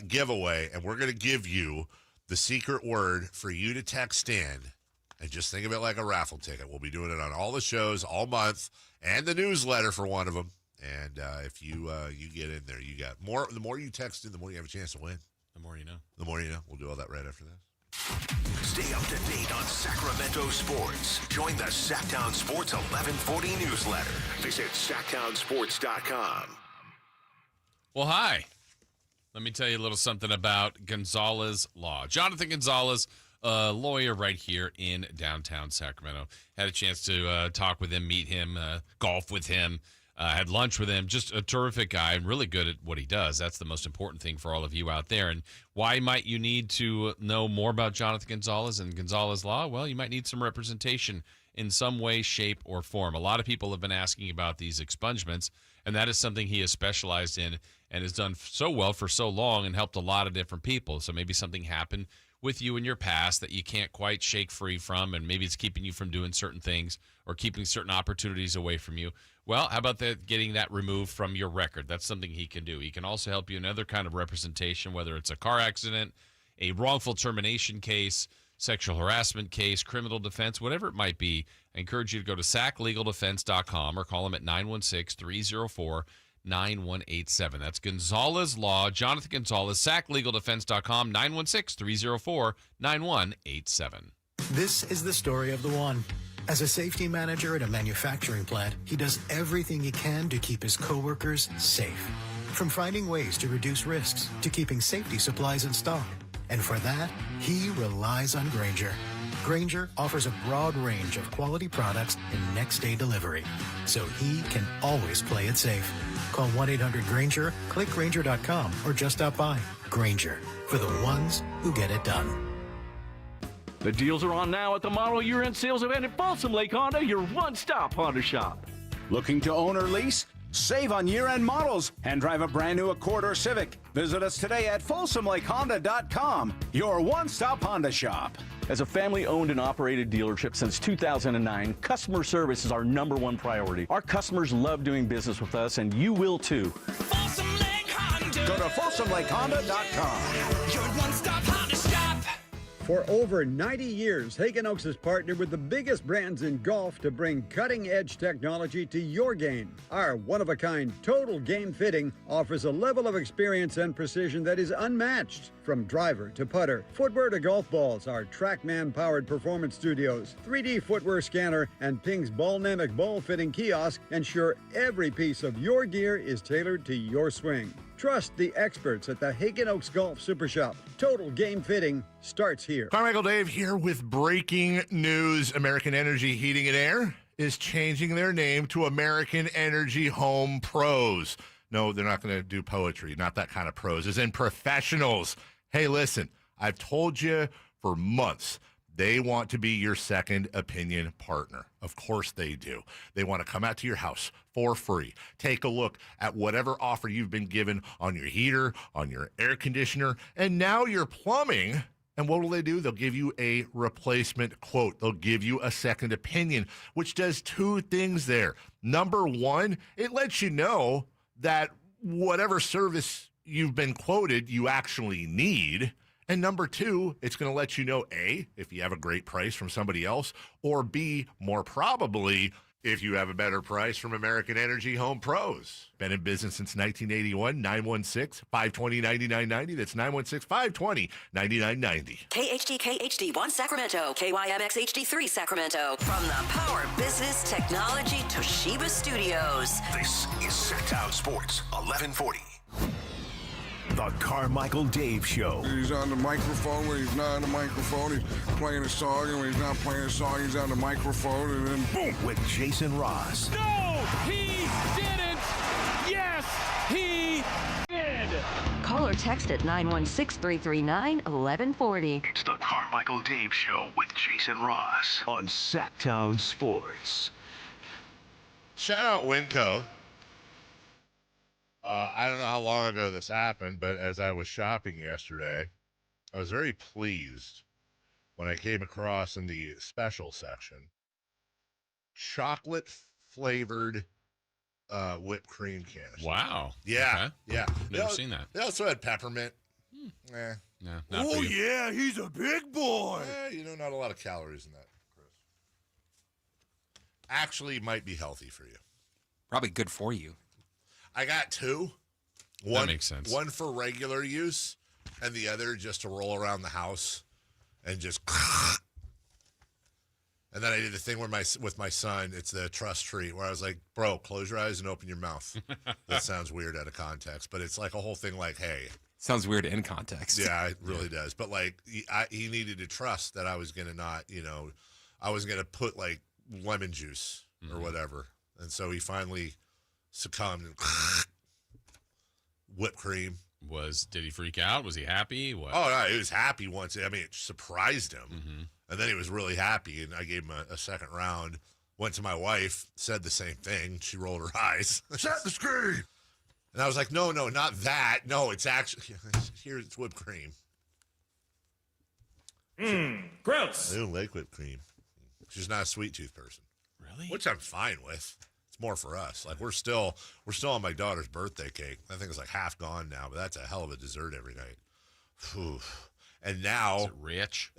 giveaway. And we're going to give you the secret word for you to text in. And just think of it like a raffle ticket. We'll be doing it on all the shows all month and the newsletter for one of them. And if you get in there, you got more. The more you text in, the more you have a chance to win. The more you know. The more you know. We'll do all that right after this. Stay up to date on Sacramento sports. Join the Sacktown Sports 1140 newsletter. Visit sacktownsports.com. Well, hi. Let me tell you a little something about Gonzalez Law. Jonathan Gonzalez, a lawyer right here in downtown Sacramento. Had a chance to talk with him, meet him, golf with him, had lunch with him. Just a terrific guy and really good at what he does. That's the most important thing for all of you out there. And why might you need to know more about Jonathan Gonzalez and Gonzalez Law? Well, you might need some representation in some way, shape, or form. A lot of people have been asking about these expungements, and that is something he has specialized in and has done so well for so long and helped a lot of different people. So maybe something happened with you in your past that you can't quite shake free from, and maybe it's keeping you from doing certain things or keeping certain opportunities away from you. Well, how about getting that removed from your record? That's something he can do. He can also help you in other kind of representation, whether it's a car accident, a wrongful termination case, sexual harassment case, criminal defense, whatever it might be. I encourage you to go to saclegaldefense.com or call him at 916-304-9187. That's Gonzalez Law, Jonathan Gonzalez, saclegaldefense.com, 916-304-9187. This is the story of the one. As a safety manager at a manufacturing plant, he does everything he can to keep his coworkers safe. From finding ways to reduce risks to keeping safety supplies in stock. And for that, he relies on Grainger. Grainger offers a broad range of quality products and next-day delivery, so he can always play it safe. Call 1-800-GRAINGER, click Grainger.com, or just stop by. Grainger, for the ones who get it done. The deals are on now at the model year-end sales event at Balsam Lake Honda, your one-stop Honda shop. Looking to own or lease? Save on year-end models and drive a brand new Accord or Civic. Visit us today at FolsomLakeHonda.com, your one-stop Honda shop. As a family-owned and operated dealership since 2009, customer service is our #1 priority. Our customers love doing business with us, and you will too. Folsom Lake Honda. Go to FolsomLakeHonda.com. Your one-stop Honda shop. For over 90 years, Hagen Oaks has partnered with the biggest brands in golf to bring cutting-edge technology to your game. Our one-of-a-kind total game fitting offers a level of experience and precision that is unmatched. From driver to putter, footwear to golf balls, our TrackMan-powered performance studios, 3D footwear scanner, and Ping's Ballnamic ball fitting kiosk ensure every piece of your gear is tailored to your swing. Trust the experts at the Hagen Oaks Golf Super Shop. Total game fitting starts here. Carmichael Dave here with breaking news. American Energy Heating and Air is changing their name to American Energy Home Pros. No, they're not going to do poetry. Not that kind of pros. As in professionals. Hey, listen, I've told you for months. They want to be your second opinion partner. Of course they do. They want to come out to your house for free. Take a look at whatever offer you've been given on your heater, on your air conditioner, and now your plumbing. And what will they do? They'll give you a replacement quote. They'll give you a second opinion, which does two things there. Number one, it lets you know that whatever service you've been quoted, you actually need. And number two, it's going to let you know, A, if you have a great price from somebody else, or B, more probably, if you have a better price from American Energy Home Pros. Been in business since 1981, 916-520-9990. That's 916-520-9990. KHD1 Sacramento, KYMX HD3 Sacramento. From the Power Business Technology Toshiba Studios. This is Sacktown Sports 1140. The Carmichael Dave Show. He's on the microphone when he's not on the microphone. He's playing a song, and when he's not playing a song, he's on the microphone, and then boom. With Jason Ross. No, he didn't. Yes, he did. Call or text at 916-339-1140. It's the Carmichael Dave Show with Jason Ross on Sacktown Sports. Shout out Winco. I don't know how long ago this happened, but as I was shopping yesterday, I was very pleased when I came across in the special section chocolate-flavored whipped cream canisters. Wow. Yeah, Okay. yeah. Never seen that. They also had peppermint. No, not Oh, for you. yeah, he's a big boy. Not a lot of calories in that, Chris. Actually, might be healthy for you. Probably good for you. I got two. That makes sense. One for regular use, and the other just to roll around the house and just. And then I did the thing with my son. It's the trust treat where I was like, "Bro, close your eyes and open your mouth." That sounds weird out of context, but it's like a whole thing. Like, hey, sounds weird in context. Yeah, it really does. But like, he needed to trust that I was gonna not, I was gonna put like lemon juice or whatever, and so he finally succumbed. And whipped cream. Did he freak out? Was he happy? What? Oh no, he was happy once. I mean, it surprised him. And then he was really happy, and I gave him a second round. Went to my wife, said the same thing. She rolled her eyes. Set the screen. And I was like, no, not that. No, it's actually, here's whipped cream. Gross. I don't like whipped cream. She's not a sweet tooth person. Really? Which I'm fine with. It's more for us. Like, we're still on my daughter's birthday cake. I think it's like half gone now, but that's a hell of a dessert every night. Whew. And now, is it rich?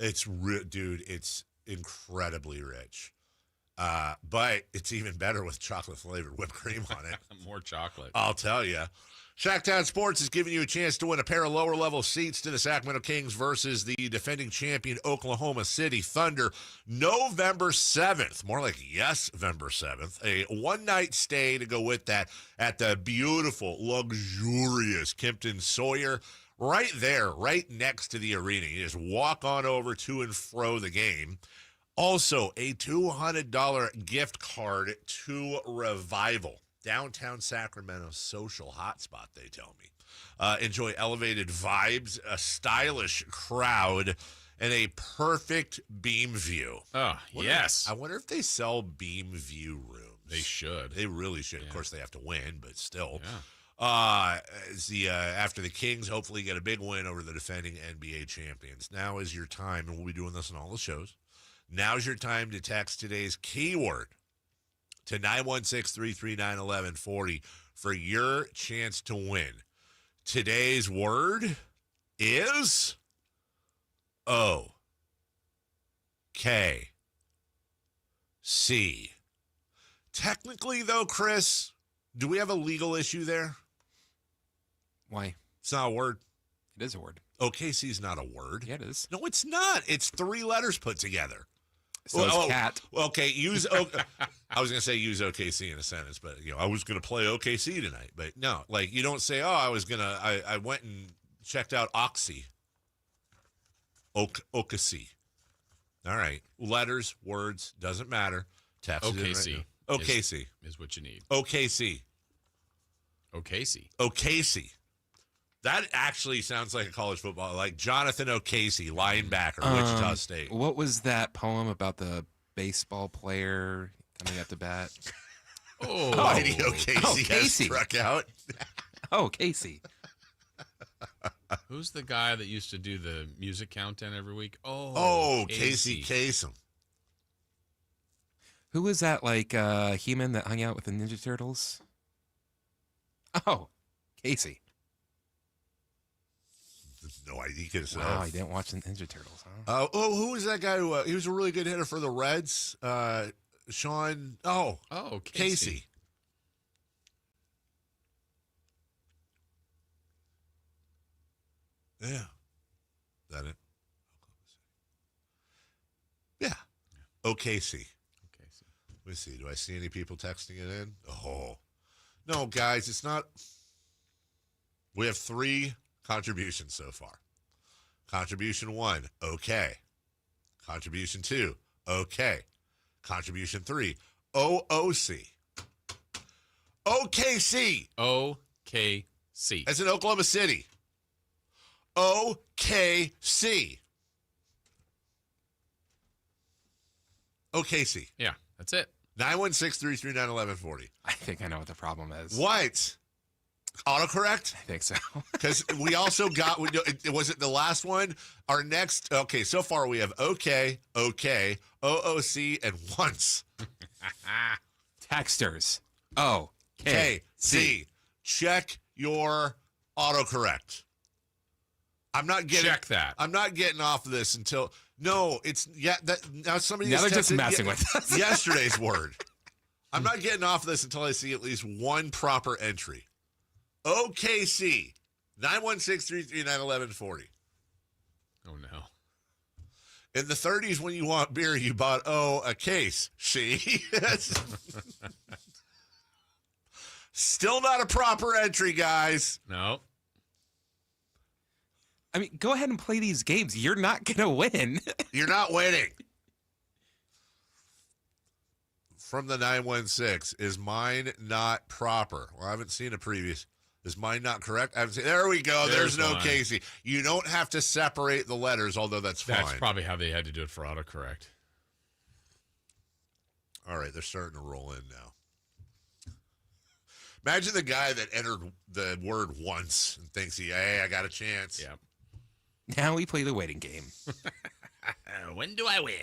Dude, it's incredibly rich. But it's even better with chocolate flavored whipped cream on it. More chocolate. I'll tell you. Shacktown Sports is giving you a chance to win a pair of lower level seats to the Sacramento Kings versus the defending champion Oklahoma City Thunder November 7th. More like November 7th. A one-night stay to go with that at the beautiful, luxurious Kimpton Sawyer. Right there, right next to the arena. You just walk on over to and fro the game. Also, a $200 gift card to Revival, downtown Sacramento social hotspot, they tell me. Enjoy elevated vibes, a stylish crowd, and a perfect beam view. Oh, yes. I wonder if they sell beam view rooms. They should. They really should. Yeah. Of course, they have to win, but still. Yeah. After the Kings hopefully get a big win over the defending NBA champions. Now is your time, and we'll be doing this on all the shows. Now's your time to text today's keyword to 916-339-1140 for your chance to win. Today's word is OKC. Technically, though, Chris, do we have a legal issue there? Why? It's not a word. It is a word. OKC is not a word. Yeah, it is. No, it's not. It's three letters put together. So it's cat. Okay, I was going to say use OKC in a sentence, but I was going to play OKC tonight. But no, like you don't say, I went and checked out Oxy. OKC. All right. Letters, words, doesn't matter. Text OKC. Right OKC. Is what you need. OKC. OKC. That actually sounds like a college football, like Jonathan O'Casey, linebacker, Wichita State. What was that poem about the baseball player coming at the bat? Mighty O'Casey has struck out. Casey. Who's the guy that used to do the music countdown every week? Casey Kasem. Who was that, human that hung out with the Ninja Turtles? Casey. No idea. Wow, you didn't watch the Ninja Turtles, huh? Who was that guy who he was a really good hitter for the Reds? Sean. Casey. Yeah. Is that it? Yeah. OKC. Let me see. Do I see any people texting it in? No, guys, it's not. We have 3 contributions so far. Contribution 1, okay. Contribution 2, okay. Contribution 3, OOC. OKC. OKC. As in Oklahoma City. OKC. OKC. Yeah, that's it. 916-339-1140. I think I know what the problem is. What? Autocorrect? I think so. Because we also got, was it the last one? Our next, so far we have okay, OOC, and once. Texters. OKC. Check your autocorrect. Check that. I'm not getting off of this until, now somebody Now they're just texted messing with us. Yesterday's word. I'm not getting off of this until I see at least one proper entry. OKC, 916-339-1140. Oh, no. In the 30s, when you want beer, you bought, a case. See? Still not a proper entry, guys. No. I mean, go ahead and play these games. You're not going to win. You're not winning. From the 916, is mine not proper? Well, I haven't seen a previous. Is mine not correct? I haven't seen. There we go. There's no mine. Casey. You don't have to separate the letters, although that's fine. That's probably how they had to do it for autocorrect. All right, they're starting to roll in now. Imagine the guy that entered the word once and thinks, hey, I got a chance. Yeah. Now we play the waiting game. When do I win?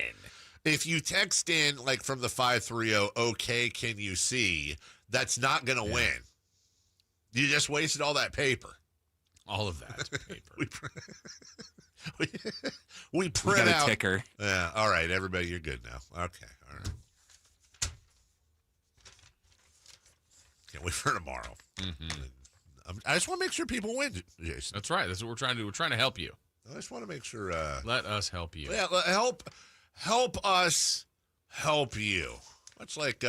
If you text in, like, from the 530, okay, can you see, that's not going to win. You just wasted all that paper. All of that paper. we print got a out. ticker. Yeah. All right, everybody, you're good now. Okay. All right. Can't wait for tomorrow. Mm-hmm. I just want to make sure people win, Jason. That's right. That's what we're trying to do. We're trying to help you. I just want to make sure. Let us help you. Yeah, help us help you. Much like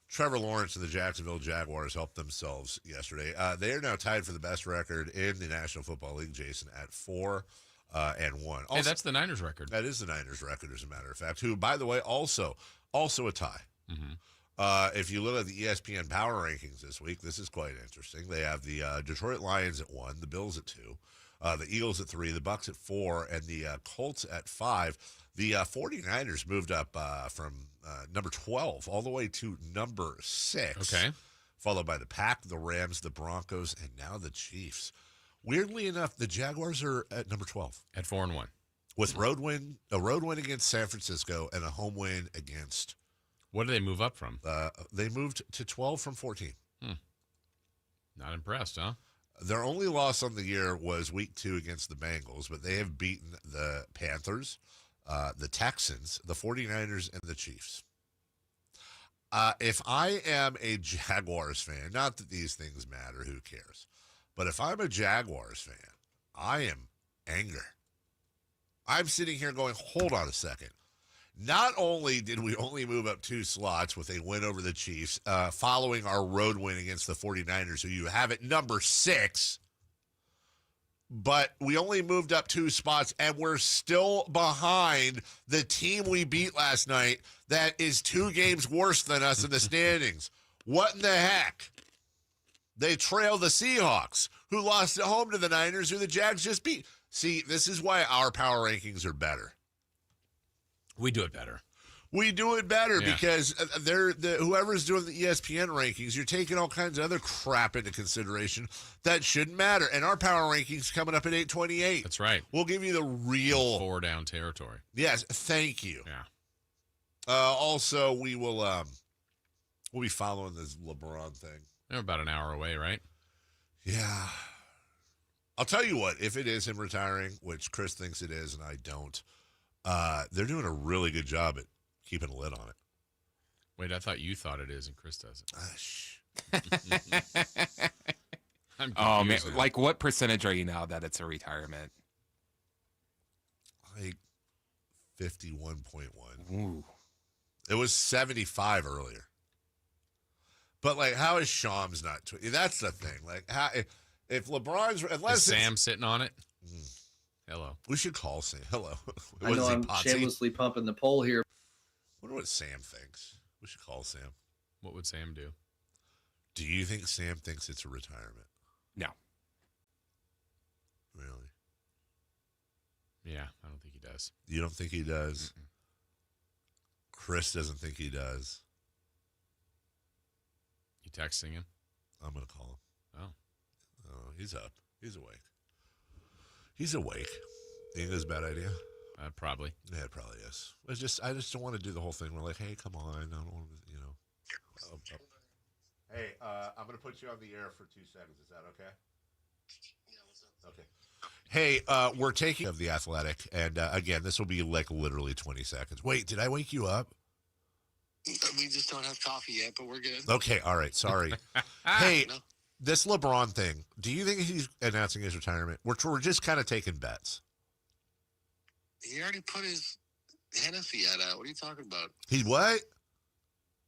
Trevor Lawrence and the Jacksonville Jaguars helped themselves yesterday. They are now tied for the best record in the National Football League, Jason, at 4-1. Also, Hey, that's the Niners record. That is the Niners record, as a matter of fact, who, by the way, also a tie. Mm-hmm. If you look at the ESPN power rankings this week, this is quite interesting. They have the Detroit Lions at 1, the Bills at 2, the Eagles at 3, the Bucks at 4, and the Colts at 5. The 49ers moved up from number 12 all the way to number 6. Okay. Followed by the Pack, the Rams, the Broncos, and now the Chiefs. Weirdly enough, the Jaguars are at number 12. At 4-1. With a road win against San Francisco and a home win against. What did they move up from? They moved to 12 from 14. Not impressed, huh? Their only loss on the year was week 2 against the Bengals, but they have beaten the Panthers, the Texans, the 49ers, and the Chiefs. If I am a Jaguars fan, not that these things matter, who cares? But if I'm a Jaguars fan, I am angry. I'm sitting here going, hold on a second. Not only did we only move up 2 slots with a win over the Chiefs, following our road win against the 49ers, who you have at number 6, but we only moved up 2 spots, and we're still behind the team we beat last night that is 2 games worse than us in the standings. What in the heck? They trail the Seahawks, who lost at home to the Niners, who the Jags just beat. See, this is why our power rankings are better. We do it better. We do it better because whoever's doing the ESPN rankings, you're taking all kinds of other crap into consideration that shouldn't matter. And our power rankings coming up at 828. That's right. We'll give you the real 4 down territory. Yes, thank you. Yeah. Also, we'll be following this LeBron thing. They're about an hour away, right? Yeah. I'll tell you what, if it is him retiring, which Chris thinks it is and I don't, they're doing a really good job at keeping a lid on it. Wait, I thought you thought it is and Chris doesn't. Oh, man. Like, what percentage are you now that it's a retirement? Like 51.1. Ooh. It was 75 earlier. But, like, how is Shams not? That's the thing. Like, how if LeBron's is Sam sitting on it? Hello. We should call Sam. Hello. I know I'm shamelessly pumping the poll here. I wonder what Sam thinks. We should call Sam. What would Sam do? Do you think Sam thinks it's a retirement? No. Really? Yeah, I don't think he does. You don't think he does? Mm-mm. Chris doesn't think he does. You texting him? I'm going to call him. Oh, he's up. He's awake. He's awake. You think that's a bad idea? Probably. Yeah, it probably is. I just don't want to do the whole thing. We're like, hey, come on. I don't want to, Hey, I'm going to put you on the air for 2 seconds. Is that okay? Yeah, what's up? Okay. Hey, we're taking of the Athletic, and again, this will be like literally 20 seconds. Wait, did I wake you up? We just don't have coffee yet, but we're good. Okay, all right. Sorry. Hey, This LeBron thing, do you think he's announcing his retirement? We're just kind of taking bets. He already put his Hennessy ad out. What are you talking about? He what?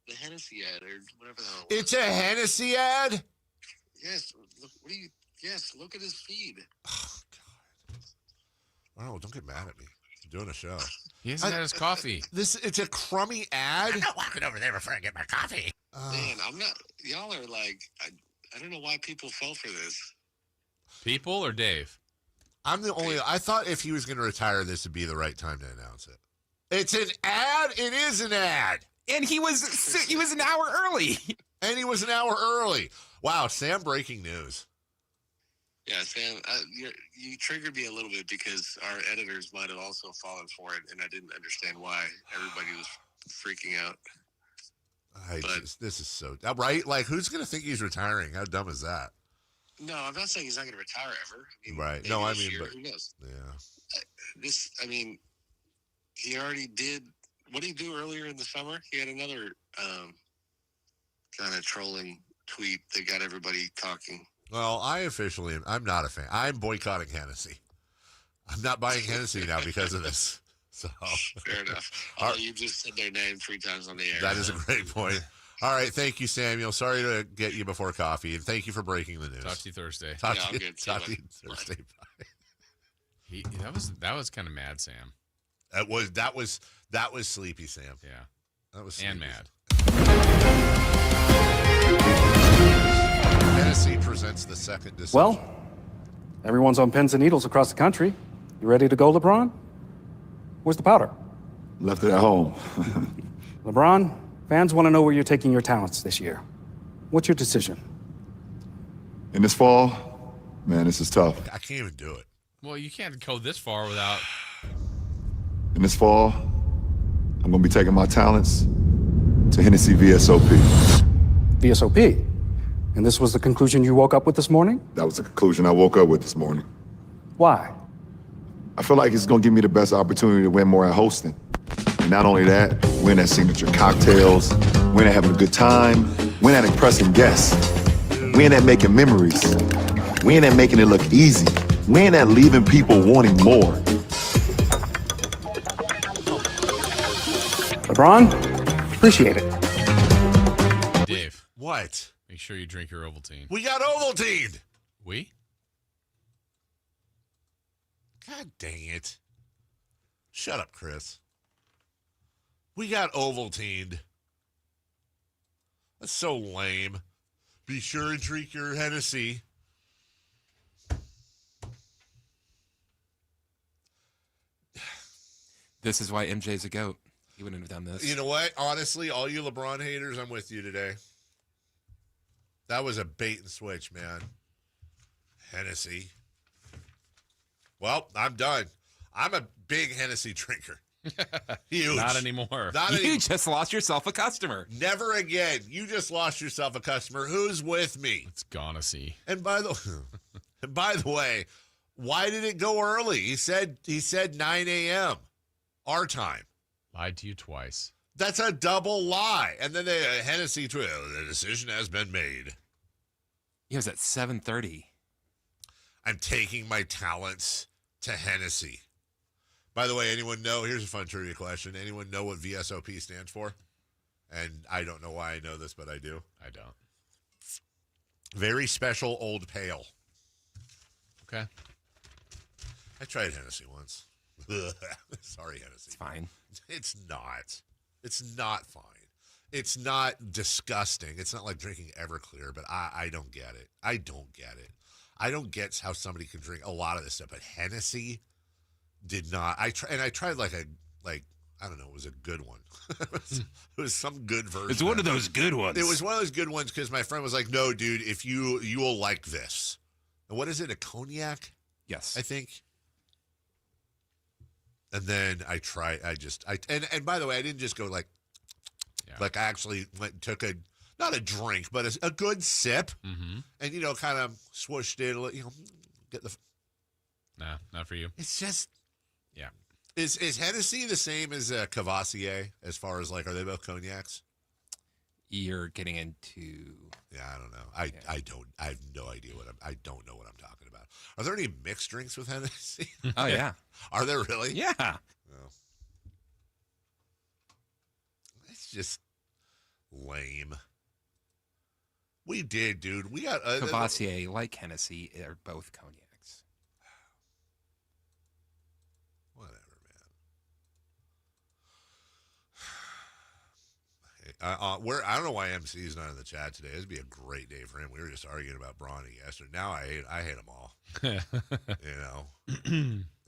The Hennessy ad or whatever the hell. It's a Hennessy ad? Yes. Look, look at his feed. Oh, God. Oh, don't get mad at me. I'm doing a show. He hasn't had his coffee. It's a crummy ad. I'm not walking over there before I get my coffee. Man, I'm not. Y'all are like, I don't know why people fell for this. People or Dave? I thought if he was going to retire, this would be the right time to announce it. It's an ad. It is an ad. And he was an hour early. And he was an hour early. Wow, Sam, breaking news. Yeah, Sam, you triggered me a little bit because our editors might have also fallen for it, and I didn't understand why everybody was freaking out. This is so right. Like, who's going to think he's retiring? How dumb is that? No, I'm not saying he's not going to retire ever. I mean, right. No, I mean, year, but who knows? Yeah. He already did. What did he do earlier in the summer? He had another kind of trolling tweet that got everybody talking. Well, I'm not a fan. I'm boycotting Hennessy. I'm not buying Hennessy now because of this. So fair enough. You just said their name 3 times on the air. That is a great point. All right, thank you, Samuel. Sorry to get you before coffee, and thank you for breaking the news. Talk to you Thursday. Talk to you Thursday. Bye. That was kind of mad, Sam. That was sleepy, Sam. Yeah, that was sleepy. And mad. Tennessee presents the second decision. Well, everyone's on pins and needles across the country. You ready to go, LeBron? Where's the powder? Left it at home. LeBron, fans want to know where you're taking your talents this year. What's your decision? In this fall, man, this is tough. I can't even do it. Well, you can't go this far without. In this fall, I'm going to be taking my talents to Hennessy VSOP. VSOP? And this was the conclusion you woke up with this morning? That was the conclusion I woke up with this morning. Why? I feel like it's going to give me the best opportunity to win more at hosting. And not only that, win at signature cocktails, win at having a good time, win at impressing guests, win at making memories, win at making it look easy, win at leaving people wanting more. LeBron, appreciate it. Dave. What? Make sure you drink your Ovaltine. We got Ovaltine. We? God dang it. Shut up, Chris. We got Ovaltine. That's so lame. Be sure and drink your Hennessy. This is why MJ's a GOAT. He wouldn't have done this. You know what? Honestly, all you LeBron haters, I'm with you today. That was a bait and switch, man. Hennessy. Well, I'm done. I'm a big Hennessy drinker. Huge. Not anymore. You just lost yourself a customer. Never again. You just lost yourself a customer. Who's with me? It's gonna see. And by the way, why did it go early? He said 9 a.m. our time. Lied to you twice. That's a double lie. And then Hennessy tweet, the decision has been made. It was at 7:30. I'm taking my talents to Hennessy. By the way, anyone know? Here's a fun trivia question. Anyone know what VSOP stands for? And I don't know why I know this, but I do. I don't. Very special old pale. Okay. I tried Hennessy once. Sorry, Hennessy. It's fine. It's not. It's not fine. It's not disgusting. It's not like drinking Everclear, but I don't get it. I don't get it. I don't get how somebody can drink a lot of this stuff, but Hennessy did not. I tried like I don't know, it was a good one. It was some good version. It's one of those good ones. It was one of those good ones because my friend was like, "No, dude, if you will like this." And what is it? A cognac? Yes, I think. And then I tried. And by the way, I didn't just go like I actually went and took not a drink, but a good sip, and kind of swooshed it. Get the. Nah, not for you. It's just. Yeah. Is Hennessy the same as Cavassier as far as are they both cognacs? you're getting into. Yeah, I don't know. I have no idea I don't know what I'm talking about. Are there any mixed drinks with Hennessy? Oh yeah. Are there really? Yeah. Oh. It's just lame. We did, dude. We got Cavassier, like Hennessy, are both cognacs. Whatever, man. I don't know why MC's not in the chat today. This would be a great day for him. We were just arguing about Bronny yesterday. Now I hate them all. You know.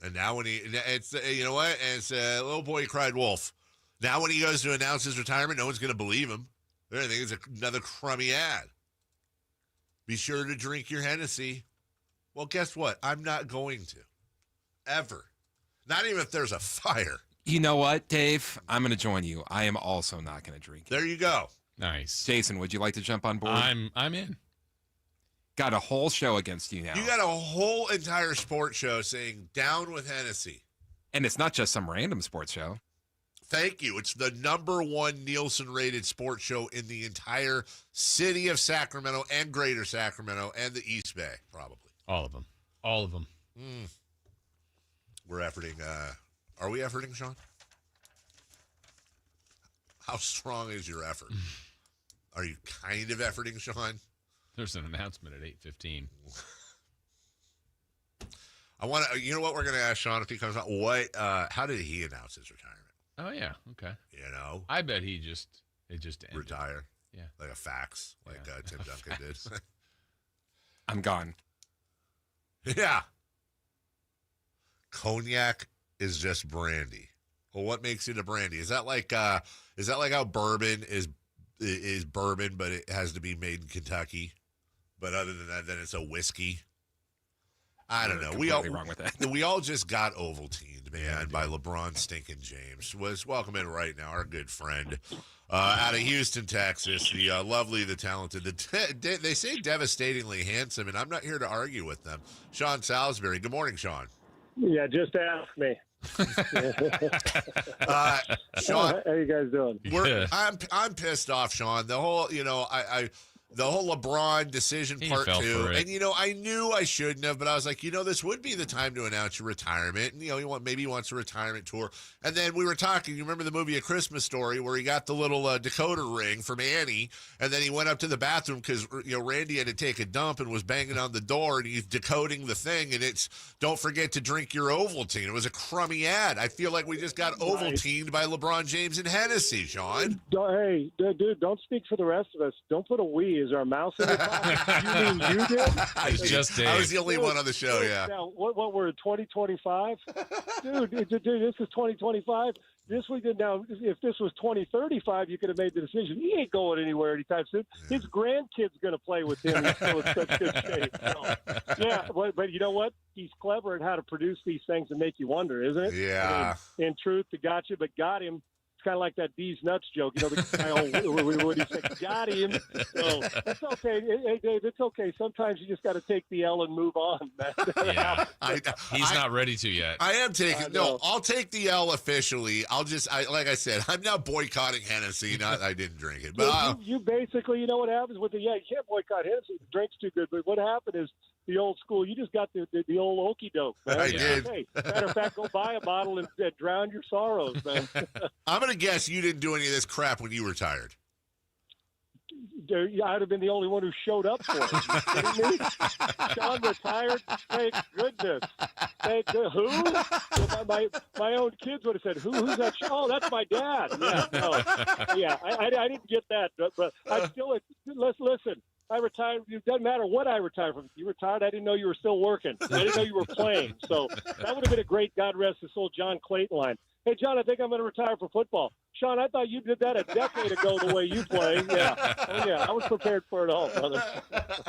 And now when it's you know what? And it's little boy cried wolf. Now when he goes to announce his retirement, no one's going to believe him. They're going to think it's another crummy ad. Be sure to drink your Hennessy. Well, guess what? I'm not going to. Ever. Not even if there's a fire. You know what, Dave? I'm going to join you. I am also not going to drink it. There you go. Nice. Jason, would you like to jump on board? I'm in. Got a whole show against you now. You got a whole entire sports show saying down with Hennessy. And it's not just some random sports show. Thank you. It's the #1 Nielsen-rated sports show in the entire city of Sacramento and Greater Sacramento and the East Bay, probably. All of them. All of them. We're efforting. Are we efforting, Sean? How strong is your effort? Are you kind of efforting, Sean? There's an announcement at 8:15. I want to. You know what we're going to ask Sean if he comes out? What? How did he announce his retirement? Oh yeah. Okay. You know. I bet it just ended. Retire. Yeah. Like a fax, like Tim Duncan did. I'm gone. Yeah. Cognac is just brandy. Well, what makes it a brandy? Is that like how bourbon is bourbon, but it has to be made in Kentucky? But other than that, then it's a whiskey. I don't know. We all wrong with that. We all just got Ovaltined, man, by LeBron stinking James. Was welcome in right now, our good friend out of Houston, Texas. The lovely, the talented, they say devastatingly handsome, and I'm not here to argue with them. Sean Salisbury. Good morning, Sean. Yeah, just ask me. Sean, how you guys doing? I'm pissed off, Sean. The whole, the whole LeBron decision part 2. And, I knew I shouldn't have, but I was like, this would be the time to announce your retirement. And, maybe he wants a retirement tour. And then we were talking, you remember the movie A Christmas Story where he got the little decoder ring from Annie, and then he went up to the bathroom because, Randy had to take a dump and was banging on the door, and he's decoding the thing, and it's, don't forget to drink your Ovaltine. It was a crummy ad. I feel like we just got Ovaltined by LeBron James and Hennessy, Sean. Hey, dude, don't speak for the rest of us. Don't put a we. Is our mouse in the pocket? You mean you did? I was the only one on the show, yeah. Now, what we're in 2025? Dude, this is 2025. This week, now, if this was 2035, you could have made the decision. He ain't going anywhere anytime soon. His grandkid's going to play with him. He's still in such good shape. So, yeah, but you know what? He's clever at how to produce these things and make you wonder, isn't it? Yeah. In truth, the gotcha, but got him. Kind of like that D's nuts joke, the guy, what he said, got him. So that's okay. Hey, Dave, it's okay. Sometimes you just got to take the L and move on. Yeah, he's not ready to yet. I am taking. No, I'll take the L officially. Like I said, I'm not boycotting Hennessy. Not I didn't drink it, but you basically, you know what happens with you can't boycott Hennessy. The drink's too good. But what happened is the old school. You just got the old okey doke. I did. Hey, matter of fact, go buy a bottle and drown your sorrows, man. I'm gonna guess you didn't do any of this crap when you retired. I'd have been the only one who showed up for it. Sean retired. Thank goodness. Who? My own kids would have said, "Who's that?" Oh, that's my dad. Yeah, no. I didn't get that, but I still listen. I retired. It doesn't matter what I retired from. You retired. I didn't know you were still working. I didn't know you were playing. So that would have been a great God rest his soul John Clayton line. Hey, John, I think I'm going to retire from football. Sean, I thought you did that a decade ago the way you play. Yeah. Oh, yeah. I was prepared for it all, brother.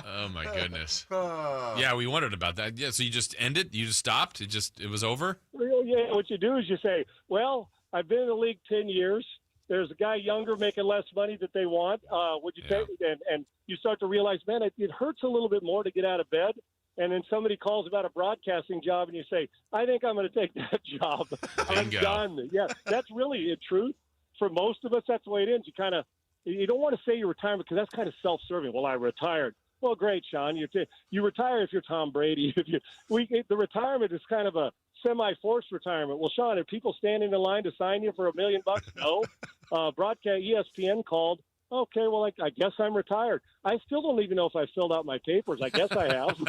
Oh, my goodness. Yeah, we wondered about that. Yeah, so you just ended? You just stopped? It was over? Yeah, what you do is you say, well, I've been in the league 10 years. There's a guy younger making less money that they want. Would you take? And you start to realize, man, it hurts a little bit more to get out of bed. And then somebody calls about a broadcasting job, and you say, I think I'm going to take that job. I'm done. Yeah, that's really in truth. For most of us, that's the way it ends. You kind of, You don't want to say you retired because that's kind of self-serving. Well, I retired. Well, great, Sean. You retire if you're Tom Brady. The retirement is kind of a semi-forced retirement. Well, Sean, are people standing in line to sign you for $1 million? No. Broadcast ESPN called. Okay, well, I guess I'm retired. I still don't even know if I filled out my papers. I guess I have.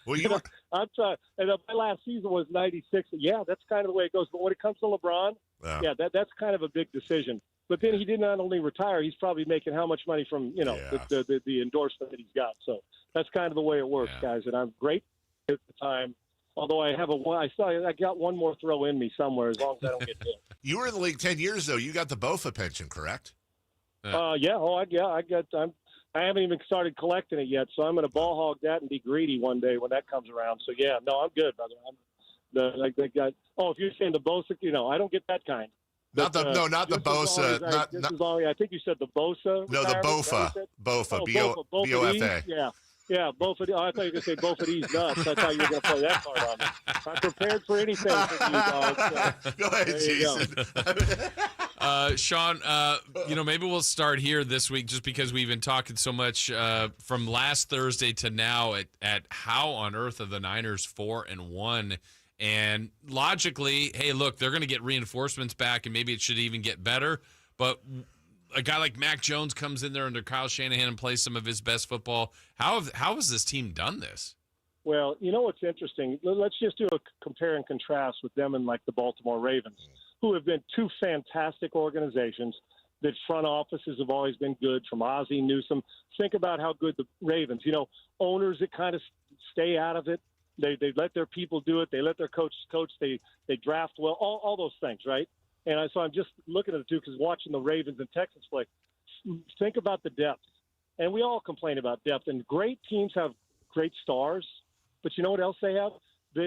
Well, my last season was 96. Yeah, that's kind of the way it goes. But when it comes to LeBron, that's kind of a big decision. But then he did not only retire; he's probably making how much money from the endorsement that he's got. So that's kind of the way it works, guys. And I'm great at the time. Although I got one more throw in me somewhere. As long as I don't get hit. You were in the league 10 years though. You got the Bofa pension, correct? I haven't even started collecting it yet, so I'm going to ball hog that and be greedy one day when that comes around. So yeah, no, I'm good, brother. If you're saying the Bosa, I don't get that kind. Not the Bosa. I think you said the Bosa. No, the Bofa. Bofa. B-O-F-A. Yeah, both of the, I thought you were going to say both of these nuts. I thought you were going to play that card on me. I'm prepared for anything from you, dog. So, go ahead, Jason. Sean, maybe we'll start here this week just because we've been talking so much from last Thursday to now at how on earth are the Niners 4-1? And logically, hey, look, they're going to get reinforcements back and maybe it should even get better. But a guy like Mac Jones comes in there under Kyle Shanahan and plays some of his best football. How has this team done this? Well, you know what's interesting? Let's just do a compare and contrast with them and like the Baltimore Ravens, who have been two fantastic organizations. That front offices have always been good, from Ozzie Newsome. Think about how good the Ravens, owners that kind of stay out of it. They let their people do it. They let their coaches coach. They draft well, all those things, right? And so I'm just looking at the two because watching the Ravens and Texans play, think about the depth. And we all complain about depth. And great teams have great stars. But you know what else they have?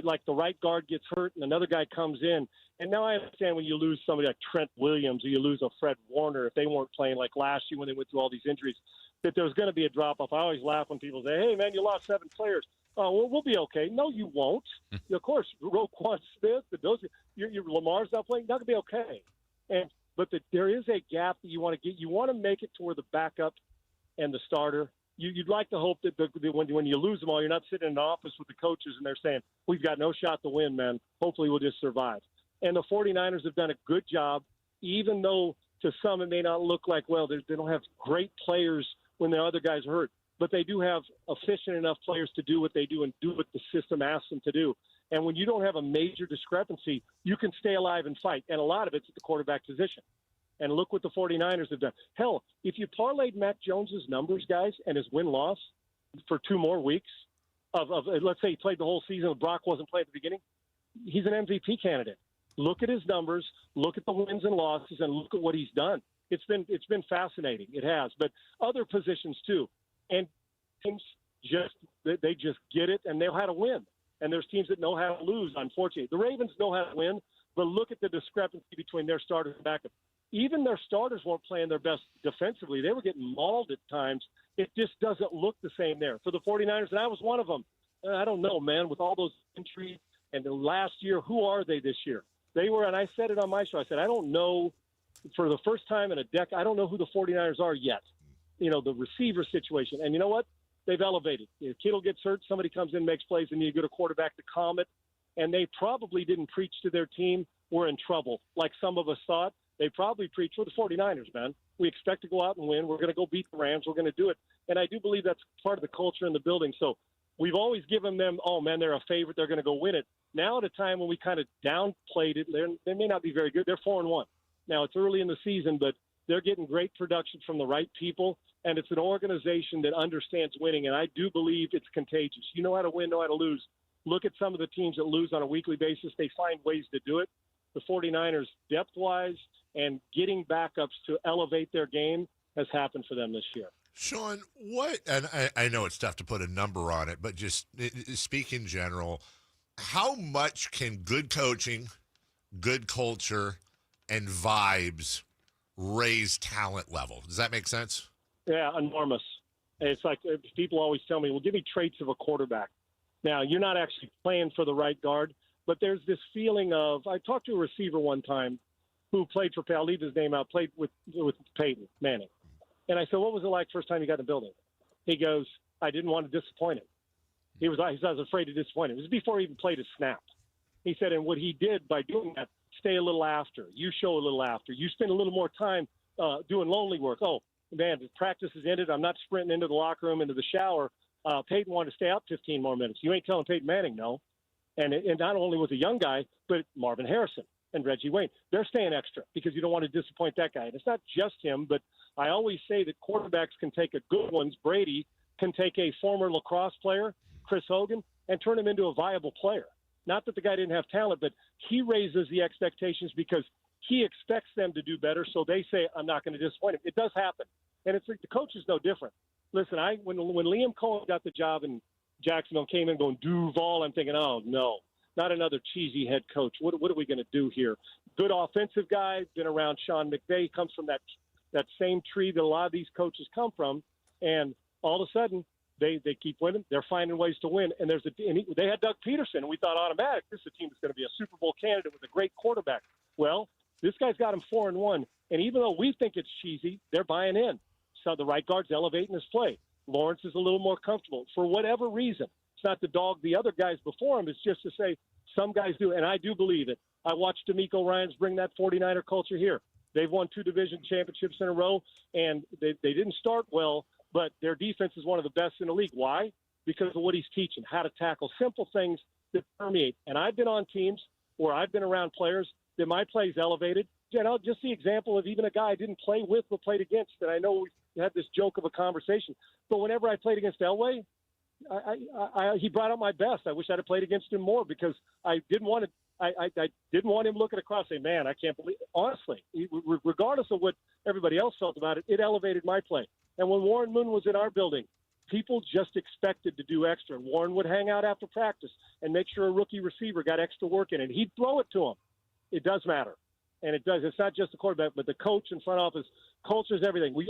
Like the right guard gets hurt and another guy comes in. And now I understand when you lose somebody like Trent Williams or you lose a Fred Warner, if they weren't playing like last year when they went through all these injuries, that there's going to be a drop-off. I always laugh when people say, hey, man, you lost 7 players. Oh, well, we'll be okay. No, you won't. Of course, Roquan Smith, your Lamar's not playing. Not going to be okay. But there is a gap that you want to get. You want to make it to where the backup and the starter. You'd like to hope that when you lose them all, you're not sitting in an office with the coaches and they're saying, we've got no shot to win, man. Hopefully we'll just survive. And the 49ers have done a good job, even though to some it may not look like, well, they don't have great players when the other guys are hurt. But they do have efficient enough players to do what they do and do what the system asks them to do. And when you don't have a major discrepancy, you can stay alive and fight. And a lot of it's at the quarterback position. And look what the 49ers have done. Hell, if you parlayed Mac Jones's numbers, guys, and his win-loss for 2 more weeks of let's say he played the whole season and Brock wasn't playing at the beginning, he's an MVP candidate. Look at his numbers, look at the wins and losses, and look at what he's done. It's been fascinating. It has. But other positions, too. And teams they just get it, and know how to win. And there's teams that know how to lose, unfortunately. The Ravens know how to win, but look at the discrepancy between their starters and backup. Even their starters weren't playing their best defensively. They were getting mauled at times. It just doesn't look the same there. For the 49ers, and I was one of them, I don't know, man, with all those injuries. And the last year, who are they this year? They were, and I said it on my show, I said, I don't know, for the first time in a decade, I don't know who the 49ers are yet. The receiver situation. And you know what? They've elevated. If Kittle gets hurt, somebody comes in, makes plays, and you get a quarterback to calm it. And they probably didn't preach to their team, we're in trouble, like some of us thought. They probably preached, we're the 49ers, man. We expect to go out and win. We're going to go beat the Rams. We're going to do it. And I do believe that's part of the culture in the building. So we've always given them, oh, man, they're a favorite. They're going to go win it. Now at a time when we kind of downplayed it, they may not be very good. They're 4-1. Now, it's early in the season, but they're getting great production from the right people. And it's an organization that understands winning, and I do believe it's contagious. You know how to win, know how to lose. Look at some of the teams that lose on a weekly basis. They find ways to do it. The 49ers, depth-wise and getting backups to elevate their game has happened for them this year. Sean, and I know it's tough to put a number on it, but just speak in general, how much can good coaching, good culture, and vibes raise talent level? Does that make sense? Yeah, enormous. It's like people always tell me, well, give me traits of a quarterback. Now, you're not actually playing for the right guard, but there's this feeling of, I talked to a receiver one time who played for, I'll leave his name out, played with Peyton Manning. And I said, what was it like first time you got in the building? He goes, I didn't want to disappoint him. He was afraid to disappoint him. It was before he even played a snap. He said, and what he did by doing that, stay a little after. You show a little after. You spend a little more time doing lonely work. Oh, man, the practice has ended. I'm not sprinting into the locker room, into the shower. Peyton wanted to stay out 15 more minutes. You ain't telling Peyton Manning no. And not only was a young guy, but Marvin Harrison and Reggie Wayne. They're staying extra because you don't want to disappoint that guy. And it's not just him, but I always say that quarterbacks can take a good one. Brady can take a former lacrosse player, Chris Hogan, and turn him into a viable player. Not that the guy didn't have talent, but he raises the expectations because he expects them to do better. So they say, I'm not going to disappoint him. It does happen. And it's like the coach is no different. Listen, when Liam Cohen got the job in Jacksonville, came in going Duval, I'm thinking, oh, no, not another cheesy head coach. What are we going to do here? Good offensive guy, been around Sean McVay, comes from that same tree that a lot of these coaches come from. And all of a sudden, they keep winning. They're finding ways to win. And they had Doug Peterson, and we thought automatic, this is a team that's going to be a Super Bowl candidate with a great quarterback. Well, this guy's got him 4-1. And even though we think it's cheesy, they're buying in. So the right guard's elevating his play. Lawrence is a little more comfortable for whatever reason. It's not to dog the other guys before him. It's just to say some guys do, and I do believe it. I watched DeMeco Ryans bring that 49er culture here. They've won 2 division championships in a row, and they didn't start well, but their defense is one of the best in the league. Why? Because of what he's teaching, how to tackle simple things that permeate. And I've been on teams where I've been around players that my play's elevated. You know, just the example of even a guy I didn't play with but played against, and I know we had this joke of a conversation. But whenever I played against Elway, he brought out my best. I wish I'd have played against him more because I didn't want him looking across and say, man, I can't believe it. Honestly, regardless of what everybody else felt about it, it elevated my play. And when Warren Moon was in our building, people just expected to do extra. And Warren would hang out after practice and make sure a rookie receiver got extra work in, and he'd throw it to him. It does matter. And it does. It's not just the quarterback, but the coach and front office. Culture is everything. We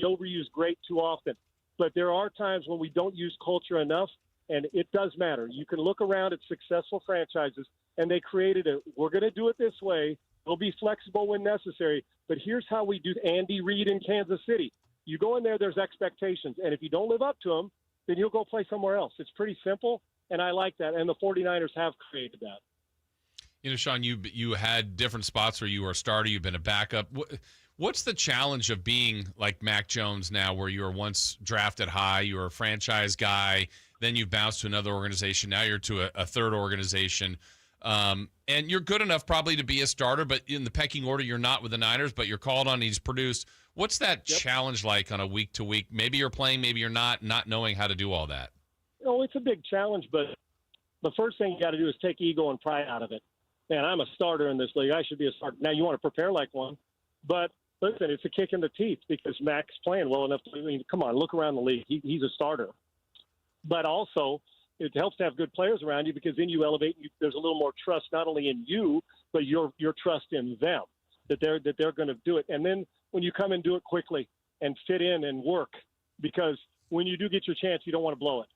overuse great too often. But there are times when we don't use culture enough, and it does matter. You can look around at successful franchises, and they created we're going to do it this way. We'll be flexible when necessary. But here's how we do Andy Reid in Kansas City. You go in there, there's expectations. And if you don't live up to them, then you'll go play somewhere else. It's pretty simple, and I like that. And the 49ers have created that. You know, Sean, you had different spots where you were a starter, you've been a backup. What's the challenge of being like Mac Jones now, where you were once drafted high, you were a franchise guy, then you bounced to another organization, now you're to a third organization, and you're good enough probably to be a starter, but in the pecking order, you're not with the Niners, but you're called on and he's produced. What's that challenge like on a week-to-week? Maybe you're playing, maybe you're not knowing how to do all that. Oh, it's a big challenge, but the first thing you got to do is take ego and pride out of it. Man, I'm a starter in this league. I should be a starter. Now, you want to prepare like one, but listen, it's a kick in the teeth because Mac's playing well enough. Come on, look around the league. He's a starter. But also, it helps to have good players around you because then you elevate. There's a little more trust not only in you, but your trust in them that they're going to do it. And then when you come and do it quickly and fit in and work, because when you do get your chance, you don't want to blow it.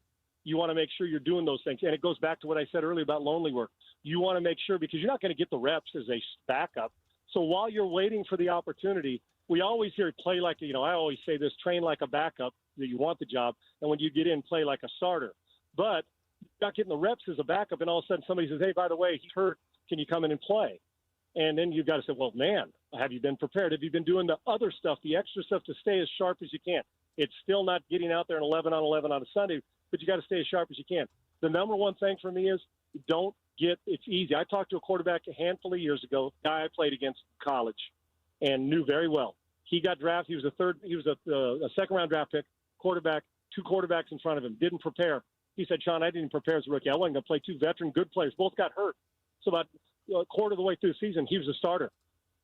You want to make sure you're doing those things. And it goes back to what I said earlier about lonely work. You want to make sure because you're not going to get the reps as a backup. So while you're waiting for the opportunity, we always hear play like, I always say this, train like a backup, that you want the job. And when you get in, play like a starter. But you're not getting the reps as a backup. And all of a sudden somebody says, hey, by the way, he's hurt. Can you come in and play? And then you've got to say, well, man, have you been prepared? Have you been doing the other stuff, the extra stuff to stay as sharp as you can? It's still not getting out there in 11 on 11 on a Sunday, but you got to stay as sharp as you can. The number one thing for me is it's easy. I talked to a quarterback a handful of years ago, a guy I played against in college and knew very well. He got drafted. He was a second-round draft pick, quarterback, 2 quarterbacks in front of him, didn't prepare. He said, Sean, I didn't prepare as a rookie. I wasn't going to play 2 veteran good players. Both got hurt. So about a quarter of the way through the season, he was a starter.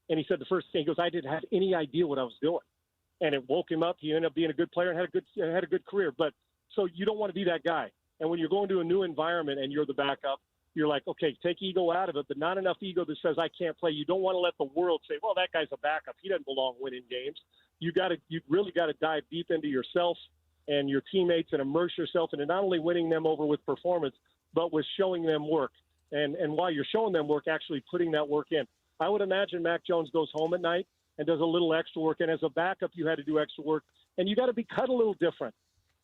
And he said the first thing, he goes, I didn't have any idea what I was doing. And it woke him up. He ended up being a good player and had a good career. But so you don't want to be that guy. And when you're going to a new environment and you're the backup, you're like, okay, take ego out of it, but not enough ego that says I can't play. You don't want to let the world say, well, that guy's a backup. He doesn't belong winning games. You really got to dive deep into yourself and your teammates and immerse yourself into not only winning them over with performance, but with showing them work. And while you're showing them work, actually putting that work in. I would imagine Mac Jones goes home at night and does a little extra work. And as a backup, you had to do extra work. And you got to be cut a little different.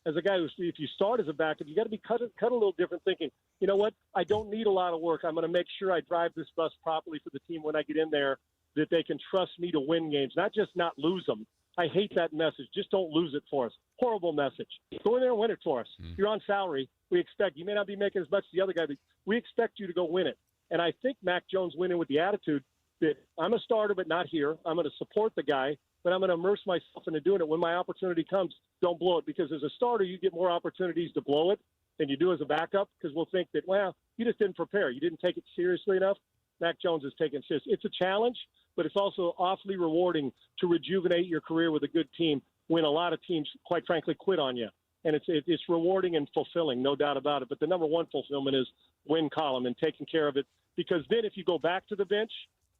As a guy who, if you start as a backup, you got to be cut a little different, thinking, you know what, I don't need a lot of work. I'm going to make sure I drive this bus properly for the team when I get in there, that they can trust me to win games, not just not lose them. I hate that message. Just don't lose it for us. Horrible message. Go in there and win it for us. You're on salary. We expect, you may not be making as much as the other guy, but we expect you to go win it. And I think Mac Jones went in with the attitude that I'm a starter, but not here. I'm going to support the guy, but I'm going to immerse myself into doing it. When my opportunity comes, don't blow it, because as a starter, you get more opportunities to blow it than you do as a backup, because we'll think that, well, you just didn't prepare. You didn't take it seriously enough. Mac Jones is taking it seriously. It's a challenge, but it's also awfully rewarding to rejuvenate your career with a good team when a lot of teams, quite frankly, quit on you. And it's rewarding and fulfilling, no doubt about it. But the number one fulfillment is win column and taking care of it, because then if you go back to the bench,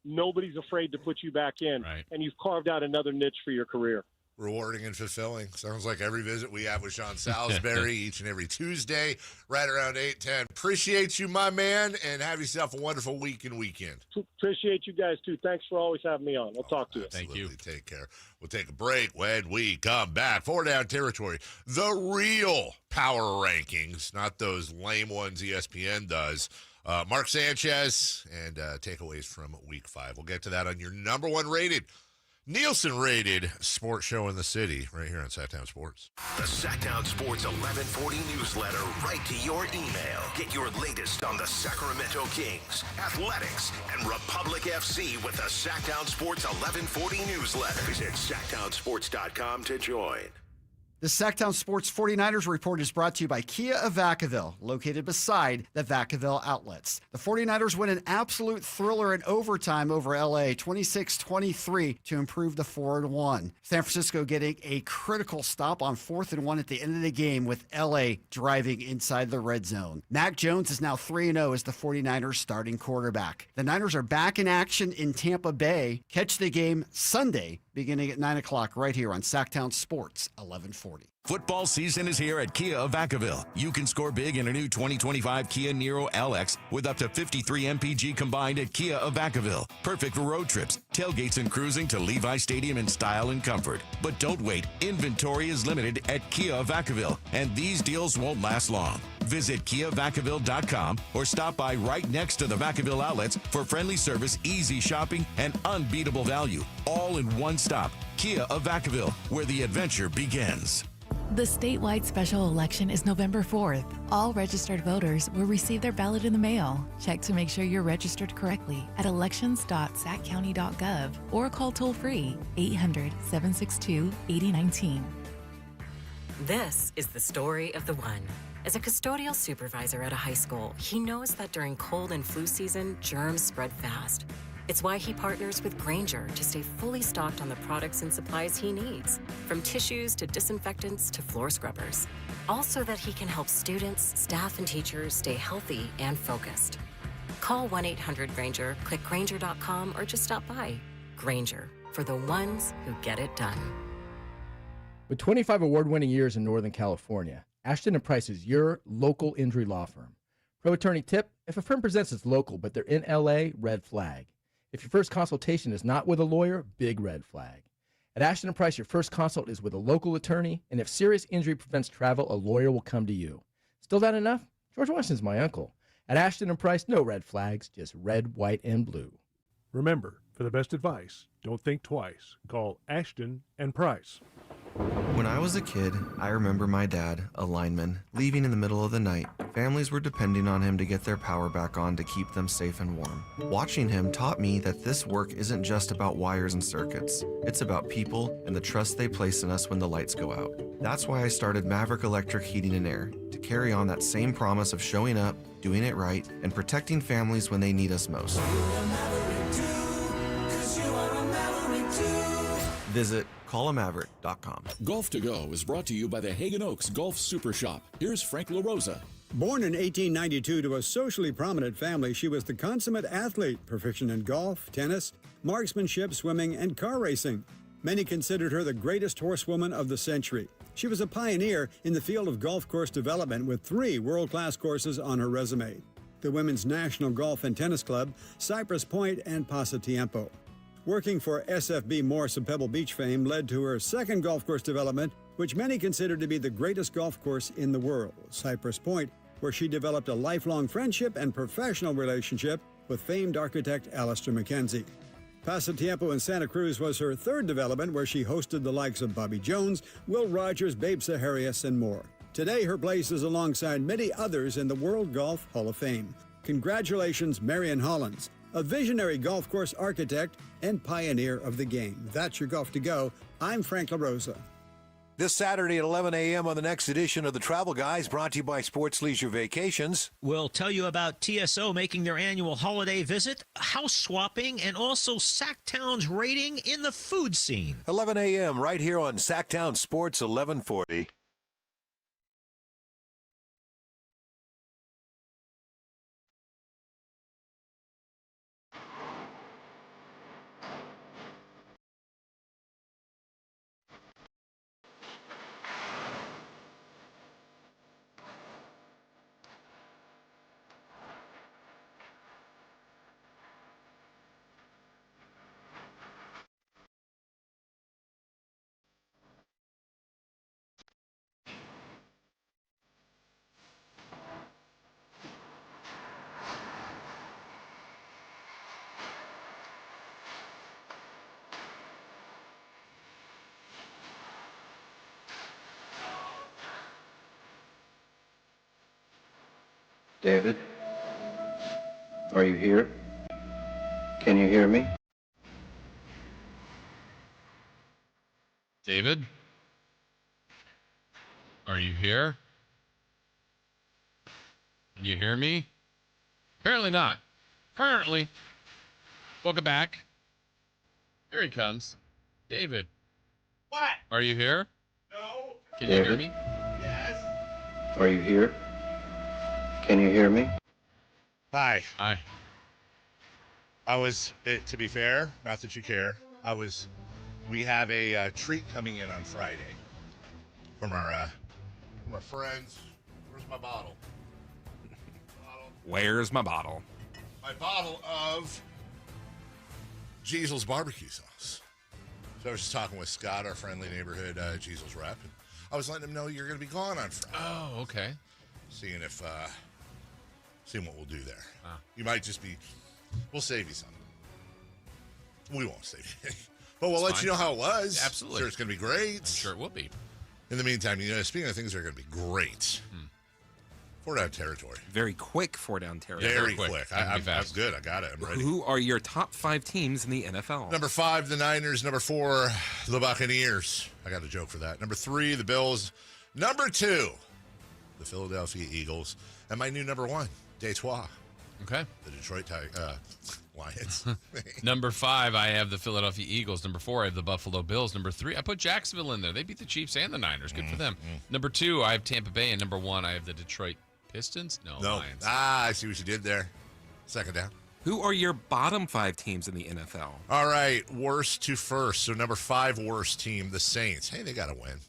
nobody's afraid to put you back in, and you've carved out another niche for your career. Rewarding and fulfilling. Sounds like every visit we have with Sean Salisbury each and every Tuesday, right around 8:10. Appreciate you, my man, and have yourself a wonderful week and weekend. Appreciate you guys, too. Thanks for always having me on. We'll talk to you. Thank you. Take care. We'll take a break. When we come back, 4 Down Territory, the real power rankings, not those lame ones ESPN does. Mark Sanchez and takeaways from Week 5. We'll get to that on your number one rated, Nielsen-rated sports show in the city, right here on Sacktown Sports. The Sacktown Sports 1140 newsletter right to your email. Get your latest on the Sacramento Kings, athletics, and Republic FC with the Sacktown Sports 1140 newsletter. Visit sacktownsports.com to join. The Sacktown Sports 49ers report is brought to you by Kia of Vacaville, located beside the Vacaville outlets. The 49ers win an absolute thriller in overtime over LA, 26-23, to improve the 4-1. San Francisco getting a critical stop on 4th and 1 at the end of the game, with LA driving inside the red zone. Mac Jones is now 3-0 as the 49ers starting quarterback. The Niners are back in action in Tampa Bay. Catch the game Sunday, beginning at 9 o'clock right here on Sacktown Sports 1140. Football season is here at Kia of Vacaville. You can score big in a new 2025 Kia Niro LX with up to 53 MPG combined at Kia of Vacaville. Perfect for road trips, tailgates, and cruising to Levi Stadium in style and comfort. But don't wait. Inventory is limited at Kia of Vacaville, and these deals won't last long. Visit KiaVacaville.com or stop by right next to the Vacaville outlets for friendly service, easy shopping, and unbeatable value. All in one stop. Kia of Vacaville, where the adventure begins. The statewide special election is November 4th. All registered voters will receive their ballot in the mail. Check to make sure you're registered correctly at elections.sackcounty.gov or call toll-free 800-762-8019. This is the story of the one. As a custodial supervisor at a high school, he knows that during cold and flu season, germs spread fast. It's why he partners with Grainger to stay fully stocked on the products and supplies he needs, from tissues to disinfectants to floor scrubbers. Also that he can help students, staff, and teachers stay healthy and focused. Call 1-800-GRAINGER, click Grainger.com, or just stop by. Grainger, for the ones who get it done. With 25 award-winning years in Northern California, Ashton & Price is your local injury law firm. Pro attorney tip: if a firm presents as local but they're in LA, red flag. If your first consultation is not with a lawyer, big red flag. At Ashton & Price, your first consult is with a local attorney, and if serious injury prevents travel, a lawyer will come to you. Still not enough? George Washington's my uncle. At Ashton & Price, no red flags, just red, white, and blue. Remember, for the best advice, don't think twice. Call Ashton & Price. When I was a kid, I remember my dad, a lineman, leaving in the middle of the night. Families were depending on him to get their power back on to keep them safe and warm. Watching him taught me that this work isn't just about wires and circuits. It's about people and the trust they place in us when the lights go out. That's why I started Maverick Electric Heating and Air, to carry on that same promise of showing up, doing it right, and protecting families when they need us most. Visit callamaverick.com. Golf to Go is brought to you by the Hagen Oaks Golf Super Shop. Here's Frank LaRosa. Born in 1892 to a socially prominent family, she was the consummate athlete, proficient in golf, tennis, marksmanship, swimming, and car racing. Many considered her the greatest horsewoman of the century. She was a pioneer in the field of golf course development with 3 world-class courses on her resume: the Women's National Golf and Tennis Club, Cypress Point, and Pasatiempo. Working for SFB Morse of Pebble Beach fame led to her second golf course development, which many consider to be the greatest golf course in the world, Cypress Point, where she developed a lifelong friendship and professional relationship with famed architect Alistair McKenzie. Pasatiempo in Santa Cruz was her third development, where she hosted the likes of Bobby Jones, Will Rogers, Babe Saharias, and more. Today, her place is alongside many others in the World Golf Hall of Fame. Congratulations, Marion Hollins, a visionary golf course architect and pioneer of the game. That's your Golf to Go. I'm Frank LaRosa. This Saturday at 11 a.m. on the next edition of The Travel Guys, brought to you by Sports Leisure Vacations. We'll tell you about TSO making their annual holiday visit, house swapping, and also Sacktown's rating in the food scene. 11 a.m. right here on Sacktown Sports 1140. David, are you here? Can you hear me? David? Are you here? Can you hear me? Apparently not. Apparently. Welcome back. Here he comes. David. What? Are you here? No. Can you hear me? Yes. Are you here? Can you hear me? Hi. Hi. To be fair, not that you care, we have a treat coming in on Friday from our friends. Where's my bottle? Where's my bottle? My bottle of Jeezel's barbecue sauce. So I was just talking with Scott, our friendly neighborhood Jeezel's rep, and I was letting him know you're going to be gone on Friday. Oh, okay. Seeing what we'll do there. Ah. You might just be, we'll save you some. We won't save you. But we'll let you know how it was. Yeah, absolutely. I'm sure it's going to be great. I'm sure it will be. In the meantime, speaking of things that are going to be great, 4-down territory. Very quick 4-down territory. Very quick. I'm good. I got it. I'm ready. Who are your top 5 teams in the NFL? Number 5, the Niners. Number 4, the Buccaneers. I got a joke for that. Number 3, the Bills. Number 2, the Philadelphia Eagles. And my new number 1, Detroit. Okay. The Detroit Lions. Number 5, I have the Philadelphia Eagles. Number 4, I have the Buffalo Bills. Number 3, I put Jacksonville in there. They beat the Chiefs and the Niners. Good for them. Number 2, I have Tampa Bay. And number 1, I have the Detroit Pistons. No. Lions. I see what you did there. Second down. Who are your bottom 5 teams in the NFL? All right, worst to first. So number 5 worst team, the Saints. Hey, they got to win.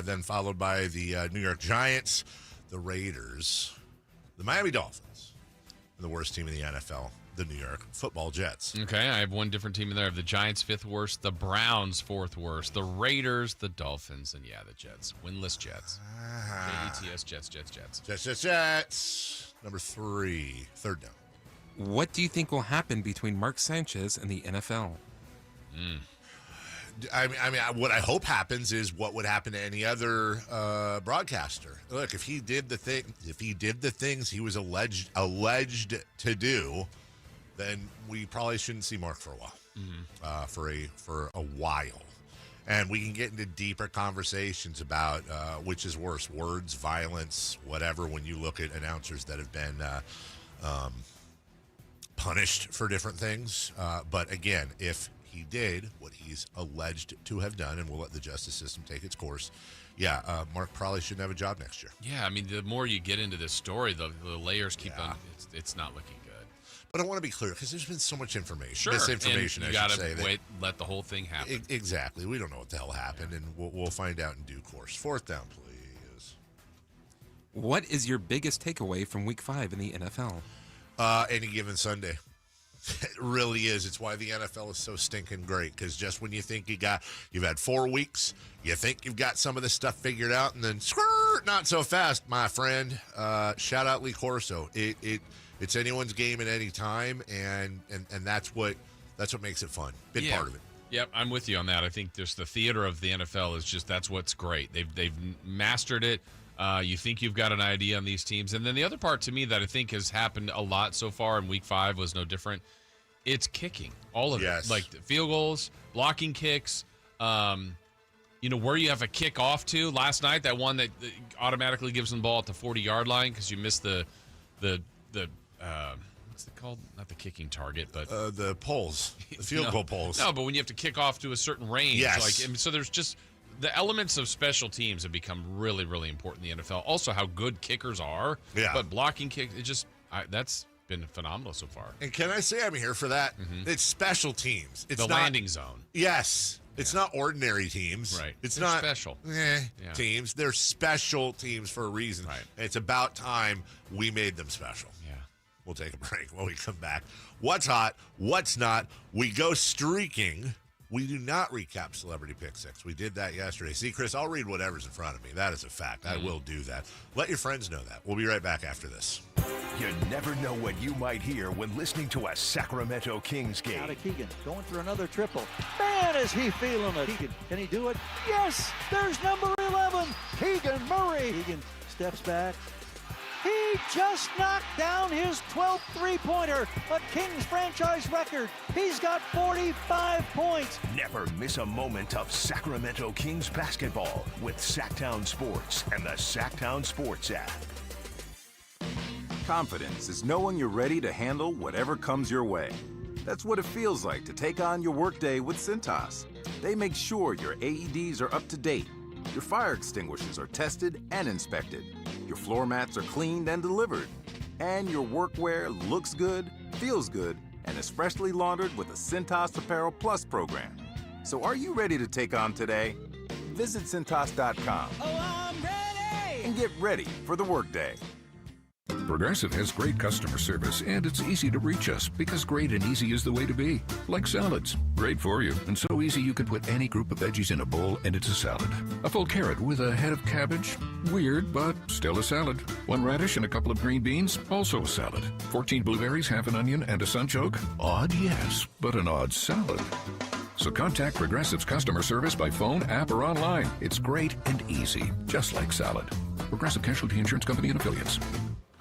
Then followed by the New York Giants, the Raiders, the Miami Dolphins, and the worst team in the NFL, the New York Football Jets. Okay, I have one different team in there. I have the Giants 5th worst, the Browns 4th worst, the Raiders, the Dolphins, and the Jets. Winless Jets. Jets, Jets. Number 3, third down. What do you think will happen between Mark Sanchez and the NFL? I mean, what I hope happens is what would happen to any other broadcaster. Look, if he did the things he was alleged to do, then we probably shouldn't see Mark for a while, for a while, and we can get into deeper conversations about which is worse, words, violence, whatever. When you look at announcers that have been punished for different things, but again, if he did what he's alleged to have done, and we'll let the justice system take its course. Mark probably shouldn't have a job next year. Yeah, I mean, the more you get into this story, the layers keep on. It's not looking good. But I want to be clear, because there's been so much information. Sure. Misinformation, and you I should say. Wait, let the whole thing happen. Exactly. We don't know what the hell happened, and we'll find out in due course. 4th down, please. What is your biggest takeaway from Week 5 in the NFL? Any given Sunday. It really is. It's why the NFL is so stinking great, because just when you think you've had 4 weeks, you think you've got some of this stuff figured out, and then not so fast, my friend. Shout out Lee Corso. It's anyone's game at any time, and that's what makes it fun. Big part of it. Yep, I'm with you on that. I think there's the theater of the NFL is just that's what's great. They've mastered it. You think you've got an idea on these teams. And then the other part to me that I think has happened a lot so far, and week 5 was no different, it's kicking. All of it. Like field goals, blocking kicks, where you have a kick off to. Last night, that one that automatically gives them the ball at the 40-yard line because you missed the what's it called? Not the kicking target, but the poles, the field goal poles. No, but when you have to kick off to a certain range. Yes. So there's just the elements of special teams have become really, really important in the NFL. Also, how good kickers are. Yeah. But blocking kicks, that's been phenomenal so far. And can I say I'm here for that? Mm-hmm. It's special teams. It's the landing zone. Yes. It's not ordinary teams. Right. They're not special teams. They're special teams for a reason. Right. And it's about time we made them special. Yeah. We'll take a break when we come back. What's hot? What's not? We go streaking. We do not recap Celebrity Pick 6. We did that yesterday. See, Chris, I'll read whatever's in front of me. That is a fact. I will do that. Let your friends know that. We'll be right back after this. You never know what you might hear when listening to a Sacramento Kings game. Out of Keegan, going for another triple. Man, is he feeling it. Keegan, can he do it? Yes, there's number 11, Keegan Murray. Keegan steps back. He just knocked down his 12th three-pointer, a Kings franchise record. He's got 45 points. Never miss a moment of Sacramento Kings basketball with Sacktown Sports and the Sacktown Sports app. Confidence is knowing you're ready to handle whatever comes your way. That's what it feels like to take on your workday with Cintas. They make sure your AEDs are up to date, your fire extinguishers are tested and inspected, your floor mats are cleaned and delivered, and your workwear looks good, feels good, and is freshly laundered with a Cintas Apparel Plus program. So are you ready to take on today? Visit Cintas.com. Oh, I'm ready! And get ready for the workday. Progressive has great customer service, and it's easy to reach us because great and easy is the way to be. Like salads, great for you, and so easy you can put any group of veggies in a bowl and it's a salad. A full carrot with a head of cabbage, weird, but still a salad. 1 radish and a couple of green beans, also a salad. 14 blueberries, half an onion, and a sunchoke? Odd, yes, but an odd salad. So contact Progressive's customer service by phone, app, or online. It's great and easy, just like salad. Progressive Casualty Insurance Company and Affiliates.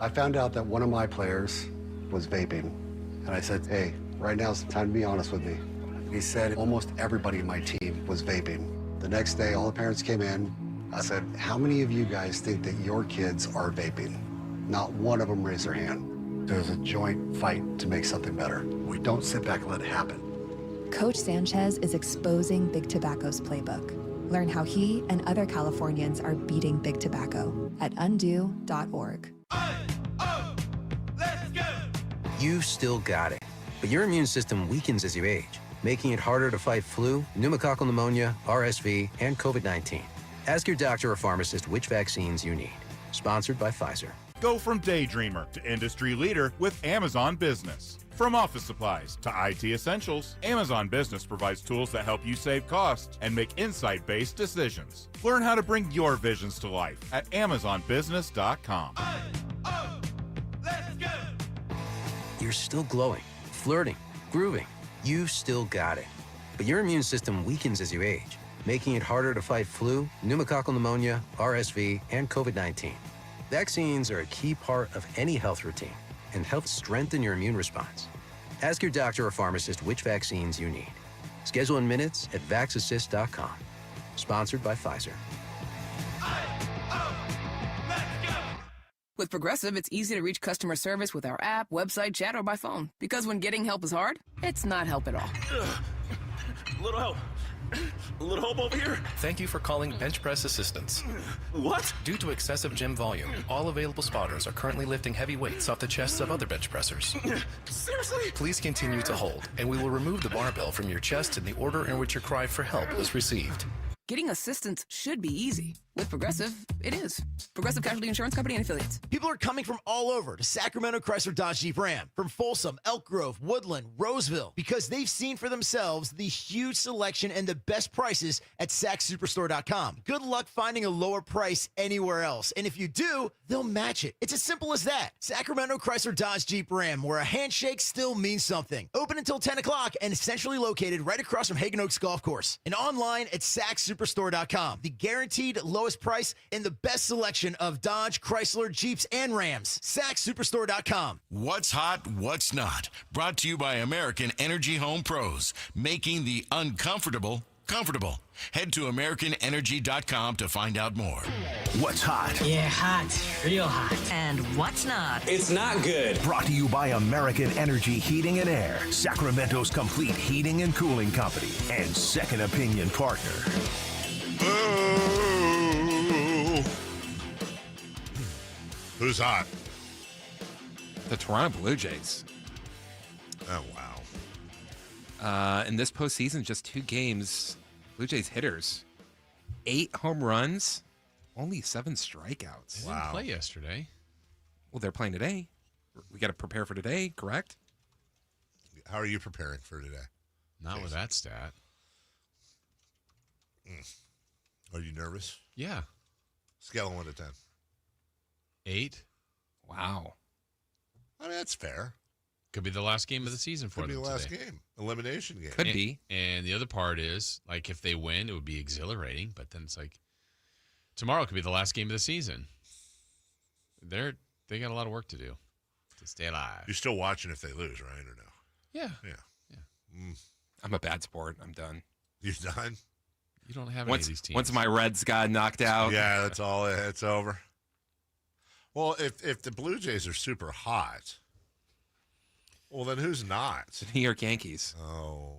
I found out that one of my players was vaping, and I said, hey, right now's the time to be honest with me. He said almost everybody in my team was vaping. The next day, all the parents came in. I said, how many of you guys think that your kids are vaping? Not one of them raised their hand. There's a joint fight to make something better. We don't sit back and let it happen. Coach Sanchez is exposing Big Tobacco's playbook. Learn how he and other Californians are beating Big Tobacco at undo.org. You still got it, but your immune system weakens as you age, making it harder to fight flu, pneumococcal pneumonia, RSV, and COVID-19. Ask your doctor or pharmacist which vaccines you need. Sponsored by Pfizer. Go from daydreamer to industry leader with Amazon Business. From office supplies to IT essentials, Amazon Business provides tools that help you save costs and make insight-based decisions. Learn how to bring your visions to life at AmazonBusiness.com. You're still glowing, flirting, grooving. You still got it. But your immune system weakens as you age, making it harder to fight flu, pneumococcal pneumonia, RSV, and COVID-19. Vaccines are a key part of any health routine and help strengthen your immune response. Ask your doctor or pharmacist which vaccines you need. Schedule in minutes at VaxAssist.com. Sponsored by Pfizer. With Progressive, it's easy to reach customer service with our app, website, chat, or by phone. Because when getting help is hard, it's not help at all. A little help. A little help over here. Thank you for calling Bench Press Assistance. What? Due to excessive gym volume, all available spotters are currently lifting heavy weights off the chests of other bench pressers. Seriously? Please continue to hold, and we will remove the barbell from your chest in the order in which your cry for help was received. Getting assistance should be easy. With Progressive, it is. Progressive Casualty Insurance Company and Affiliates. People are coming from all over to Sacramento Chrysler Dodge Jeep Ram, from Folsom, Elk Grove, Woodland, Roseville, because they've seen for themselves the huge selection and the best prices at SacSuperstore.com. Good luck finding a lower price anywhere else. And if you do, they'll match it. It's as simple as that. Sacramento Chrysler Dodge Jeep Ram, where a handshake still means something. Open until 10 o'clock and centrally located right across from Hagen Oaks Golf Course. And online at SacSuperstore.com. The guaranteed lowest price and the best selection of Dodge, Chrysler, Jeeps, and Rams. SacSuperstore.com. What's hot, what's not? Brought to you by American Energy Home Pros, making the uncomfortable comfortable. Head to AmericanEnergy.com to find out more. What's hot? Yeah, hot. Real hot. And what's not? It's not good. Brought to you by American Energy Heating and Air, Sacramento's complete heating and cooling company, and second opinion partner. Who's hot? The Toronto Blue Jays. Oh, wow. In this postseason, just 2 games, Blue Jays hitters, 8 home runs, only 7 strikeouts. They didn't play yesterday. Well, they're playing today. We got to prepare for today, correct? How are you preparing for today? Not with that stat. Are you nervous? Yeah. Scale of 1 to 10. 8. Wow. I mean, that's fair. Could be the last game of the season for them. Could be the last today. game. Elimination game. Could be. And the other part is, like, if they win, it would be exhilarating. But then it's like, tomorrow could be the last game of the season. They got a lot of work to do to stay alive. You're still watching if they lose, right, or no? Yeah. Yeah. I'm a bad sport. I'm done. You're done? You don't have any of these teams. Once my Reds got knocked out. Yeah, that's all. It's over. Well, if the Blue Jays are super hot, well, then who's not? The New York Yankees. Oh.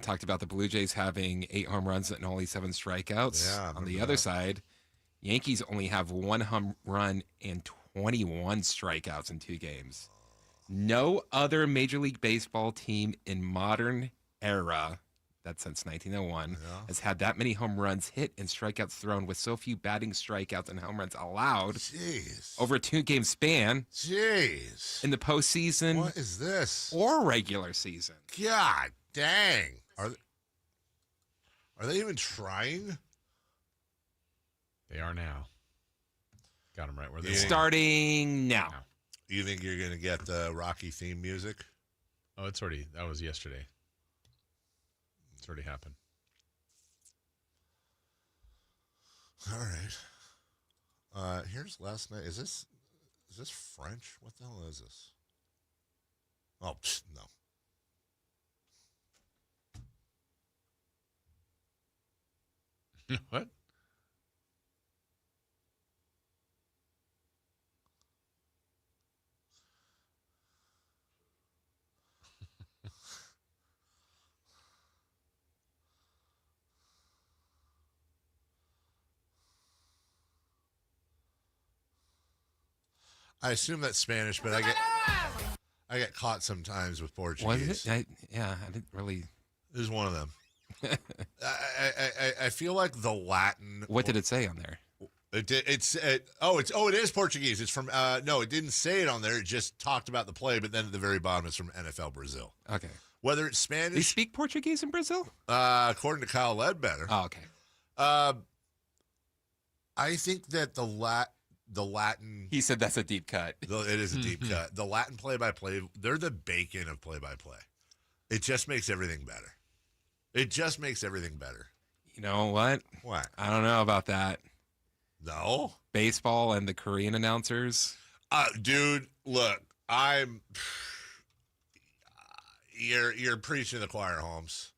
Talked about the Blue Jays having 8 home runs and only 7 strikeouts. Yeah, on the other side, Yankees only have 1 home run and 21 strikeouts in 2 games. No other Major League Baseball team in modern era, that's since 1901, has had that many home runs hit and strikeouts thrown with so few batting strikeouts and home runs allowed. Jeez. Over a 2-game span. Jeez. In the postseason. What is this? Or regular season. God dang. Are they even trying? They are now. Got them right where they Starting now. You think you're going to get the Rocky theme music? Oh, that was yesterday. It's already happened. All right. Here's last night. Is this French? What the hell is this? Oh, no. What? I assume that's Spanish, but I get caught sometimes with Portuguese. Was it? I didn't really. It was one of them. I feel like the Latin. What did it say on there? It is Portuguese. It's from no, it didn't say it on there. It just talked about the play, but then at the very bottom it's from NFL Brazil. Okay. Whether it's Spanish, they speak Portuguese in Brazil. According to Kyle Ledbetter. Oh, okay. I think that the Latin. He said that's a deep cut. It is a deep cut. The Latin play-by-play, they're the bacon of play-by-play. It just makes everything better. You know what? What? I don't know about that. No? Baseball and the Korean announcers? Dude, look, you're preaching to the choir, Holmes.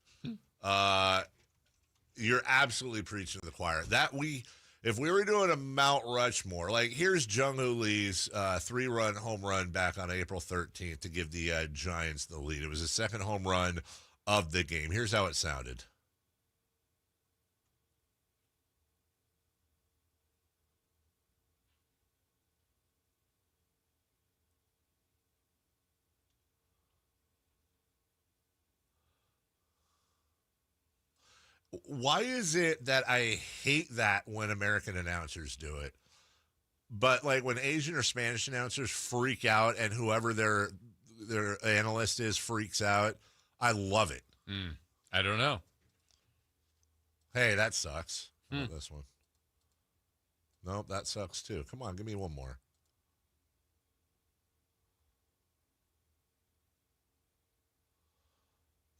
You're absolutely preaching to the choir. If we were doing a Mount Rushmore, like here's Jung-Hoo Lee's 3-run home run back on April 13th to give the Giants the lead. It was the second home run of the game. Here's how it sounded. Why is it that I hate that when American announcers do it? But like when Asian or Spanish announcers freak out and whoever their analyst is freaks out, I love it. I don't know. Hey, that sucks. How about this one? Nope, that sucks too. Come on, give me one more.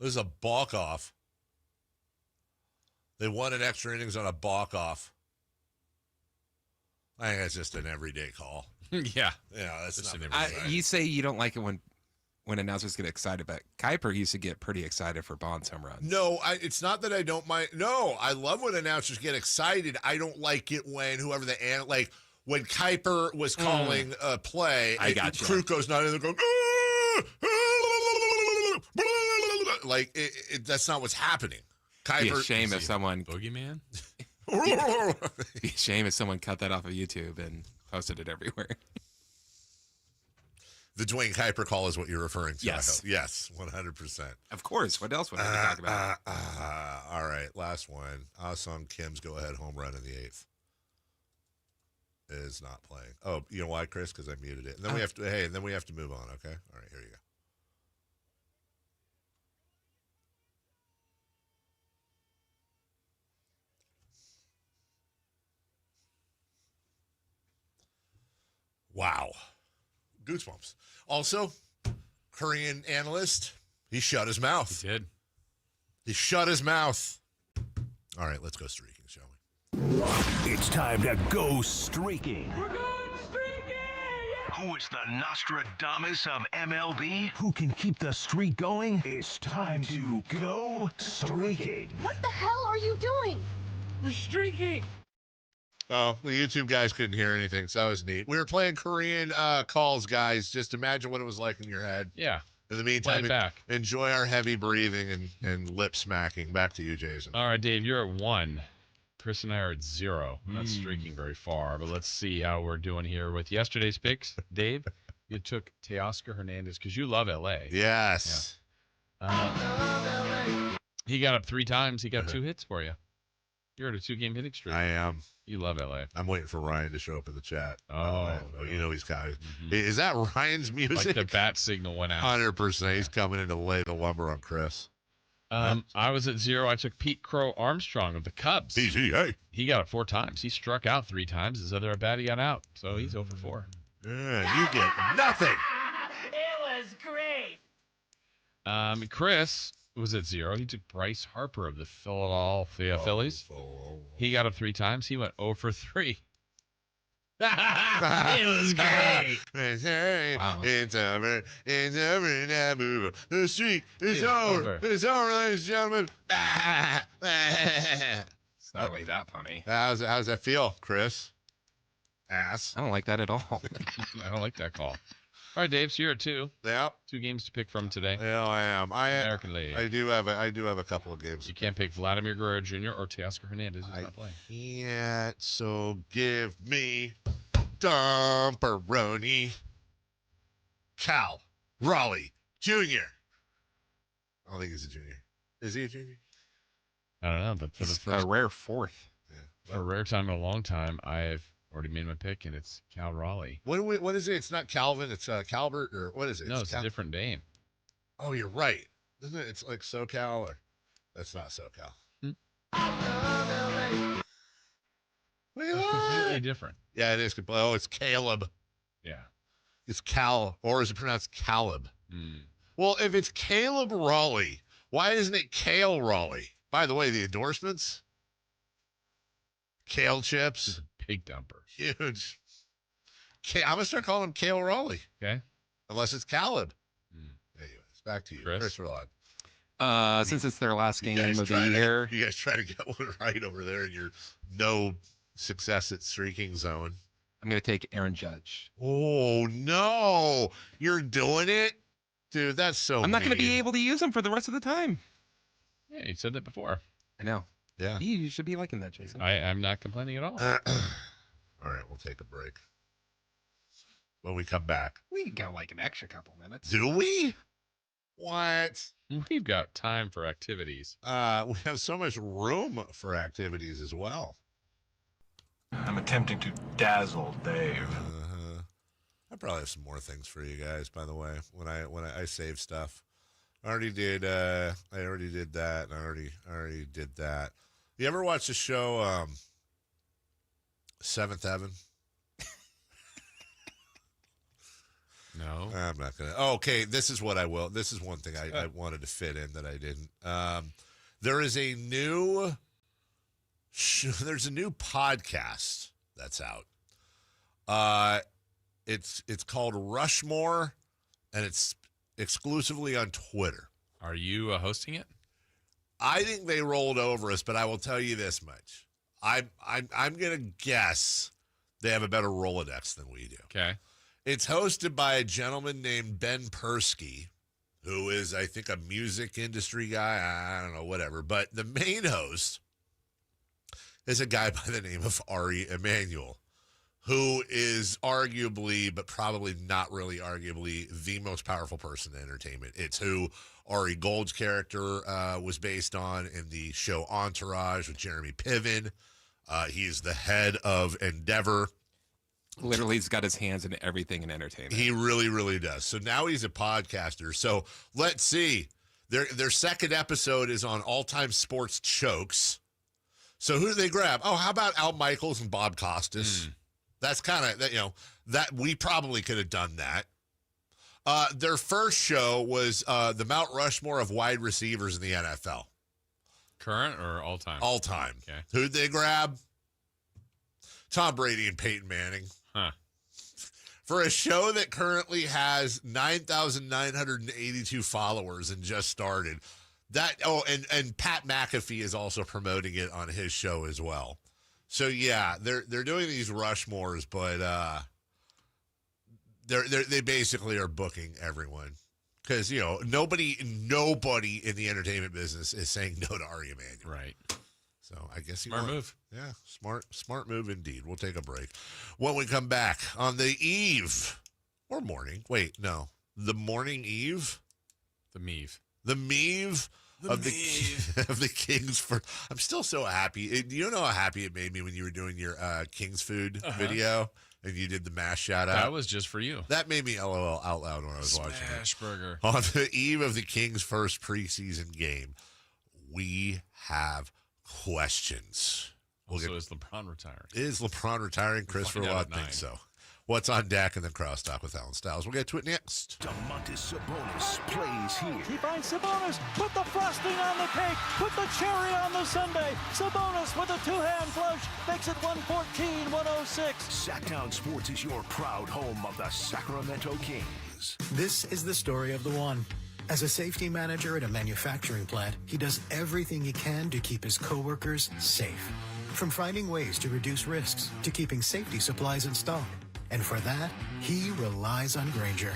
This is a balk-off. They won an extra innings on a balk-off. I think that's just an everyday call. Yeah. Yeah, that's not you say you don't like it when announcers get excited, but Kuiper used to get pretty excited for Bonds home runs. No, it's not that I don't mind. No, I love when announcers get excited. I don't like it when whoever when Kuiper was calling a play, I got you. Kruko's not in there going, like that's not what's happening. It'd be a shame if someone boogeyman. It'd be a shame if someone cut that off of YouTube and posted it everywhere. The Dwayne Kuiper call is what you're referring to. Yes. Yes, 100%. Of course. What else would I talk about? All right, last one. Ah-Sung Kim's go-ahead home run in the 8th is not playing. Oh, you know why, Chris? Because I muted it. And then we have to. Hey, and then we have to move on. Okay. All right. Here you go. Wow. Goosebumps. Also, Korean analyst, he shut his mouth. He did. He shut his mouth. All right, let's go streaking, shall we? It's time to go streaking. We're going streaking! Who is the Nostradamus of MLB? Who can keep the streak going? It's time to go streaking. What the hell are you doing? We're streaking! Oh, the YouTube guys couldn't hear anything, so that was neat. We were playing Korean calls, guys. Just imagine what it was like in your head. Yeah. In the meantime, back. Enjoy our heavy breathing and lip smacking. Back to you, Jason. All right, Dave, you're at 1. Chris and I are at 0. Not streaking very far, but let's see how we're doing here with yesterday's picks. Dave, you took Teoscar Hernandez because you love L.A. Yes. Yeah. He got up 3 times. He got 2 hits for you. You're at a 2-game hitting streak. I am. You love LA. I'm waiting for Ryan to show up in the chat. Oh, you know he's coming. Is that Ryan's music? Like the bat signal went out. 100%. He's coming in to lay the lumber on Chris. I was at 0. I took Pete Crow Armstrong of the Cubs. PCA. He got it 4 times. He struck out 3 times. His other at bat, he got out. So he's 0 for 4. Yeah, you get nothing. It was great! Chris was at 0. He took Bryce Harper of the Philadelphia Phillies. He got up 3 times. He went 0 for 3. It was great. Wow. It's over. It's over now. The streak is over. It's over, ladies and gentlemen. It's not really that funny. How's that feel, Chris? Ass. I don't like that at all. I don't like that call. All right, Dave, so you're at 2. Yep. 2 games to pick from today. Yeah, I am. American League. I do have a couple of games. You can't pick Vladimir Guerrero Jr. or Teoscar Hernandez. Who's not playing. Can't. So give me Dumperoni. Cal Raleigh Jr. I don't think he's a junior. Is he a junior? I don't know, but for the first a rare 4th. For a rare time in a long time, I've already made my pick, and it's Cal Raleigh. What is it? It's not Calvin. It's Calbert, or what is it? No, it's a different name. Oh, you're right. Isn't it? It's like SoCal, or that's not SoCal. Look at that. Completely different. Yeah, it is. Oh, it's Caleb. Yeah. It's Cal, or is it pronounced Caleb? Well, if it's Caleb Raleigh, why isn't it Kale Raleigh? By the way, the endorsements. Kale chips. Pig dumper. Huge. I'm going to start calling him Kale Raleigh. Okay. Unless it's Caleb. Anyways, back to you. Chris Rod. Since it's their last game of the year. You guys try to get one right over there in your no success at streaking zone. I'm going to take Aaron Judge. Oh, no. You're doing it? Dude, that's so I'm not going to be able to use him for the rest of the time. Yeah, you said that before. I know. Yeah. You should be liking that, Jason. I'm not complaining at all. All right, we'll take a break. When we come back. We got like an extra couple minutes. Do we? What? We've got time for activities. We have so much room for activities as well. I'm attempting to dazzle Dave. I probably have some more things for you guys, by the way, when I save stuff. I already did that, and I already did that. You ever watch the show Seventh Heaven? No. I'm not going to. Oh, okay, this is what I will. This is one thing I wanted to fit in that I didn't. There is a new there's a new podcast that's out. It's called Rushmore, and it's exclusively on Twitter. Are you hosting it? I think they rolled over us, but I will tell you this much. I'm going to guess they have a better Rolodex than we do. Okay. It's hosted by a gentleman named Ben Persky, who is, I think, a music industry guy. I don't know, whatever. But the main host is a guy by the name of Ari Emanuel, who is arguably, but probably not really arguably, the most powerful person in entertainment. It's who Ari Gold's character was based on in the show Entourage with Jeremy Piven. He's the head of Endeavor. Literally, he's got his hands in everything in entertainment. He really, really does. So now he's a podcaster. So let's see. Their second episode is on all-time sports chokes. So who do they grab? Oh, how about Al Michaels and Bob Costas? That's kind of, that we probably could have done that. Their first show was the Mount Rushmore of wide receivers in the NFL. Current or all-time? All-time. Okay. Who'd they grab? Tom Brady and Peyton Manning. Huh. For a show that currently has 9,982 followers and just started. And Pat McAfee is also promoting it on his show as well. So yeah, they're doing these Rushmores, but they basically are booking everyone because nobody in the entertainment business is saying no to Ari Emanuel. Right. So I guess smart move. Yeah, smart move indeed. We'll take a break. When we come back on the eve or morning. Wait, no, the morning eve. The Meave. The Meave. Of the Kings. I'm still so happy. You know how happy it made me when you were doing your Kings food video and you did the mash shout out? That was just for you. That made me LOL out loud when I was watching it. Smash burger. On the eve of the Kings' first preseason game, we have questions. Is LeBron retiring? Is LeBron retiring? Chris Verlot thinks so. What's on deck and then crosstalk with Alan Stiles. We'll get to it next. Domantas Sabonis plays here. He finds Sabonis. Put the frosting on the cake. Put the cherry on the sundae. Sabonis with a two-hand flush. Makes it 114-106. Sacktown Sports is your proud home of the Sacramento Kings. This is the story of the one. As a safety manager at a manufacturing plant, he does everything he can to keep his coworkers safe. From finding ways to reduce risks to keeping safety supplies in stock. And for that, he relies on Grainger.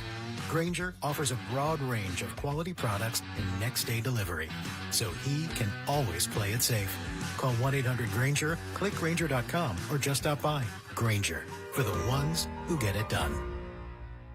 Grainger offers a broad range of quality products and next-day delivery, so he can always play it safe. Call 1-800-GRAINGER, click Grainger.com, or just stop by. Grainger, for the ones who get it done.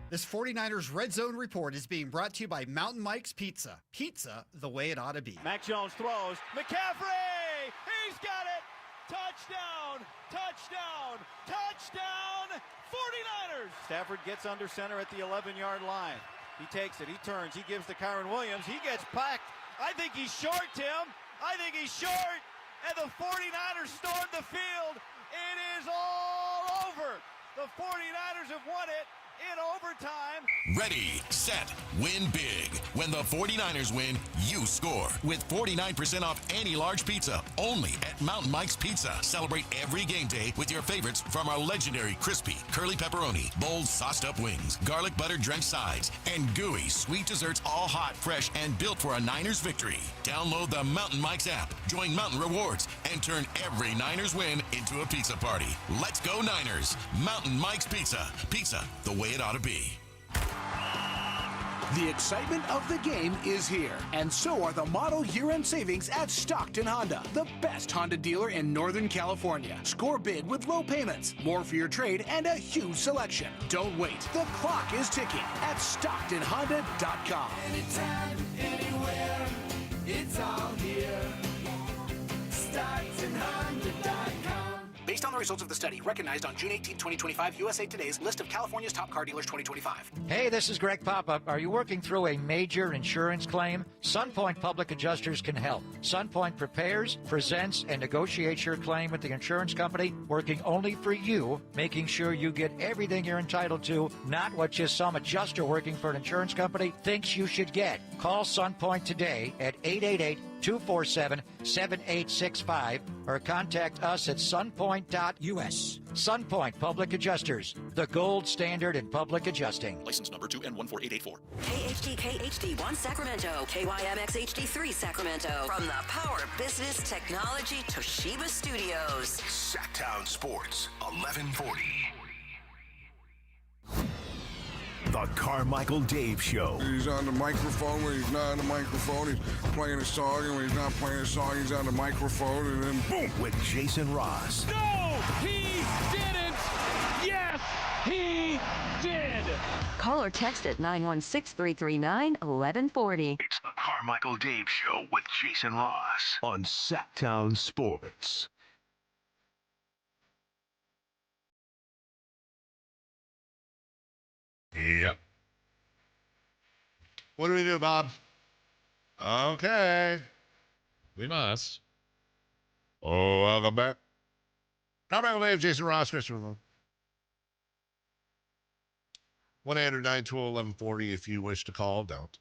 This 49ers Red Zone Report is being brought to you by Mountain Mike's Pizza. Pizza the way it ought to be. Mac Jones throws. McCaffrey! He's got it! Touchdown! Touchdown! Touchdown! 49ers! Stafford gets under center at the 11-yard line. He takes it. He turns. He gives to Kyron Williams. He gets packed. I think he's short, Tim. I think he's short. And the 49ers storm the field. It is all over. The 49ers have won it in overtime. Ready, set, win big. When the 49ers win, you score. With 49% off any large pizza, only at Mountain Mike's Pizza. Celebrate every game day with your favorites from our legendary crispy, curly pepperoni, bold sauced up wings, garlic butter drenched sides, and gooey sweet desserts, all hot, fresh, and built for a Niners victory. Download the Mountain Mike's app, join Mountain Rewards, and turn every Niners win into a pizza party. Let's go Niners. Mountain Mike's Pizza. Pizza the way it ought to be. The excitement of the game is here, and so are the model year-end savings at Stockton Honda, the best Honda dealer in Northern California. Score big with low payments, more for your trade, and a huge selection. Don't wait. The clock is ticking at StocktonHonda.com. Anytime, anywhere, it's all here. StocktonHonda.com. Based on the results of the study, recognized on June 18, 2025, USA Today's list of California's top car dealers 2025. Hey, this is Greg Papa. Are you working through a major insurance claim? SunPoint Public Adjusters can help. SunPoint prepares, presents, and negotiates your claim with the insurance company, working only for you, making sure you get everything you're entitled to, not what just some adjuster working for an insurance company thinks you should get. Call SunPoint today at 888-247-7865 or contact us at sunpoint.us. SunPoint Public Adjusters, the gold standard in public adjusting. License number 2N14884. KHD 1 Sacramento, KYMX HD3 Sacramento. From the Power Business Technology Toshiba Studios. Sacktown Sports, 1140. The Carmichael Dave Show. He's on the microphone when he's not on the microphone. He's playing a song, and when he's not playing a song, he's on the microphone, and then boom. With Jason Ross. No, he didn't. Yes, he did. Call or text at 916-339-1140. It's the Carmichael Dave Show with Jason Ross on Sacktown Sports. Yep. What do we do, Bob? Okay. We must. Oh, welcome back. Carmichael Dave, Jason Ross, Christopher Malone. 1-800-912-1140 if you wish to call. Don't.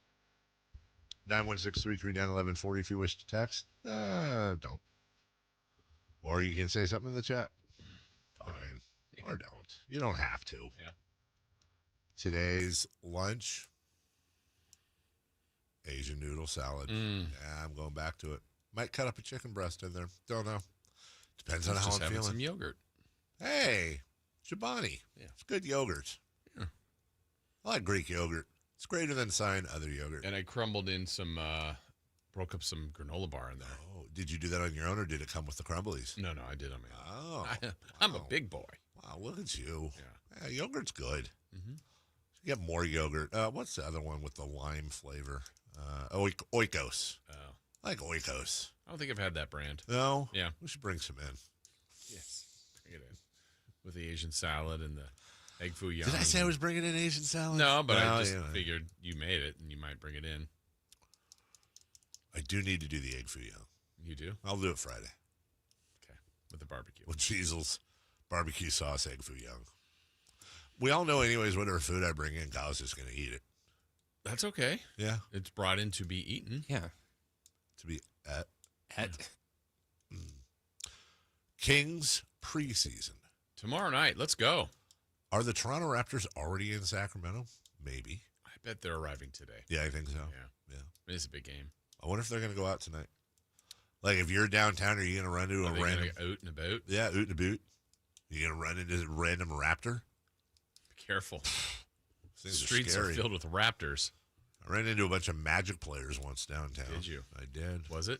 916-339-1140 if you wish to text. Don't. Or you can say something in the chat. Fine. Or don't. You don't have to. Yeah. Today's lunch, Asian noodle salad. Yeah, I'm going back to it. Might cut up a chicken breast in there. Don't know. Depends on how I'm feeling. Some yogurt. Hey, Chobani. Yeah. It's good yogurt. Yeah. I like Greek yogurt. It's greater than sign other yogurt. And I crumbled in some, broke up some granola bar in there. Oh, did you do that on your own, or did it come with the crumblies? No, I did on my own. Oh, I'm a big boy. Wow, look at you. Yeah. Yogurt's good. Mm-hmm. You get more yogurt. What's the other one with the lime flavor? Oikos. Oh. I like Oikos. I don't think I've had that brand. No? Yeah. We should bring some in. Yes. Bring it in. With the Asian salad and the egg foo young. Did I say I was bringing in Asian salad? No, but I just figured you made it and you might bring it in. I do need to do the egg foo young. You do? I'll do it Friday. Okay. With the barbecue. With Cheesel's barbecue sauce egg foo young. We all know anyways, whatever food I bring in, Kyle's just going to eat it. That's okay. Yeah. It's brought in to be eaten. Yeah. To be at. Kings preseason. Tomorrow night. Let's go. Are the Toronto Raptors already in Sacramento? Maybe. I bet they're arriving today. Yeah, I think so. Yeah. It's a big game. I wonder if they're going to go out tonight. Like, if you're downtown, are you going to run into a random... Oot and about? Yeah, oot and about. You going to run into a random Raptor? Be careful. Things Streets are filled with Raptors. I ran into a bunch of Magic players once downtown. Did you? I did. Was it?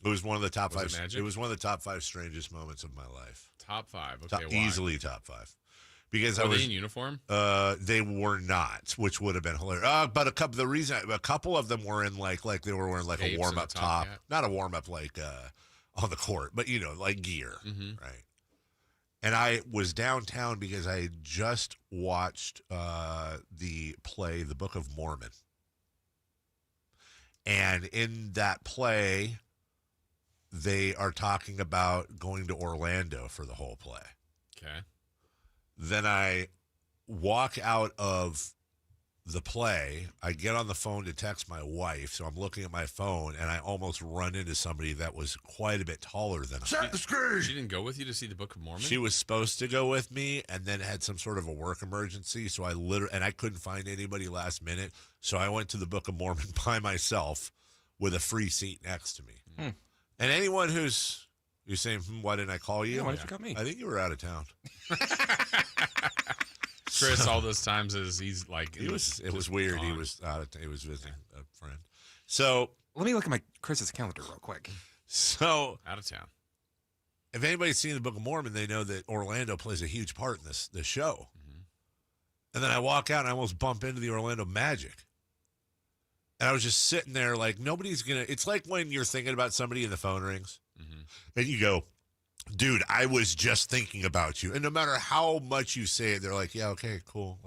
It was one of the top Was five. It was one of the top 5 strangest moments of my life. Top 5. Okay, why? Easily top 5. Because were I was they in uniform? They were not, which would have been hilarious. But a couple of them were in like they were wearing like Capes a warm up top, hat. not a warm up like on the court, but like gear, right? And I was downtown because I had just watched the play, The Book of Mormon, and in that play, they are talking about going to Orlando for the whole play. Okay. Then I walk out of the play. I get on the phone to text my wife, so I'm looking at my phone, and I almost run into somebody that was quite a bit taller than Set the screen! She didn't go with you to see the Book of Mormon? She was supposed to go with me, and then had some sort of a work emergency, so I couldn't find anybody last minute, so I went to the Book of Mormon by myself with a free seat next to me. And anyone who's... You're saying, why didn't I call you? Yeah, why didn't you call me? I think you were out of town. Chris all those times as he's like it was weird. He was visiting a friend. So let me look at Chris's calendar real quick. So out of town. If anybody's seen the Book of Mormon, they know that Orlando plays a huge part in this show. And then I walk out and I almost bump into the Orlando Magic. And I was just sitting there like nobody's going to – it's like when you're thinking about somebody and the phone rings. And you go, dude, I was just thinking about you. And no matter how much you say it, they're like, yeah, okay, cool.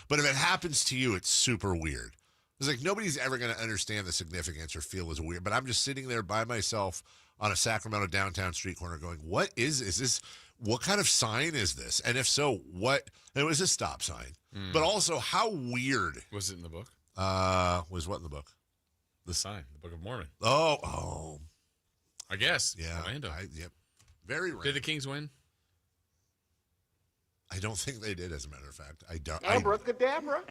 But if it happens to you, it's super weird. It's like nobody's ever going to understand the significance or feel as weird. But I'm just sitting there by myself on a Sacramento downtown street corner going, what is this? What kind of sign is this? And if so, what? And it was a stop sign. But also, how weird. Was it in the book? Was what in the book? The sign, the Book of Mormon. Oh. I guess. Yeah. Orlando. Yep. Very random. Did the Kings win? I don't think they did, as a matter of fact. I don't. Abracadabra.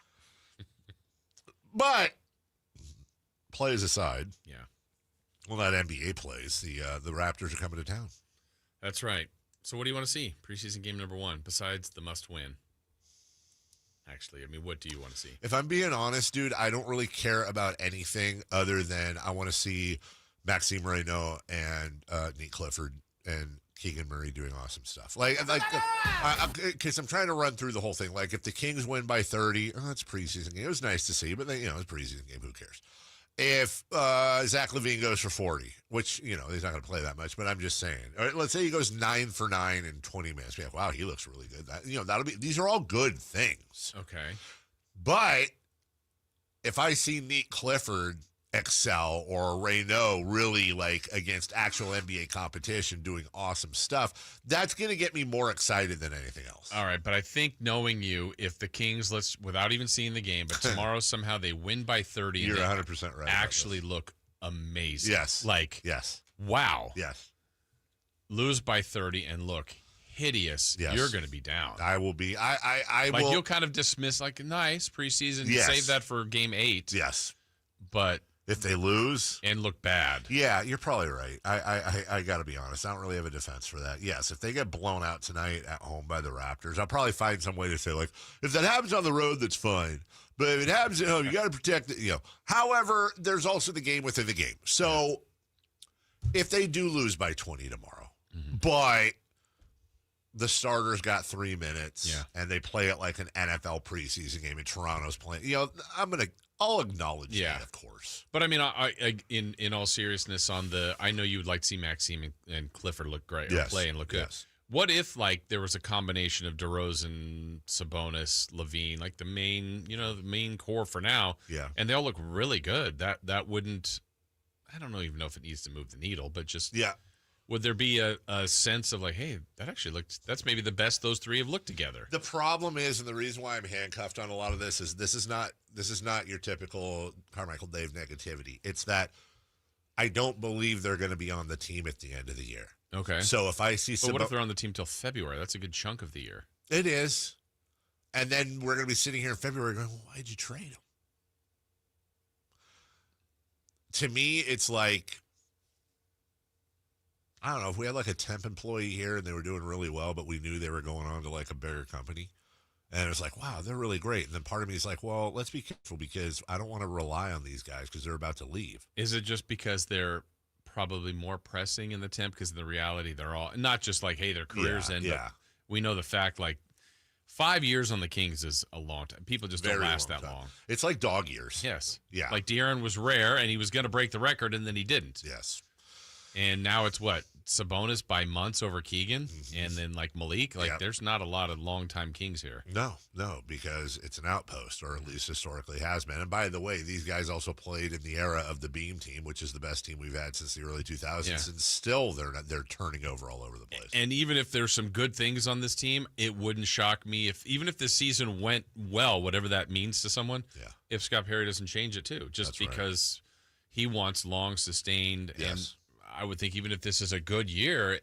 But plays aside. Yeah. Well, not NBA plays. The Raptors are coming to town. That's right. So what do you want to see? Preseason game number 1, besides the must-win. Actually, I mean, what do you want to see? If I'm being honest, dude, I don't really care about anything other than I want to see Maxime Reynaud and Nate Clifford and Keegan Murray doing awesome stuff. Because I'm trying to run through the whole thing. Like, if the Kings win by 30, it's a preseason game. It was nice to see, but it's a preseason game. Who cares? If Zach LaVine goes for 40, which, he's not going to play that much, but I'm just saying. All right, let's say he goes 9 for 9 in 20 minutes. Be like, wow, he looks really good. That'll be. These are all good things. Okay. But if I see Nate Clifford excel or Reynaud really against actual NBA competition doing awesome stuff, that's going to get me more excited than anything else. All right, but I think knowing you, if the Kings, without even seeing the game, but tomorrow somehow they win by 30 You're and 100% right. actually look amazing. Yes. Yes. Wow. Yes. Lose by 30 and look hideous. Yes. You're going to be down. I will be. I will. You'll kind of dismiss nice preseason. Yes. Save that for game 8. Yes. But if they lose and look bad. Yeah, you're probably right. I got to be honest. I don't really have a defense for that. Yes, if they get blown out tonight at home by the Raptors, I'll probably find some way to say, if that happens on the road, that's fine. But if it happens at home, you got to protect it. However, there's also the game within the game. So if they do lose by 20 tomorrow, but the starters got 3 minutes and they play it like an NFL preseason game and Toronto's playing, I'll acknowledge that, of course. But I mean, I in all seriousness, I know you would like to see Maxime and Clifford look great or play and look good. Yes. What if there was a combination of DeRozan, Sabonis, LaVine, the main core for now? Yeah. And they all look really good. That wouldn't. I don't even know if it needs to move the needle, but just would there be a sense of hey, that's maybe the best those three have looked together? The problem is, and the reason why I'm handcuffed on a lot of this is this is not your typical Carmichael Dave negativity. It's that I don't believe they're going to be on the team at the end of the year. Okay. So if I see but what if they're on the team till February? That's a good chunk of the year. It is. And then we're going to be sitting here in February going, well, why'd you trade him? To me, it's I don't know, if we had a temp employee here and they were doing really well, but we knew they were going on to a bigger company. And it was wow, they're really great. And then part of me is well, let's be careful because I don't want to rely on these guys because they're about to leave. Is it just because they're probably more pressing in the temp? Because in the reality, they're all not just hey, their careers end. But we know the fact 5 years on the Kings is a long time. People just don't last that long. It's like dog years. Yes. Yeah. De'Aaron was rare and he was going to break the record and then he didn't. Yes. And now it's Sabonis by months over Keegan, and then Malik. There's not a lot of long-time Kings here. No, because it's an outpost, or at least historically has been. And by the way, these guys also played in the era of the Beam team, which is the best team we've had since the early 2000s, and still they're turning over all over the place. And even if there's some good things on this team, it wouldn't shock me even if this season went well, whatever that means to someone. Yeah. If Scott Perry doesn't change it too, just because he wants long, sustained, and I would think even if this is a good year,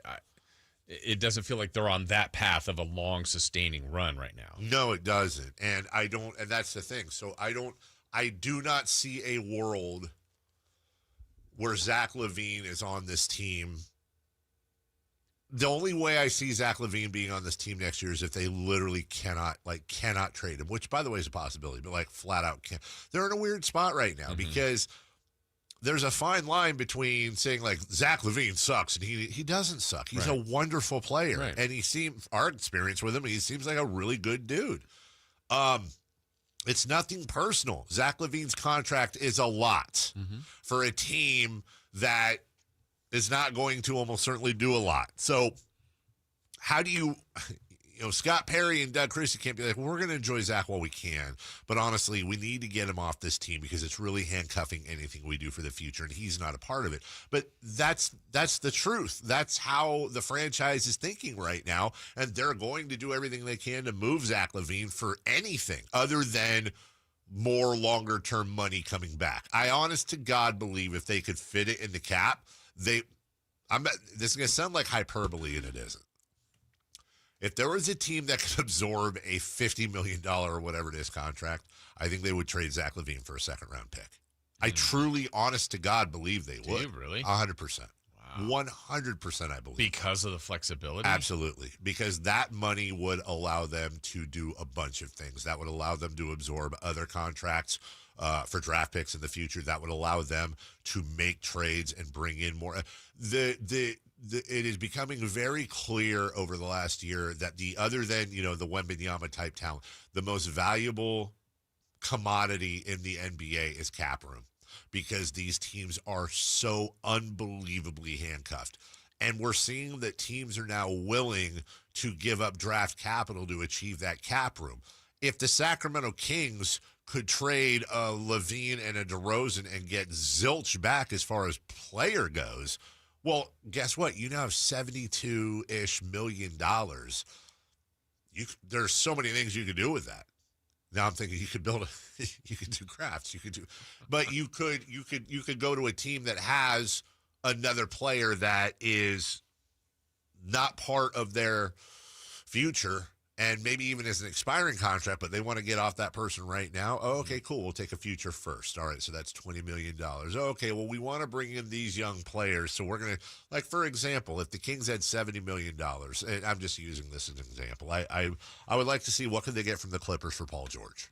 it doesn't feel like they're on that path of a long, sustaining run right now. No, it doesn't. And I don't, and that's the thing. So I do not see a world where Zach LaVine is on this team The only way I see Zach LaVine being on this team next year is if they literally cannot trade him, which, by the way, is a possibility, but like flat out can't. They're in a weird spot right now because there's a fine line between saying like Zach LaVine sucks and he doesn't suck. He's a wonderful player, and our experience with him, he seems like a really good dude. It's nothing personal. Zach LaVine's contract is a lot for a team that is not going to almost certainly do a lot. So how do you Scott Perry and Doug Christie can't be like, well, we're going to enjoy Zach while we can. But honestly, we need to get him off this team because it's really handcuffing anything we do for the future, and he's not a part of it. But that's the truth. That's how the franchise is thinking right now, and they're going to do everything they can to move Zach LaVine for anything other than more longer-term money coming back. I honest to God believe if they could fit it in the cap, this is going to sound like hyperbole, and it isn't. If there was a team that could absorb a $50 million or whatever it is contract, I think they would trade Zach LaVine for a second-round pick. I truly, honest to God, believe they would. Do you really? 100%. Wow. 100% I believe. Because of the flexibility? Absolutely. Because that money would allow them to do a bunch of things. That would allow them to absorb other contracts for draft picks in the future. That would allow them to make trades and bring in more. It is becoming very clear over the last year that other than, the Wembanyama type talent, the most valuable commodity in the NBA is cap room because these teams are so unbelievably handcuffed. And we're seeing that teams are now willing to give up draft capital to achieve that cap room. If the Sacramento Kings could trade a LaVine and a DeRozan and get zilch back as far as player goes, well, guess what? You now have $72-ish million. There's so many things you could do with that. Now I'm thinking you could you could do crafts, but you could go to a team that has another player that is not part of their future and maybe even as an expiring contract, but they want to get off that person right now. Oh, okay, cool. We'll take a future first. All right, so that's $20 million. Okay, well, we want to bring in these young players, so we're going to, like, for example, if the Kings had $70 million, and I'm just using this as an example, I would like to see what could they get from the Clippers for Paul George.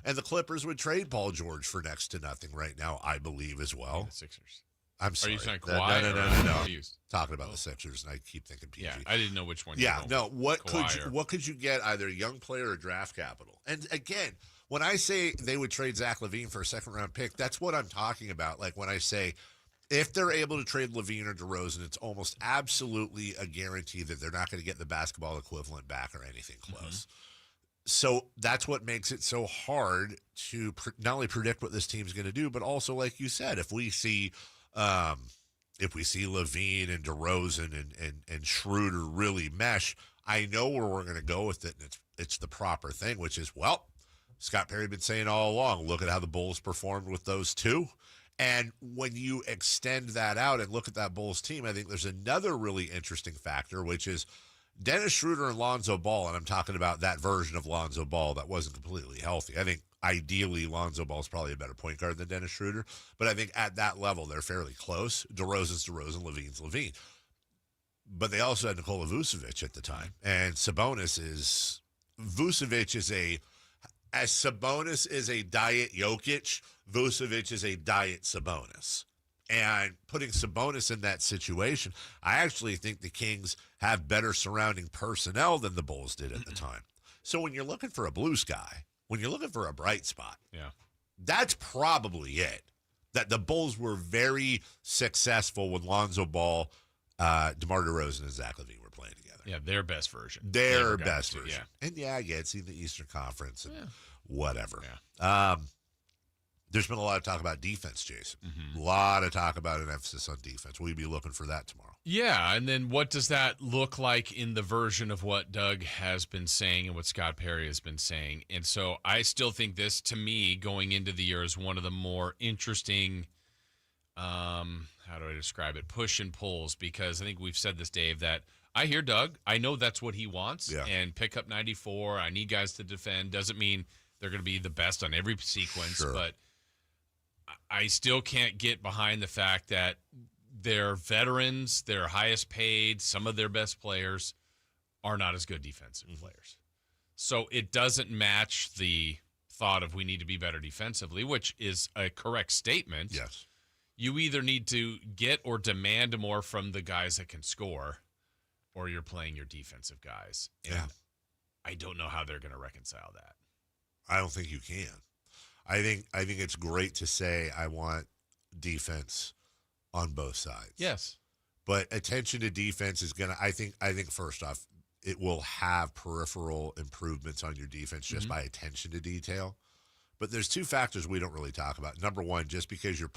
And the Clippers would trade Paul George for next to nothing right now, I believe, as well. The Sixers. I'm sorry. Are you saying Kawhi? No. Talking about the Sixers, and I keep thinking PG. Yeah, I didn't know which one. What could you get either young player or draft capital? And again, when I say they would trade Zach LaVine for a second-round pick, that's what I'm talking about. Like when I say if they're able to trade LaVine or DeRozan, it's almost absolutely a guarantee that they're not going to get the basketball equivalent back or anything close. So that's what makes it so hard to not only predict what this team's going to do, but also, like you said, if we see LaVine and DeRozan and Schroeder really mesh, I know where we're going to go with it, and it's the proper thing, which is, well, Scott Perry had been saying all along, look at how the Bulls performed with those two. And when you extend that out and look at that Bulls team, I think there's another really interesting factor, which is Dennis Schroeder and Lonzo Ball, and I'm talking about that version of Lonzo Ball that wasn't completely healthy. I think ideally Lonzo Ball is probably a better point guard than Dennis Schroeder, but I think at that level they're fairly close. DeRozan's DeRozan, LaVine's LaVine. But they also had Nikola Vucevic at the time, and Vucevic is as Sabonis is a diet Jokic, Vucevic is a diet Sabonis. And putting Sabonis in that situation, I actually think the Kings have better surrounding personnel than the Bulls did at the time. So when you're looking for a blue sky, when you're looking for a bright spot, that's probably it. That the Bulls were very successful when Lonzo Ball, DeMar DeRozan, and Zach LaVine were playing together. Yeah, their best version. Their best version. Yeah. And I get it's in the Eastern Conference and whatever. Yeah. There's been a lot of talk about defense, Jason. A lot of talk about an emphasis on defense. We'll be looking for that tomorrow. Yeah, and then what does that look like in the version of what Doug has been saying and what Scott Perry has been saying? And so I still think this, to me, going into the year is one of the more interesting, how do I describe it, push and pulls, because I think we've said this, Dave, that I hear Doug. I know that's what he wants, and pick up 94. I need guys to defend. Doesn't mean they're going to be the best on every sequence, but I still can't get behind the fact that their veterans, their highest paid, some of their best players are not as good defensive players. So it doesn't match the thought of we need to be better defensively, which is a correct statement. Yes. You either need to get or demand more from the guys that can score, or you're playing your defensive guys. And I don't know how they're going to reconcile that. I don't think you can. I think it's great to say I want defense on both sides. Yes. But attention to defense is going to, I think first off, it will have peripheral improvements on your defense just by attention to detail. But there's two factors we don't really talk about. Number one, just because you're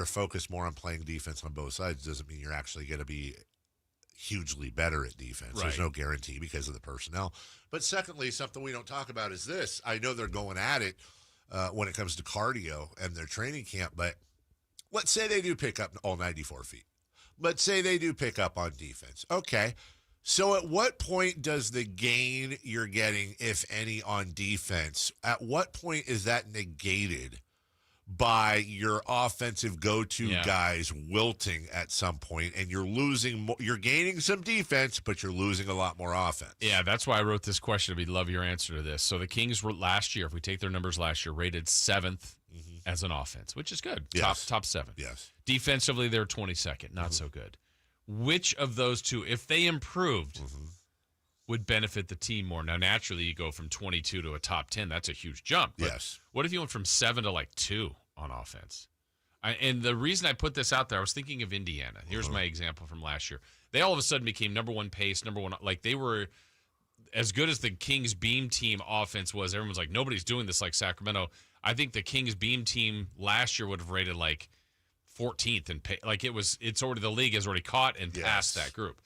focused more on playing defense on both sides doesn't mean you're actually going to be hugely better at defense. Right. There's no guarantee because of the personnel. But secondly, something we don't talk about is this. I know they're going at it when it comes to cardio and their training camp, but let's say they do pick up all 94 feet. Let's say they do pick up on defense. Okay. So at what point does the gain you're getting, if any, on defense, at what point is that negated by your offensive go-to guys wilting at some point, and you're gaining some defense, but you're losing a lot more offense? Yeah, that's why I wrote this question. We'd love your answer to this. So the Kings were last year, if we take their numbers last year, rated 7th as an offense, which is good. Yes. Top 7. Yes. Defensively, they're 22nd. Not so good. Which of those two, if they improved, would benefit the team more? Now, naturally, you go from 22 to a top 10. That's a huge jump. But yes. What if you went from 7 to like 2 on offense? And the reason I put this out there, I was thinking of Indiana. Here's my example from last year. They all of a sudden became number one pace, number one. Like, they were as good as the Kings beam team offense was. Everyone's like, nobody's doing this like Sacramento. I think the Kings beam team last year would have rated like 14th, and it's already, the league has already caught and passed that group.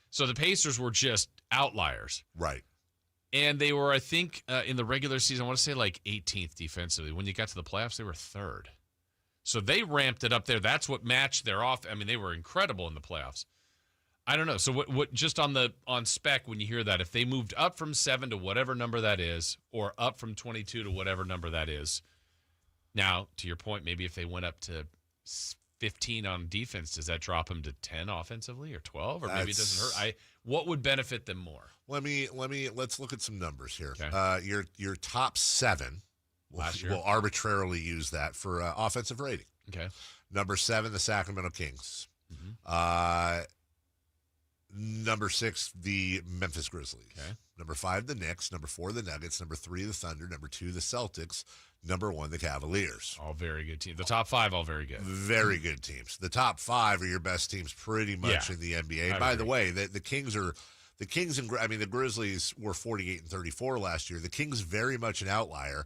So the Pacers were just outliers. Right. And they were, I think, in the regular season, I want to say like 18th defensively. When you got to the playoffs, they were 3rd. So they ramped it up there. That's what matched their off. I mean, they were incredible in the playoffs. I don't know. So what just on spec, when you hear that, if they moved up from 7 to whatever number that is, or up from 22 to whatever number that is, now, to your point, maybe if they went up to 15 on defense, does that drop them to 10 offensively or 12? Or maybe it doesn't hurt. What would benefit them more? Let's look at some numbers here. Okay. Your top 7 last year, we'll arbitrarily use that for offensive rating. Okay. Number 7, the Sacramento Kings. Number 6, the Memphis Grizzlies. Okay. Number 5, the Knicks. Number 4, the Nuggets. Number 3, the Thunder. Number 2, the Celtics. Number 1, the Cavaliers. All very good teams. The top 5, all very good. Very good teams. The top 5 are your best teams pretty much in the NBA. And by the way, the Kings and the Grizzlies were 48-34 last year. The Kings very much an outlier.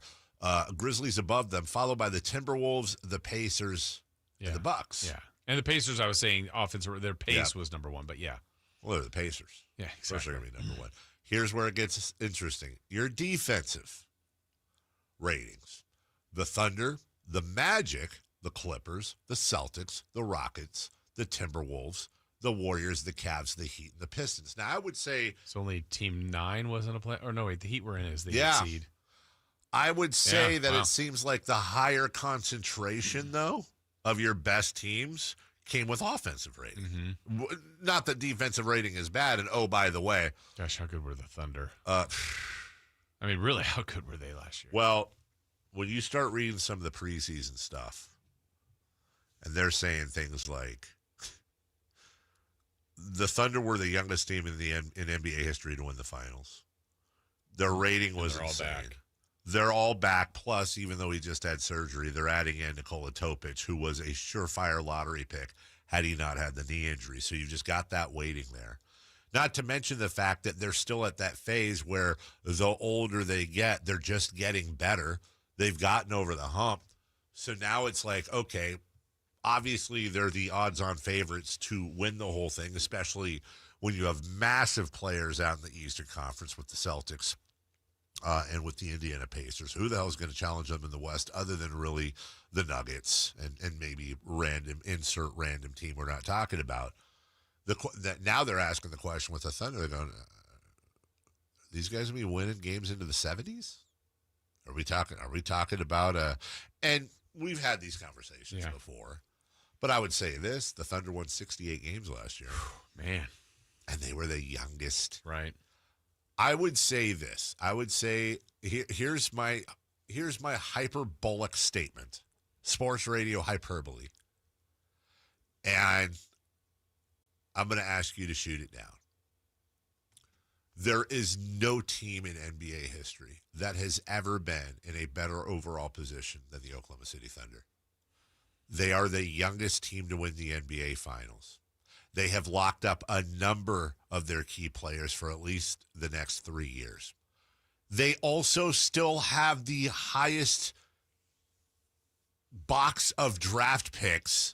Grizzlies above them, followed by the Timberwolves, the Pacers, and the Bucks. Yeah. And the Pacers, I was saying, their pace was number 1, but yeah. Well, they're the Pacers. Yeah, exactly. Of course they're going to be number 1. Here's where it gets interesting. Your defensive ratings. The Thunder, the Magic, the Clippers, the Celtics, the Rockets, the Timberwolves, the Warriors, the Cavs, the Heat, and the Pistons. Now, I would say... So only Team 9 wasn't a play... Or no, wait, the Heat were in as the 8th seed. I would say that it seems like the higher concentration, though, of your best teams came with offensive rating. Not that defensive rating is bad, and oh, by the way... Gosh, how good were the Thunder? I mean, really, how good were they last year? Well, when you start reading some of the preseason stuff, and they're saying things like, the Thunder were the youngest team in NBA history to win the finals. Their rating was insane. Back. They're all back. Plus, even though he just had surgery, they're adding in Nikola Topic, who was a surefire lottery pick had he not had the knee injury. So you've just got that waiting there. Not to mention the fact that they're still at that phase where the older they get, they're just getting better. They've gotten over the hump. So now it's like, okay, obviously they're the odds-on favorites to win the whole thing, especially when you have massive players out in the Eastern Conference with the Celtics and with the Indiana Pacers. Who the hell is going to challenge them in the West other than really the Nuggets and maybe insert random team we're not talking about? Now they're asking the question with the Thunder. They're going, these guys going to be winning games into the 70s? Are we talking about and we've had these conversations before, But I would say this, the Thunder won 68 games last year. Man. And they were the youngest. Right. I would say this. I would say, here's my hyperbolic statement. Sports radio hyperbole. And I'm going to ask you to shoot it down. There is no team in NBA history that has ever been in a better overall position than the Oklahoma City Thunder. They are the youngest team to win the NBA Finals. They have locked up a number of their key players for at least the next 3 years. They also still have the highest box of draft picks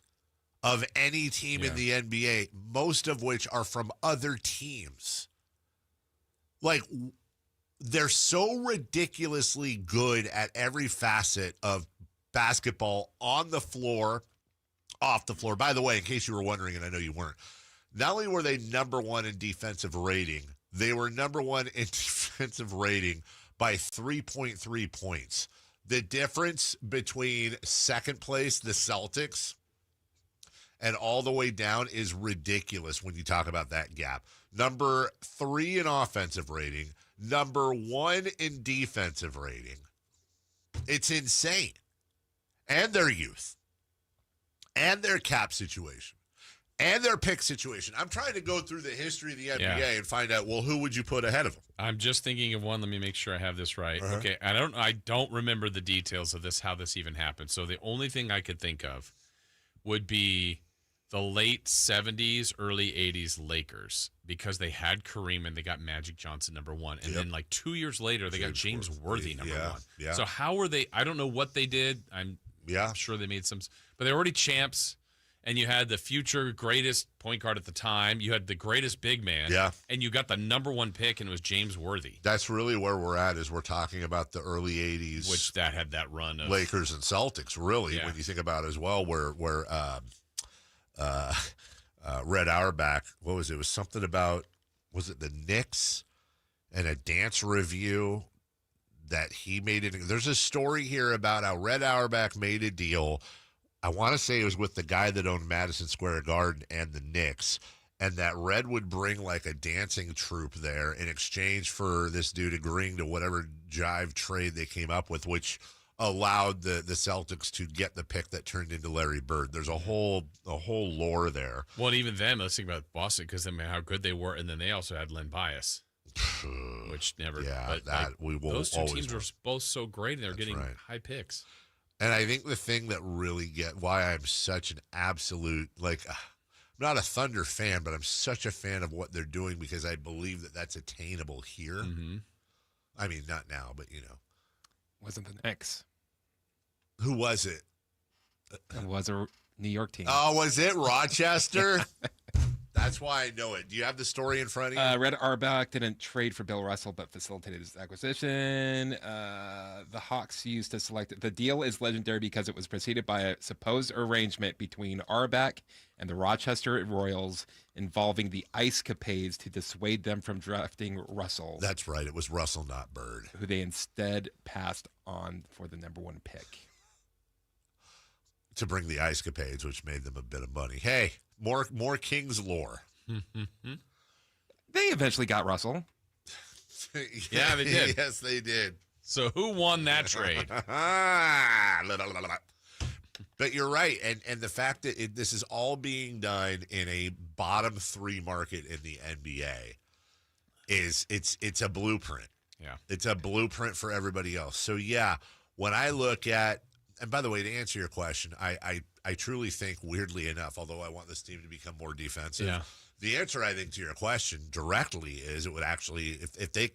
of any team in the NBA, most of which are from other teams. Like, they're so ridiculously good at every facet of basketball, on the floor, off the floor. By the way, in case you were wondering, and I know you weren't, not only were they number one in defensive rating, they were number one in defensive rating by 3.3 points. The difference between second place, the Celtics, and all the way down is ridiculous when you talk about that gap. Number 3 in offensive rating, number 1 in defensive rating. It's insane. And their youth, and their cap situation, and their pick situation. I'm trying to go through the history of the NBA and find out, well, who would you put ahead of them? I'm just thinking of one. Let me make sure I have this right. Uh-huh. Okay, I don't remember the details of this, how this even happened. So the only thing I could think of would be the late 70s, early 80s Lakers, because they had Kareem and they got Magic Johnson number 1. And then like 2 years later, they got James Worthy number 1. Yeah. So how were they? I don't know what they did. I'm sure they made some, but they were already champs. And you had the future greatest point guard at the time. You had the greatest big man. Yeah. And you got the number 1 pick, and it was James Worthy. That's really where we're at, is we're talking about the early 80s. Which that had that run of Lakers and Celtics, really, when you think about it as well, where Red Auerbach, what was it? It was something about, was it the Knicks and a dance review that he made it? There's a story here about how Red Auerbach made a deal. I want to say it was with the guy that owned Madison Square Garden and the Knicks, and that Red would bring like a dancing troupe there in exchange for this dude agreeing to whatever jive trade they came up with, which allowed the Celtics to get the pick that turned into Larry Bird. There's a whole lore there. Well, and even then, let's think about Boston, because I mean, how good they were, and then they also had Len Bias, which never. Yeah, but that like, we will. Those two teams were both so great, and they're getting high picks. And I think the thing that really why I'm such an absolute, like, I'm not a Thunder fan, but I'm such a fan of what they're doing, because I believe that that's attainable here. Mm-hmm. I mean, not now, but Wasn't the Knicks? Who was it? It was a New York team. Oh, was it Rochester? That's why I know it. Do you have the story in front of you? Red Auerbach didn't trade for Bill Russell, but facilitated his acquisition. The Hawks used to select it. The deal is legendary because it was preceded by a supposed arrangement between Auerbach and the Rochester Royals involving the Ice Capades to dissuade them from drafting Russell. That's right. It was Russell, not Bird. Who they instead passed on for the number 1 pick. To bring the Ice Capades, which made them a bit of money. Hey, more Kings lore. They eventually got Russell. Yeah, they did. Yes, they did. So who won that trade? But you're right, and the fact that this is all being done in a bottom 3 market in the NBA it's a blueprint. Yeah, it's a blueprint for everybody else. So yeah, when I look at, and by the way, to answer your question, I truly think, weirdly enough, although I want this team to become more defensive, the answer, I think, to your question directly is it would actually, if they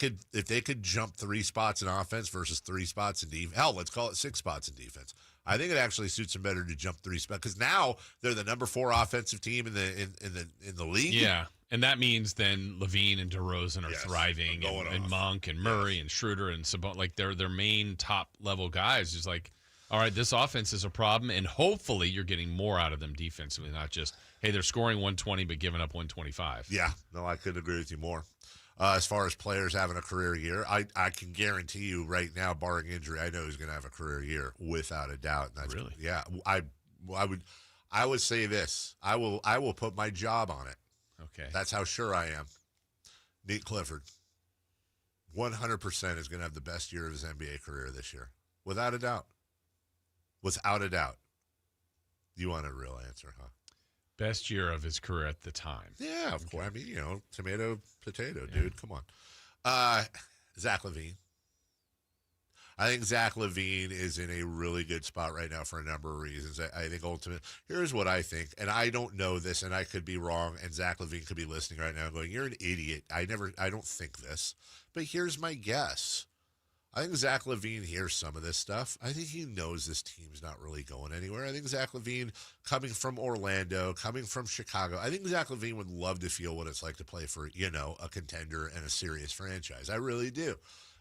could jump 3 spots in offense versus 3 spots in defense, hell, let's call it 6 spots in defense. I think it actually suits them better to jump 3 spots, because now they're the number 4 offensive team in the league. Yeah, and that means then Levine and DeRozan are thriving, and Monk and Murray and Schroeder and Sabon, like they're their main top level guys. Just like, all right, this offense is a problem, and hopefully you're getting more out of them defensively, not just, hey, they're scoring 120 but giving up 125. Yeah, no, I couldn't agree with you more. As far as players having a career year, I can guarantee you right now, barring injury, I know he's going to have a career year without a doubt. And that's, really? Yeah, I would say this. I will put my job on it. Okay. That's how sure I am. Nate Clifford, 100% is going to have the best year of his NBA career this year. Without a doubt. Without a doubt. You want a real answer, huh? Best year of his career at the time. Yeah, of course. I mean, tomato, potato, dude. Come on. Zach LaVine. I think Zach LaVine is in a really good spot right now for a number of reasons. I think ultimately, here's what I think, and I don't know this, and I could be wrong, and Zach LaVine could be listening right now going, you're an idiot. I don't think this. But here's my guess. I think Zach LaVine hears some of this stuff. I think he knows this team's not really going anywhere. I think Zach LaVine, coming from Orlando, coming from Chicago, I think Zach LaVine would love to feel what it's like to play for, a contender and a serious franchise. I really do.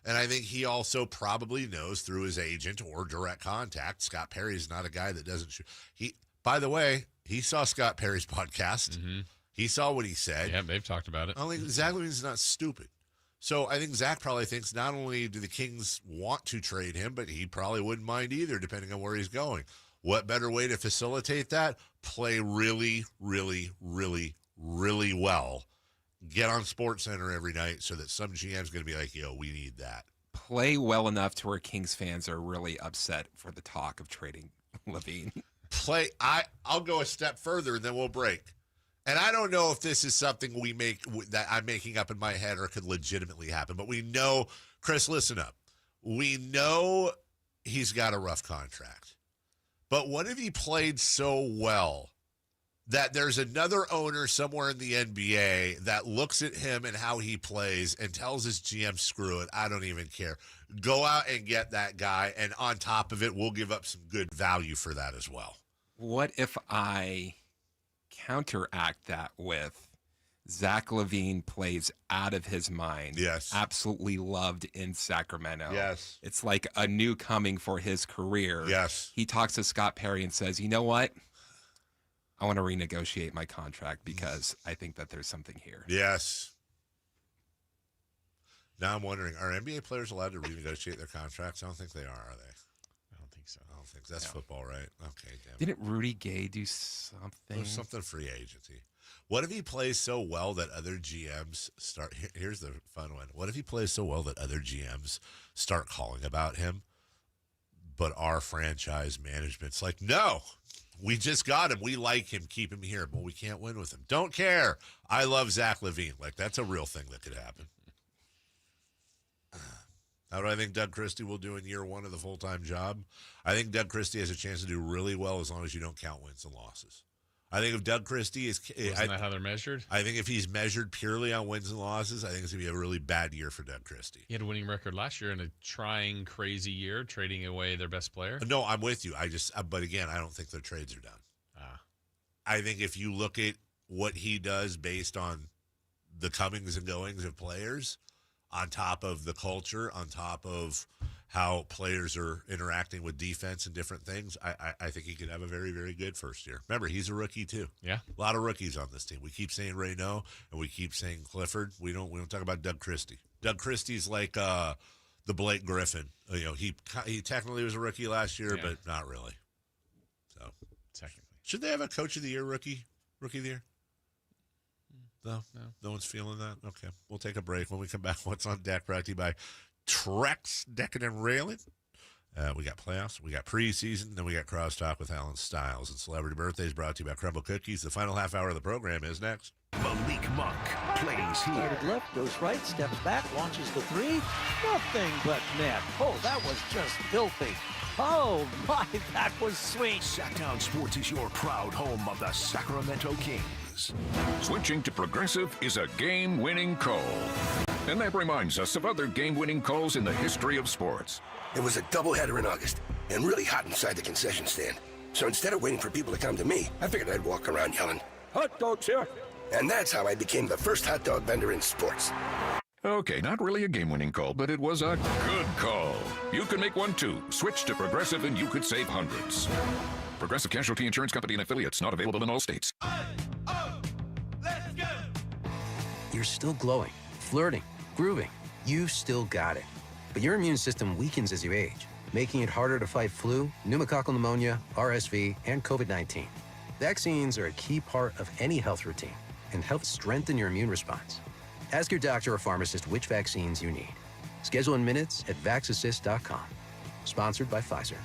And I think he also probably knows through his agent or direct contact, Scott Perry's not a guy that doesn't shoot. By the way, he saw Scott Perry's podcast. Mm-hmm. He saw what he said. Yeah, they've talked about it. I think Zach LaVine's not stupid. So I think Zach probably thinks not only do the Kings want to trade him, but he probably wouldn't mind either, depending on where he's going. What better way to facilitate that? Play really, really, really, really well. Get on SportsCenter every night so that some GM's going to be like, yo, we need that. Play well enough to where Kings fans are really upset for the talk of trading LaVine. I'll go a step further and then we'll break. And I don't know if this is something that I'm making up in my head or could legitimately happen, but we know, Chris, listen up. We know he's got a rough contract. But what if he played so well that there's another owner somewhere in the NBA that looks at him and how he plays and tells his GM, screw it, I don't even care. Go out and get that guy, and on top of it, we'll give up some good value for that as well. What if I counteract that with Zach LaVine plays out of his mind? Yes. Absolutely loved in Sacramento. Yes. It's like a new coming for his career. Yes. He talks to Scott Perry and says, you know what? I want to renegotiate my contract because I think that there's something here. Yes. Now I'm wondering, are NBA players allowed to renegotiate their contracts? I don't think they are they? I don't think so. I don't think that's football, right? Okay, damn it. Didn't Rudy Gay do something? There's something free agency. What if he plays so well that other GMs start? Here's the fun one. What if he plays so well that other GMs start calling about him, but our franchise management's like, no, we just got him. We like him. Keep him here, but we can't win with him. Don't care. I love Zach LaVine. Like, that's a real thing that could happen. How do I think Doug Christie will do in year one of the full-time job? I think Doug Christie has a chance to do really well as long as you don't count wins and losses. I think if Doug Christie is... Isn't that how they're measured? I think if he's measured purely on wins and losses, I think it's going to be a really bad year for Doug Christie. He had a winning record last year in a trying, crazy year, trading away their best player. No, I'm with you. But again, I don't think their trades are done. I think if you look at what he does based on the comings and goings of players, on top of the culture, on top of how players are interacting with defense and different things, I think he could have a very, very good first year. Remember, he's a rookie too. Yeah. A lot of rookies on this team. We keep saying Reynaud and we keep saying Clifford. We don't talk about Doug Christie. Doug Christie's like the Blake Griffin. He technically was a rookie last year, but not really. So technically. Should they have a coach of the year rookie of the year? No one's feeling that? Okay. We'll take a break. When we come back, what's on deck, brought to you by Trex Decking and Railing. We got playoffs, we got preseason, then we got crosstalk with Alan Stiles. And Celebrity Birthdays brought to you by Crumble Cookies. The final half hour of the program is next. Malik Monk plays here. Started left, goes right, steps back, launches the three. Nothing but net. Oh, that was just filthy. Oh, my, that was sweet. Sacktown Sports is your proud home of the Sacramento Kings. Switching to Progressive is a game-winning call. And that reminds us of other game-winning calls in the history of sports. It was a doubleheader in August and really hot inside the concession stand. So instead of waiting for people to come to me, I figured I'd walk around yelling, "Hot dogs here!" And that's how I became the first hot dog vendor in sports. Okay, not really a game-winning call, but it was a good call. You can make one too. Switch to Progressive and you could save hundreds. Progressive Casualty Insurance Company and Affiliates, not available in all states. Let's go! You're still glowing, flirting, grooving. You've still got it. But your immune system weakens as you age, making it harder to fight flu, pneumococcal pneumonia, RSV, and COVID-19. Vaccines are a key part of any health routine and help strengthen your immune response. Ask your doctor or pharmacist which vaccines you need. Schedule in minutes at vaxassist.com. Sponsored by Pfizer.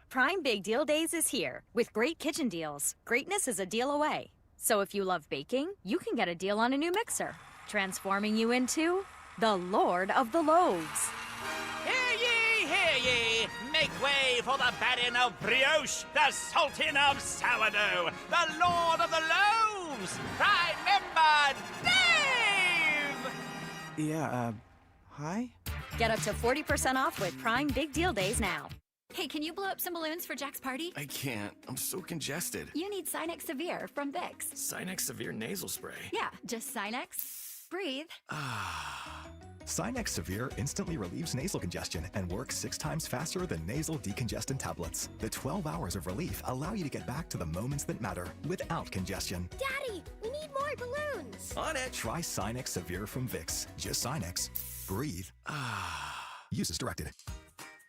Prime Big Deal Days is here with great kitchen deals. Greatness is a deal away. So if you love baking, you can get a deal on a new mixer, transforming you into the Lord of the Loaves. Hear ye! Make way for the baron of brioche, the sultan of sourdough, the lord of the loaves, Prime Member Dave! Yeah, hi? Get up to 40% off with Prime Big Deal Days now. Hey, can you blow up some balloons for Jack's party? I can't. I'm so congested. You need Sinex Severe from Vicks. Sinex Severe nasal spray. Yeah, just Sinex. Breathe. Sinex Severe instantly relieves nasal congestion and works 6 times faster than nasal decongestant tablets. The 12 hours of relief allow you to get back to the moments that matter without congestion. Daddy, we need more balloons. On it! Try Sinex Severe from Vicks. Just Sinex. Breathe. Use as directed.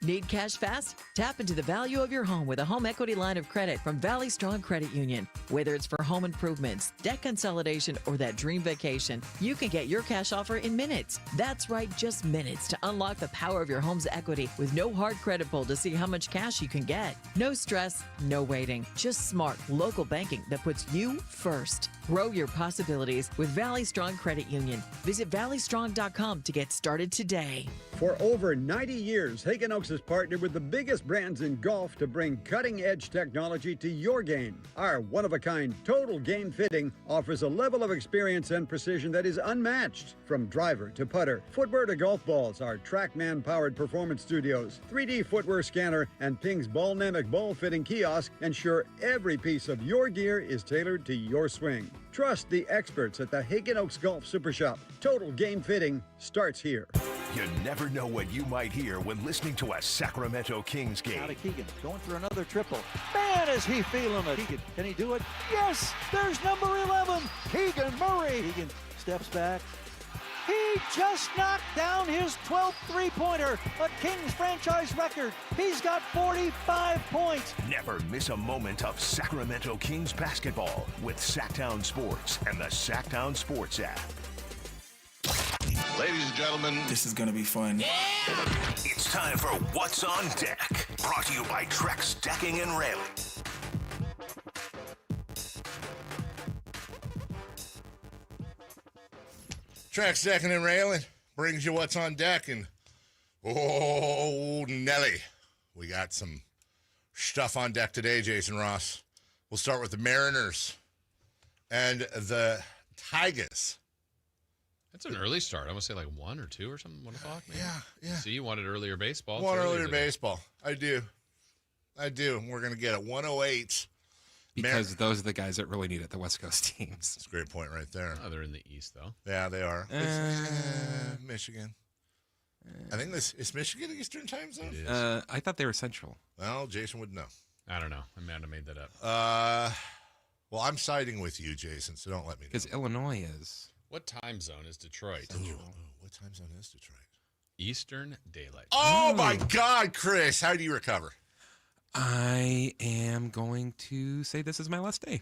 Need cash fast? Tap into the value of your home with a home equity line of credit from Valley Strong Credit Union. Whether it's for home improvements, debt consolidation, or that dream vacation, you can get your cash offer in minutes. That's right, just minutes to unlock the power of your home's equity with no hard credit pull to see how much cash you can get. No stress, no waiting. Just smart, local banking that puts you first. Grow your possibilities with Valley Strong Credit Union. Visit valleystrong.com to get started today. For over 90 years, Hagen Oaks has partnered with the biggest brands in golf to bring cutting-edge technology to your game. Our one-of-a-kind total game fitting offers a level of experience and precision that is unmatched. From driver to putter, footwear to golf balls, our TrackMan-powered performance studios, 3D footwear scanner, and Ping's Ballnamic ball fitting kiosk ensure every piece of your gear is tailored to your swing. Trust the experts at the Hagen Oaks Golf Super Shop. Total game fitting starts here. You never know what you might hear when listening to a Sacramento Kings game. Out of Keegan, going for another triple. Man, is he feeling it. Keegan, can he do it? Yes, there's number 11, Keegan Murray. Keegan steps back. He just knocked down his 12th three-pointer, a Kings franchise record. He's got 45 points. Never miss a moment of Sacramento Kings basketball with Sacktown Sports and the Sacktown Sports app. Ladies and gentlemen, this is gonna be fun. Yeah! It's time for What's on Deck, brought to you by Trex Stacking and Railing. Trex Stacking and Railing brings you What's on Deck, and oh, Nelly, we got some stuff on deck today, Jason Ross. We'll start with the Mariners and the Tigers. That's an early start. I'm going to say like 1 or 2 or something, 1 o'clock. Maybe. Yeah. See, you wanted earlier baseball. Want earlier baseball. I do. We're going to get it 108. Because those are the guys that really need it, the West Coast teams. That's a great point right there. Oh, they're in the East, though. Yeah, they are. Michigan. I think is Michigan Eastern time zone? It is. I thought they were Central. Well, Jason would know. I don't know. Amanda made that up. Well, I'm siding with you, Jason, so don't let me know. Because Illinois is. What time zone is Detroit? What time zone is Detroit? Eastern Daylight. Oh, my God, Chris. How do you recover? I am going to say this is my last day.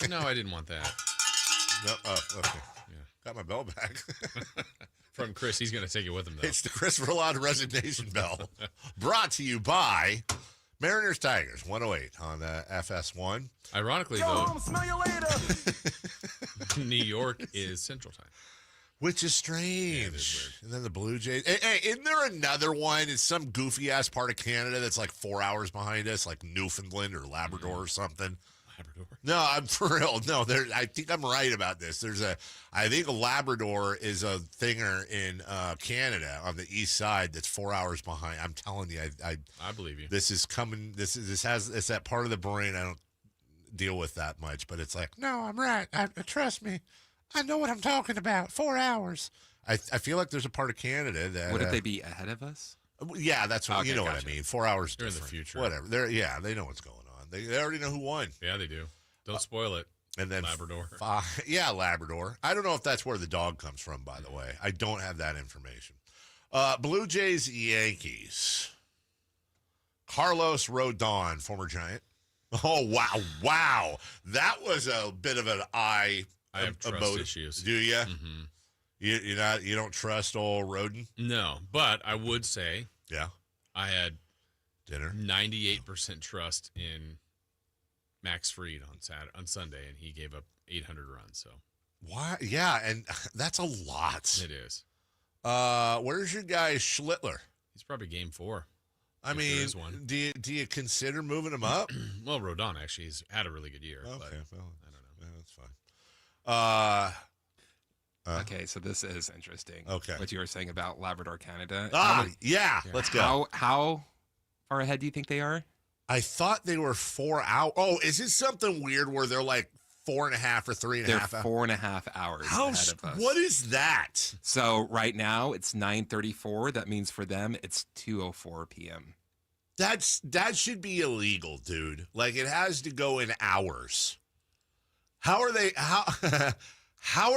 No, I didn't want that. No, okay. Yeah. Got my bell back. From Chris, he's going to take it with him, though. It's the Chris Verlade resignation bell. Brought to you by Mariners Tigers, 108 on FS1. Ironically, though, smell you later. New York is Central Time. Which is strange. And then the Blue Jays. Hey, isn't there another one in some goofy-ass part of Canada that's like 4 hours behind us, like Newfoundland or Labrador or something? Labrador? No, I'm for real. No, I think I'm right about this. I think a Labrador is a thinger in Canada on the east side that's 4 hours behind. I'm telling you, I believe you. This is coming. It's that part of the brain I don't deal with that much, but it's like, no, I'm right. Trust me. I know what I'm talking about. 4 hours. I feel like there's a part of Canada that. Wouldn't they be ahead of us? Yeah, that's what you know gotcha. what I mean. 4 hours. They're different. in the future. Whatever. They know what's going on. They already know who won. Yeah, they do. Don't spoil it. And then Labrador. Labrador. I don't know if that's where the dog comes from, by the way. I don't have that information. Blue Jays, Yankees. Carlos Rodon, former Giant. Oh, wow. That was a bit of an eye. I have trust issues. Do you? Mm-hmm. You don't trust old Roden? No, but I would say, yeah, I had dinner 98% trust in Max Fried on Sunday, and he gave up 800 runs. So why? Yeah, and that's a lot. It is. Where's your guy Schlittler? He's probably game 4. I mean, do you consider moving him up? Well, Rodon actually has had a really good year. Okay, but well, I don't know. Yeah, that's fine. Okay, so this is interesting. Okay. What you were saying about Labrador, Canada. Yeah, let's go. How far ahead do you think they are? I thought they were 4 hours. Oh, is it something weird where they're like 4.5 or 3.5 hours? They're 4.5 hours ahead of us. What is that? So right now it's 9:34. That means for them it's 2:04 p.m. That should be illegal, dude. Like it has to go in hours. How are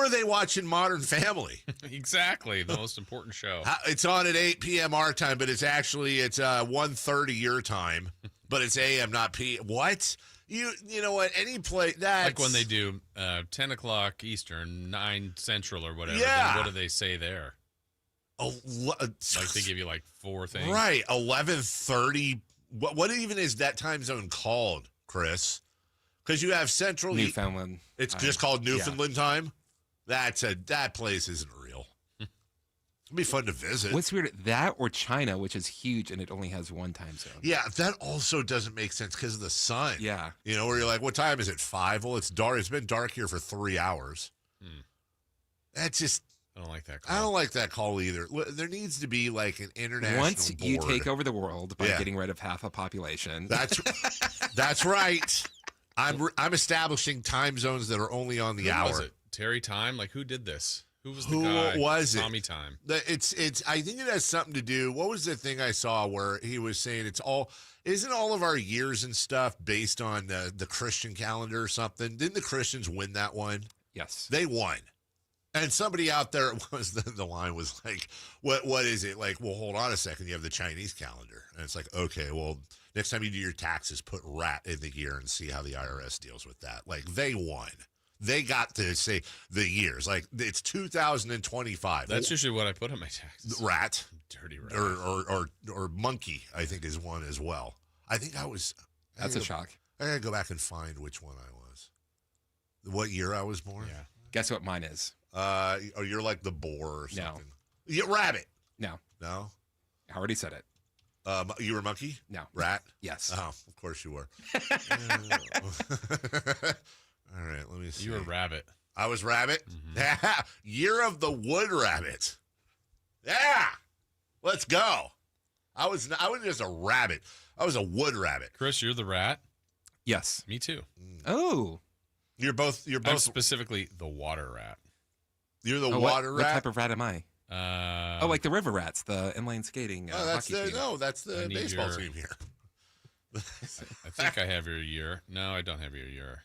they watching Modern Family? Exactly, the most important show. It's on at 8 p.m. our time, but it's 1:30 your time, but it's a.m. not p.m. What? You know what? Any play that's like when they do 10 o'clock Eastern, 9 Central or whatever. Yeah. Then what do they say there? Like they give you like 4 things, right? 11:30. What even is that time zone called, Chris? Because you have Central Newfoundland. It's just called Newfoundland time. That place isn't real. It'd be fun to visit. What's weird, that or China, which is huge and it only has one time zone. Yeah, that also doesn't make sense because of the sun. Yeah. You know, where you're like, what time is it? 5? Well, it's dark. It's been dark here for 3 hours. That's just. I don't like that call. I don't like that call either. There needs to be like an international Once you board. take over the world by getting rid of half a population. That's right. I'm establishing time zones that are only on the hour. Was it Terry Time? Like who did this? Who was the Who guy? was it? Tommy Time. It's. I think it has something to do. What was the thing I saw where he was saying isn't all of our years and stuff based on the Christian calendar or something? Didn't the Christians win that one? Yes, they won. And somebody out there the line was like, what is it? Like, well, hold on a second. You have the Chinese calendar. And it's like, okay, well, next time you do your taxes, put rat in the year and see how the IRS deals with that. Like, they won. They got to say the years. Like, it's 2025. That's usually what I put on my taxes. Rat. Dirty rat. Or monkey, I think, is one as well. I think I was. That's a shock. I got to go back and find which one I was. What year I was born? Yeah. Guess what mine is? Or you're like the boar or something. No. You rabbit. No. No? I already said it. You were monkey? No. Rat? Yes. Oh, of course you were. All right, let me see. You were rabbit. I was rabbit? Mm-hmm. Year of the wood rabbit. Yeah. Let's go. I was just a rabbit. I was a wood rabbit. Chris, you're the rat? Yes. Me too. Oh. You're both I'm specifically the water rat. You're the water rat? What type of rat am I? Like the river rats, the inline skating that's hockey team. that's the baseball team here. I think I have your year. No, I don't have your year.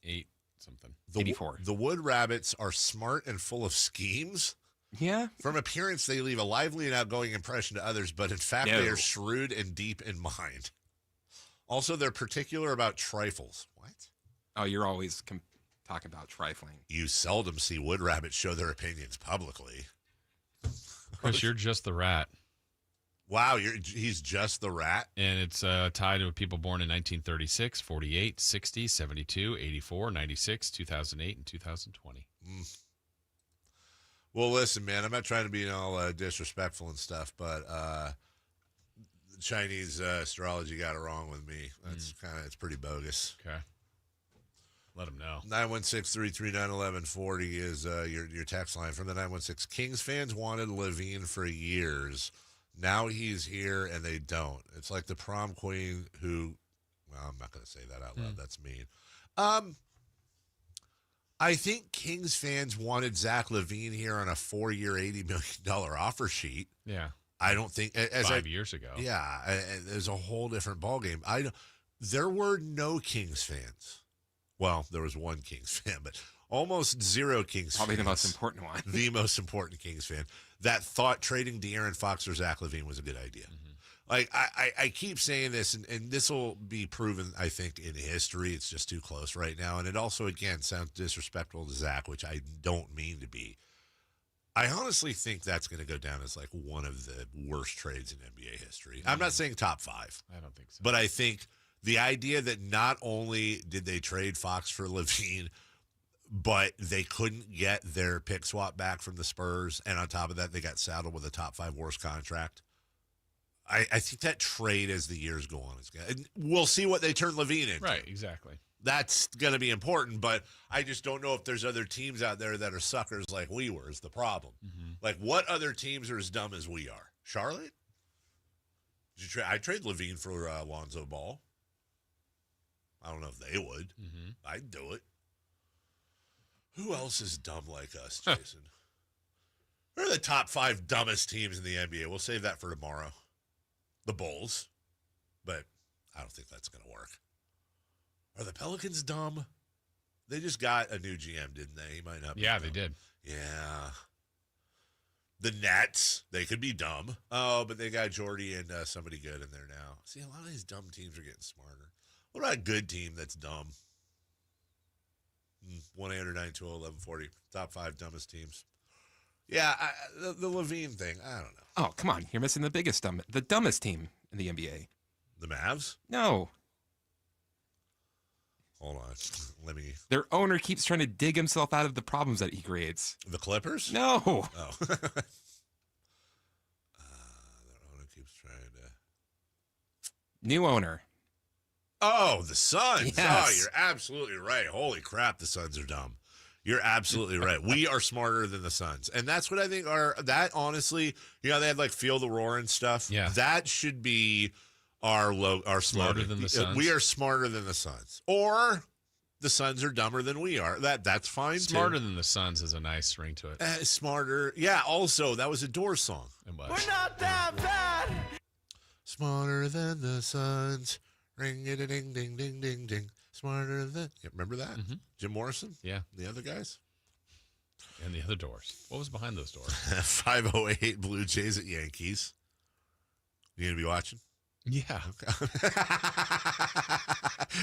8 something. 84. The wood rabbits are smart and full of schemes. Yeah. From appearance, they leave a lively and outgoing impression to others, but in fact, they are shrewd and deep in mind. Also, they're particular about trifles. What? Oh, you're always talking about trifling. You seldom see wood rabbits show their opinions publicly. Chris, you're just the rat. Wow, he's just the rat? And it's tied to people born in 1936, 48, 60, 72, 84, 96, 2008, and 2020. Well, listen, man, I'm not trying to be all disrespectful and stuff, but Chinese astrology got it wrong with me. That's it's pretty bogus. Okay. Let them know. 916-339-1140 is your text line from the 916. Kings fans wanted Levine for years. Now he's here and they don't. It's like the prom queen who, well, I'm not going to say that out loud. That's mean. I think Kings fans wanted Zach LaVine here on a 4-year, $80 million offer sheet. Yeah. I don't think as 5 years ago. Yeah, there's a whole different ballgame. There were no Kings fans. Well, there was one Kings fan, but almost zero Kings Probably fans. the most important one. The most important Kings fan that thought trading De'Aaron Fox or Zach LaVine was a good idea. Like, I keep saying this, and this will be proven, I think, in history. It's just too close right now. And it also, again, sounds disrespectful to Zach, which I don't mean to be. I honestly think that's going to go down as, like, one of the worst trades in NBA history. I'm not saying top 5. I don't think so. But I think the idea that not only did they trade Fox for LaVine, but they couldn't get their pick swap back from the Spurs, and on top of that, they got saddled with a top 5 worst contract. I think that trade, as the years go on, is good. We'll see what they turn LaVine into. Right, exactly. That's going to be important, but I just don't know if there's other teams out there that are suckers like we were is the problem. Mm-hmm. Like, what other teams are as dumb as we are? Charlotte? I'd trade LaVine for Lonzo Ball. I don't know if they would. Mm-hmm. I'd do it. Who else is dumb like us, Jason? Who are the top 5 dumbest teams in the NBA? We'll save that for tomorrow. The Bulls. But I don't think that's going to work. Are the Pelicans dumb? They just got a new GM, didn't they? He might not be Yeah, dumb. they did. Yeah. The Nets, they could be dumb. Oh, but they got Jordy and somebody good in there now. See, a lot of these dumb teams are getting smarter. What about a good team that's dumb? 1-800-920-1140. Top 5 dumbest teams. Yeah, the LaVine thing, I don't know. Oh, come on. You're missing the dumbest team in the NBA. The Mavs? No. Hold on. Let me. Their owner keeps trying to dig himself out of the problems that he creates. The Clippers? No. Oh. Their owner keeps trying to. New owner. Oh, the Suns. Yes. Oh, you're absolutely right. Holy crap, the Suns are dumb. You're absolutely right. We are smarter than the Suns. And that's what I think that honestly, they had like Feel the Roar and stuff. Yeah. That should be our Smarter slogan. than the Suns. We are smarter than the Suns. Or the Suns are dumber than we are. That's fine Smarter too. than the Suns has a nice ring to it. Smarter. Yeah, also, that was a Doors song. It was. We're not that bad. Smarter than the Suns. Ring it a ding ding ding ding ding. Smarter than. Yeah, remember that? Mm-hmm. Jim Morrison? Yeah. The other guys? And the other doors. What was behind those doors? 508 Blue Jays at Yankees. You going to be watching? Yeah. Okay.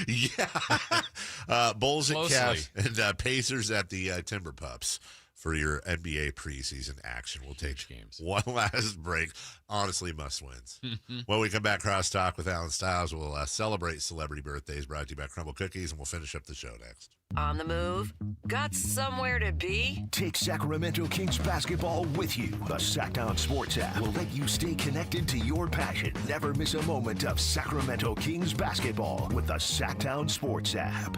Yeah. Bulls Closely. at Cavs and Pacers at the Timber Pups for your NBA preseason action. We'll take games. One last break. Honestly, must wins. When we come back, crosstalk with Alan Stiles. We'll celebrate celebrity birthdays brought to you by Crumble Cookies, and we'll finish up the show next. On the move? Got somewhere to be? Take Sacramento Kings basketball with you. The Sacktown Sports app will let you stay connected to your passion. Never miss a moment of Sacramento Kings basketball with the Sacktown Sports app.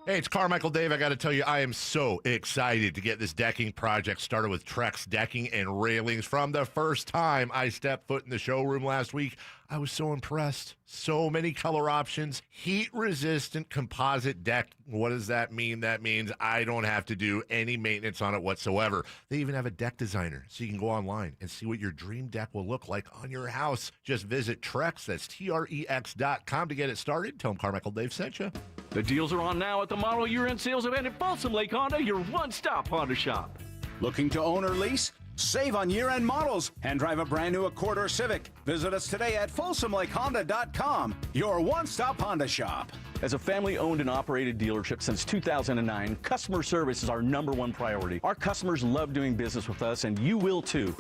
Hey, it's Carmichael Dave. I got to tell you, I am so excited to get this decking project started with Trex Decking and Railings. From the first time I stepped foot in the showroom last week, I was so impressed. So many color options, heat-resistant composite deck. What does that mean? That means I don't have to do any maintenance on it whatsoever. They even have a deck designer, so you can go online and see what your dream deck will look like on your house. Just visit Trex, that's Trex.com to get it started. Tell them Carmichael Dave sent you. The deals are on now at the model year-end sales event at Folsom Lake Honda, your one-stop Honda shop. Looking to own or lease? Save on year-end models and drive a brand new Accord or Civic. Visit us today at FolsomLakeHonda.com, your one-stop Honda shop. As a family-owned and operated dealership since 2009, customer service is our #1 priority. Our customers love doing business with us, and you will too.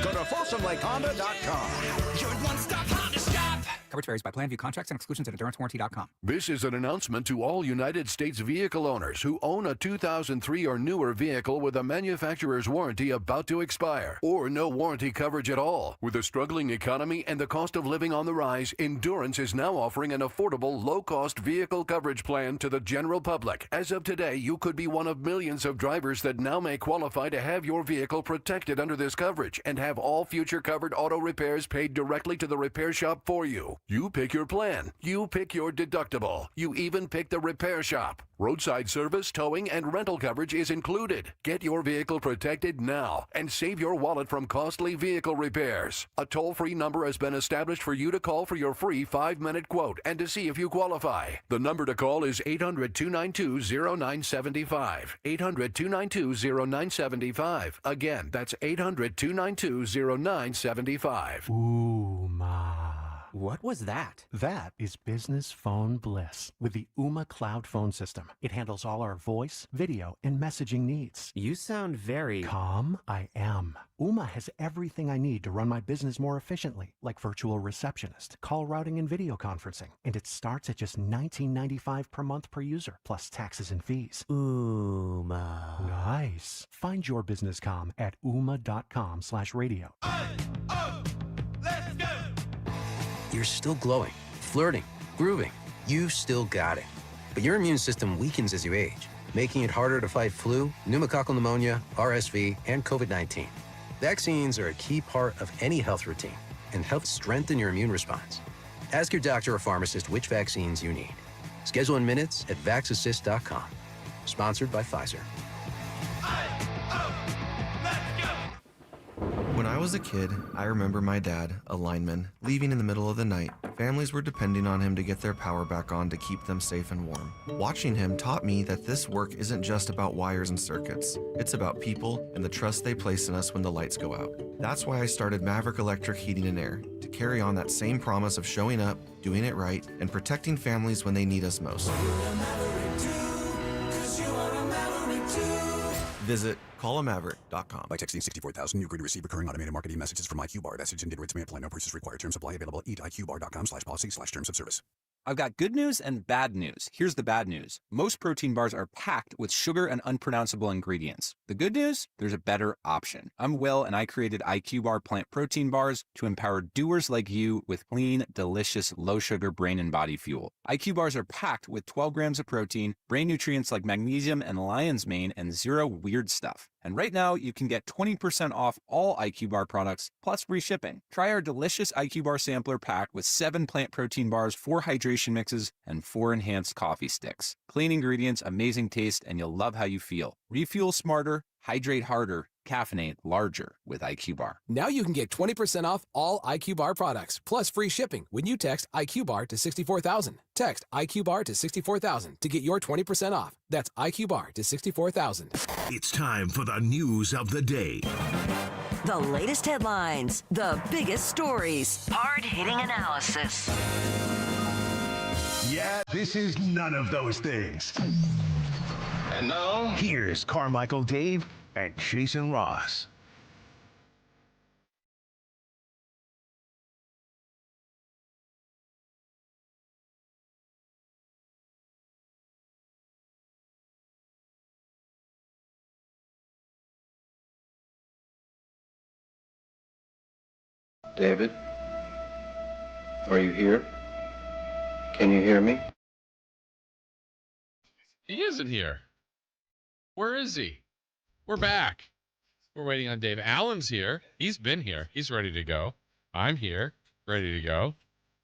Go to FolsomLakeHonda.com. Your one-stop Honda shop. Coverage varies by plan, view contracts and exclusions at EnduranceWarranty.com. This is an announcement to all United States vehicle owners who own a 2003 or newer vehicle with a manufacturer's warranty about to expire, or no warranty coverage at all. With a struggling economy and the cost of living on the rise, Endurance is now offering an affordable, low-cost vehicle coverage plan to the general public. As of today, you could be one of millions of drivers that now may qualify to have your vehicle protected under this coverage and have all future covered auto repairs paid directly to the repair shop for you. You pick your plan. You pick your deductible. You even pick the repair shop. Roadside service, towing, and rental coverage is included. Get your vehicle protected now and save your wallet from costly vehicle repairs. A toll-free number has been established for you to call for your free 5-minute quote and to see if you qualify. The number to call is 800-292-0975. 800-292-0975. Again, that's 800-292-0975. Ooh, ma. What was that? That is business phone bliss with the Ooma Cloud Phone System. It handles all our voice, video, and messaging needs. You sound very... Calm, I am. Ooma has everything I need to run my business more efficiently, like virtual receptionist, call routing, and video conferencing. And it starts at just $19.95 per month per user, plus taxes and fees. Ooma. Nice. Find your business calm at ooma.com/radio. Let's go! You're still glowing, flirting, grooving. You still got it. But your immune system weakens as you age, making it harder to fight flu, pneumococcal pneumonia, RSV, and COVID-19. Vaccines are a key part of any health routine and help strengthen your immune response. Ask your doctor or pharmacist which vaccines you need. Schedule in minutes at vaxassist.com. Sponsored by Pfizer. When I was a kid, I remember my dad, a lineman, leaving in the middle of the night. Families were depending on him to get their power back on to keep them safe and warm. Watching him taught me that this work isn't just about wires and circuits. It's about people and the trust they place in us when the lights go out. That's why I started Maverick Electric Heating and Air, to carry on that same promise of showing up, doing it right, and protecting families when they need us most. Visit callamaverick.com. By texting 64,000, you agree to receive recurring automated marketing messages from IQ Bar. Message and data rates may apply. No purchase required. Terms apply. Available at iqbar.com/policy/terms of service. I've got good news and bad news. Here's the bad news. Most protein bars are packed with sugar and unpronounceable ingredients. The good news? There's a better option. I'm Will, and I created IQ Bar plant protein bars to empower doers like you with clean, delicious, low-sugar brain and body fuel. IQ bars are packed with 12 grams of protein, brain nutrients like magnesium and lion's mane, and zero weird stuff. And right now, you can get 20% off all IQ Bar products, plus free shipping. Try our delicious IQ Bar sampler pack with 7 plant protein bars, 4 hydration mixes, and 4 enhanced coffee sticks. Clean ingredients, amazing taste, and you'll love how you feel. Refuel smarter, hydrate harder, caffeinate larger with IQ Bar. Now you can get 20% off all IQ Bar products, plus free shipping when you text IQ Bar to 64,000. Text IQ Bar to 64,000 to get your 20% off. That's IQ Bar to 64,000. It's time for the news of the day. The latest headlines, the biggest stories, hard-hitting analysis. Yeah, this is none of those things. And now, here's Carmichael Dave and Jason Ross. David, are you here? Can you hear me? He isn't here. Where is he? We're back. We're waiting on Dave. Alan's here. He's been here. He's ready to go. I'm here, ready to go.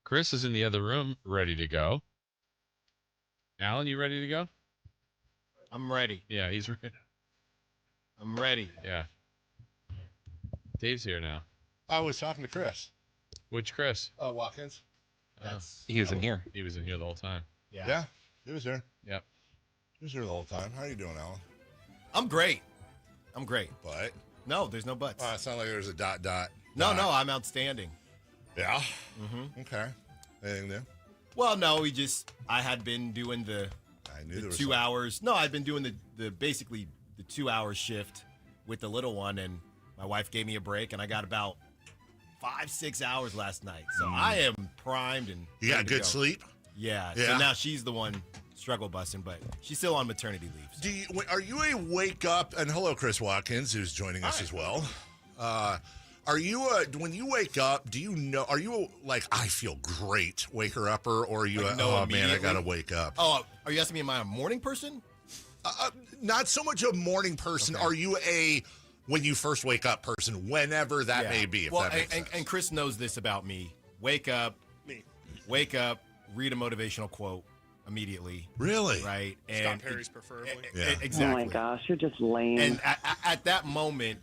Chris is in the other room, ready to go. Alan, you ready to go? I'm ready. Yeah, he's ready. I'm ready. Yeah. Dave's here now. I was talking to Chris. Which Chris? Watkins. He was in here. He was in here the whole time. Yeah, he was here. Yep. He was here the whole time. How are you doing, Alan? I'm great. I'm great. But? No, there's no buts. It's not like there's a dot. No, I'm outstanding. Yeah? Mm-hmm. Okay. Anything new? Well, no, I had been doing the I knew there was 2 hours. No, I've been doing the basically the 2-hour shift with the little one, and my wife gave me a break, and I got about 5-6 hours last night. So I am primed and You got ready to good go. sleep? Yeah. Yeah. So now she's the one struggle busting, but she's still on maternity leave. So. Are you a wake up? And hello, Chris Watkins, who's joining us as well. Are you when you wake up? Do you know? Are you like I feel great waker upper, or are you? Like, oh man, I gotta wake up. Oh, are you asking me? Am I a morning person? Not so much a morning person. Okay. Are you a when you first wake up person? Whenever that may be. If Well, that makes sense. and Chris knows this about me. Wake up. wake up, read a motivational quote immediately. Really? Right. Scott Perry's preferably. Yeah. Exactly. Oh my gosh, you're just lame. And at that moment,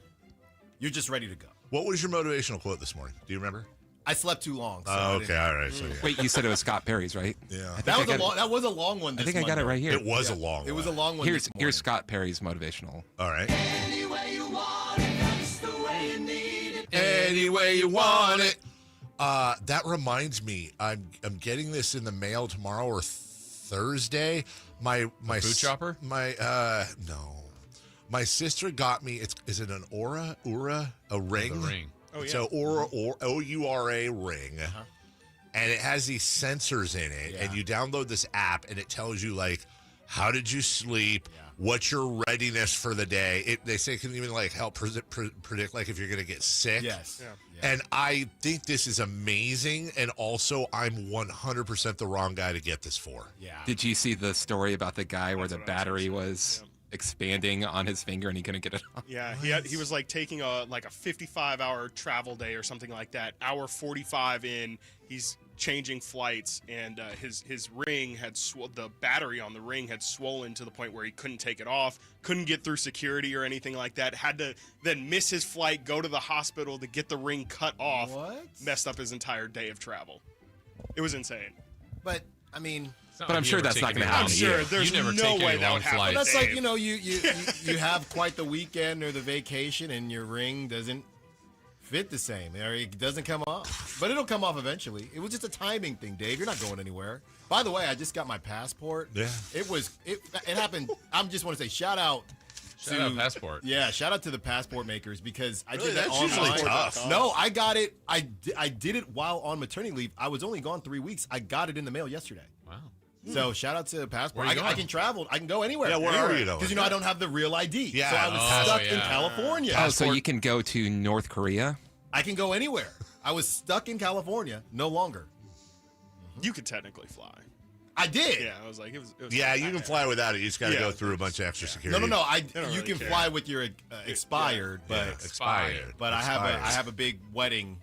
you're just ready to go. What was your motivational quote this morning? Do you remember? I slept too long. So Oh, okay, all right. So, yeah. Wait, you said it was Scott Perry's, right? Yeah. That was a long one. I This think I got it Monday. right here. It was a long one. It was a long one. Here's Scott Perry's motivational. All right. Any way you want it, that's the way you need it. Any way you want it. That reminds me, I'm getting this in the mail tomorrow or Thursday. My food chopper? My no. My sister got me. Is it an Oura? A ring? The ring. Oh, yeah. So Oura, OURA ring. Uh-huh. And it has these sensors in it, and you download this app, and it tells you like, how did you sleep? Yeah. What's your readiness for the day? They say it can even like help predict like if you're going to get sick. Yes. Yeah. And I think this is amazing, and also I'm 100% the wrong guy to get this for. Yeah. Did you see the story about the guy where the That's what I was battery gonna say. was expanding on his finger and he couldn't get it off? Yeah, he was like taking a 55-hour travel day or something like that. Hour 45 in, he's changing flights, and his ring had the battery on the ring had swollen to the point where he couldn't take it off, couldn't get through security or anything like that. Had to then miss his flight, go to the hospital to get the ring cut off. What? Messed up his entire day of travel. It was insane. But I mean, But I'm sure that's not going to happen. I'm sure to you. there's You never no take way any that long would happen. flights. that's like, Dave. you have quite the weekend or the vacation, and your ring doesn't fit the same, or it doesn't come off. But it'll come off eventually. It was just a timing thing, Dave. You're not going anywhere. By the way, I just got my passport. Yeah. It happened. I just want to say shout out Passport. Yeah, shout out to the passport makers, because I Really? did that That's usually online. tough. No, I got it. I did it while on maternity leave. I was only gone 3 weeks. I got it in the mail yesterday. Wow. So shout out to passport. Where are you I going? can travel. I can go anywhere. Yeah, where are you going? Because I don't have the real ID. Yeah. So I was Oh, stuck in yeah. California. Oh, so you can go to North Korea? I can go anywhere. I was stuck in California. No longer. You could technically fly. I did. Yeah, I was like, it was Yeah, you can fly without it. You just got to Yeah. go through a bunch of extra security. No. don't You really can care. fly with your expired, Yeah, but expired. but I Expired. have a big wedding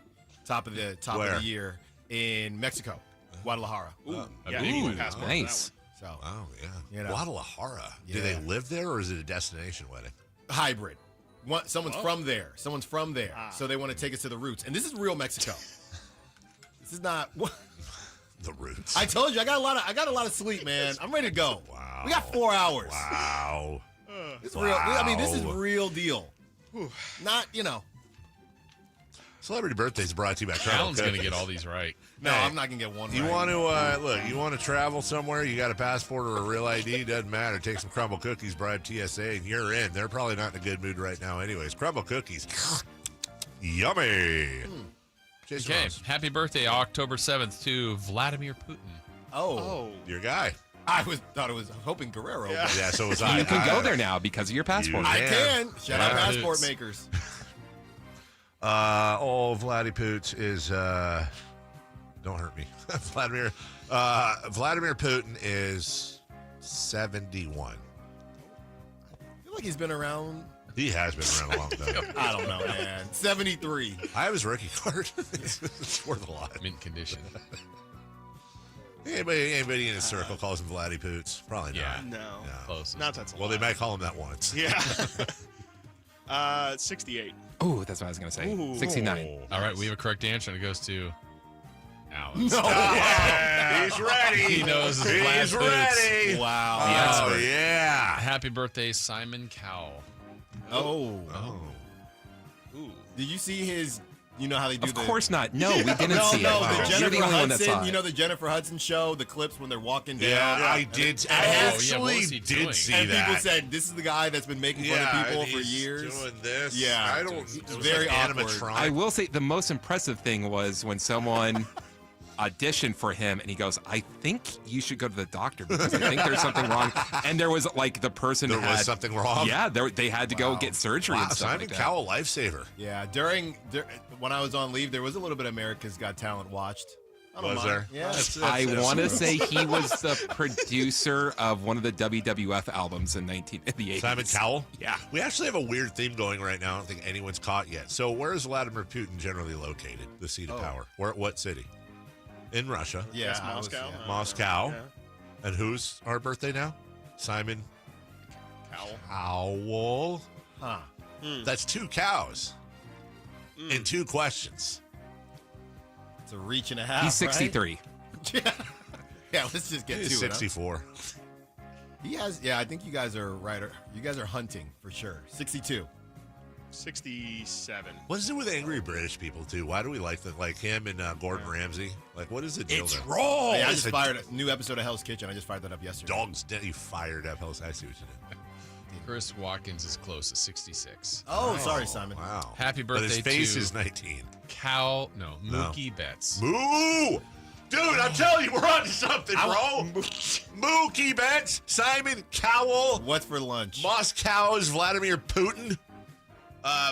top of Where? the year in Mexico, Guadalajara. Ooh, a yeah, big you need one. a passport Nice. So Oh, yeah. You know. Guadalajara. Do Yeah. they live there, or is it a destination wedding? hybrid. Someone's from there. Someone's from there. So they want to take us to the roots. And this is real Mexico. This is not. The roots. I told you I got a lot of sleep, man. I'm ready to go. Wow. We got 4 hours. Wow. It's real. I mean, this is Wow. real deal. Not, Celebrity Birthdays brought to you by Alan's going to Cookies. get all these right. No, Hey, I'm not gonna get one. You right. want to look? You want to travel somewhere? You got a passport or a real ID? Doesn't matter. Take some Crumble Cookies, bribe TSA, and you're in. They're probably not in a good mood right now, anyways. Crumble Cookies, yummy. Jason Okay, Ross, happy birthday, October 7th, to Vladimir Putin. Oh, your guy. I thought it was hoping Guerrero. Yeah, but so was I. You can go there now because of your passport. I can. Shout out Yeah. passport makers. Vladdy Poots is don't hurt me. Vladimir Putin is 71. I feel like he's been around. He has been around a long time. I don't know, man. 73. I have his rookie card. It's worth a lot. Mint condition. Anybody in his circle calls him Vladdy Poots? Probably not. No. Close. Not that's a Well, lot. they might call him that once. Yeah. 68. Oh, that's what I was going to say. Ooh. 69. All right, we have a correct answer, and it goes to Alex. No. He's ready. He knows his He's Vlad ready. Poots. Wow. Oh, yeah. Happy birthday, Simon Cowell. Oh. Ooh. Did you see his? You know how they do Of course not. No, we didn't see No, it. the You're Jennifer the only one that Hudson. saw it. You know the Jennifer Hudson show, the clips when they're walking down. Yeah, I did. I what actually was he doing? did see And that. people said this is the guy that's been making fun of people and for he's years. doing this. Yeah. I don't. It's It was very like awkward. animatronic. I will say the most impressive thing was when someone auditioned for him and he goes, I think you should go to the doctor because I think there's something wrong. And there was like the person There had, was something wrong? Yeah, they had to go get surgery Wow, and stuff Simon like Cowell, lifesaver. Yeah, when I was on leave, there was a little bit of America's Got Talent watched. I don't Was mind. there? Yeah. That's I want to say he was the producer of one of the WWF albums in the 80s. Simon Cowell? Yeah. We actually have a weird theme going right now. I don't think anyone's caught yet. So where is Vladimir Putin generally located, the seat of power? What city? In Russia. Yeah, Yes, Moscow. yeah. Moscow. Yeah. And who's our birthday now? Simon Cowell. Cowell. Huh. That's 2 cows in 2 questions. It's a reach and a half. He's 63. Right? Yeah, let's just get He's to 64. it. Huh? He has. Yeah, I think you guys are right. You guys are hunting for sure. 62. 67. What is it with angry British people too? Why do we like him and Gordon Ramsay? Like, what is the deal? It's there? raw. Hey, I just fired a new episode of Hell's Kitchen. I just fired that up yesterday. Dogs, you fired up Hell's. I see what you did. Chris Watkins is close at 66. Oh, sorry, Simon. Wow. Happy birthday But his face to is 19. Mookie Betts. Moo! Dude, I'm telling you, we're on to something, bro. Mookie Betts, Simon Cowell. What's for lunch? Moscow's Vladimir Putin.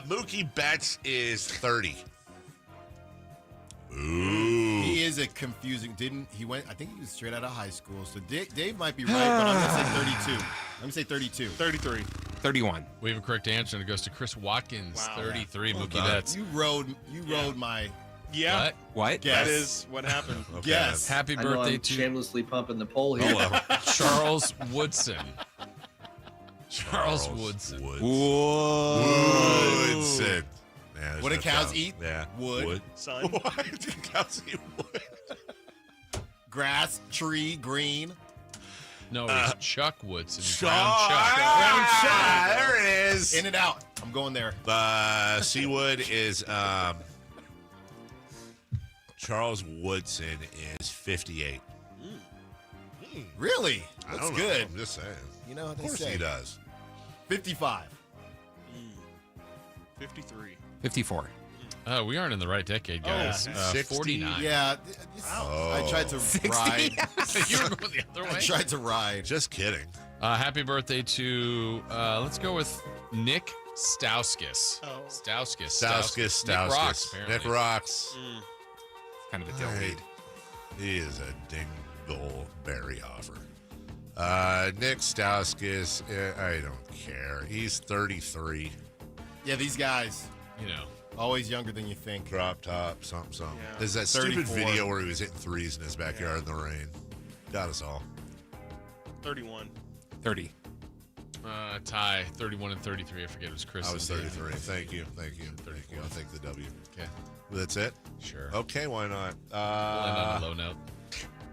Mookie Betts is 30. Ooh. He is a confusing. I think he was straight out of high school. So Dave might be right, but I'm gonna say 32. I'm gonna say 32. 33. 31. We have a correct answer, and it goes to Chris Watkins. Wow. 33. Well Mookie done. Betts. You rode my. Yeah. What? Guess. That is what happened. Okay. Yes. Happy I know birthday I'm to shamelessly pumping the poll here. Charles Woodson. Charles Woodson. Woodson. Yeah, What do cows eat? Yeah. Wood. Son. Why do cows eat wood? Grass, tree, green. No, it's Chuck Woodson. Chuck. Brown Chuck. There it is. In and out. I'm going there. Seawood is Charles Woodson is 58. Really? I That's don't know. good. I'm just saying. You know what Of they course say. he does. 55. 53. 54. We aren't in the right decade, guys. yeah. 60. 49. Yeah. I tried to ride. You were going the other way. I tried to ride. Just kidding. Happy birthday to, let's go with Nick Stauskas. Oh. Stauskas. Stauskas. Nick Rocks, apparently. Nick Rocks. Kind of a dillweed. He is a dingleberry offer. Nick Stauskas, I don't care. He's 33. Yeah, these guys. You know. Always younger than you think. Drop top, something. Yeah. There's that stupid 34. video where he was hitting threes in his backyard in the rain. Got us all. 31. 30. Ty, 31 and 33. I forget it was Chris. I was and 33. Thank you. Thank you. I'll take the W. Okay. That's it? Sure. Okay, why not? We'll end on a low note.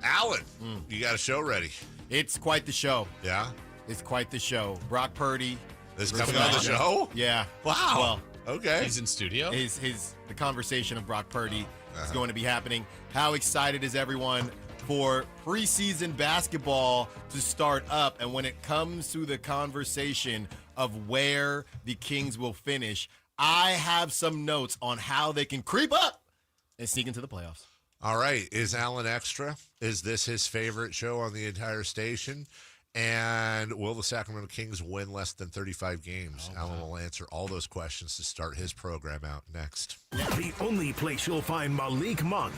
Alan, you got a show ready. It's quite the show. Yeah? It's quite the show. Brock Purdy. Is coming on the show? Yeah. Wow. Well, okay. He's in studio? The conversation of Brock Purdy is going to be happening. How excited is everyone for preseason basketball to start up? And when it comes to the conversation of where the Kings will finish, I have some notes on how they can creep up and sneak into the playoffs. All right. Is Alan extra? Is this his favorite show on the entire station? And will the Sacramento Kings win less than 35 games? Alan will answer all those questions to start his program out next. The only place you'll find Malik Monk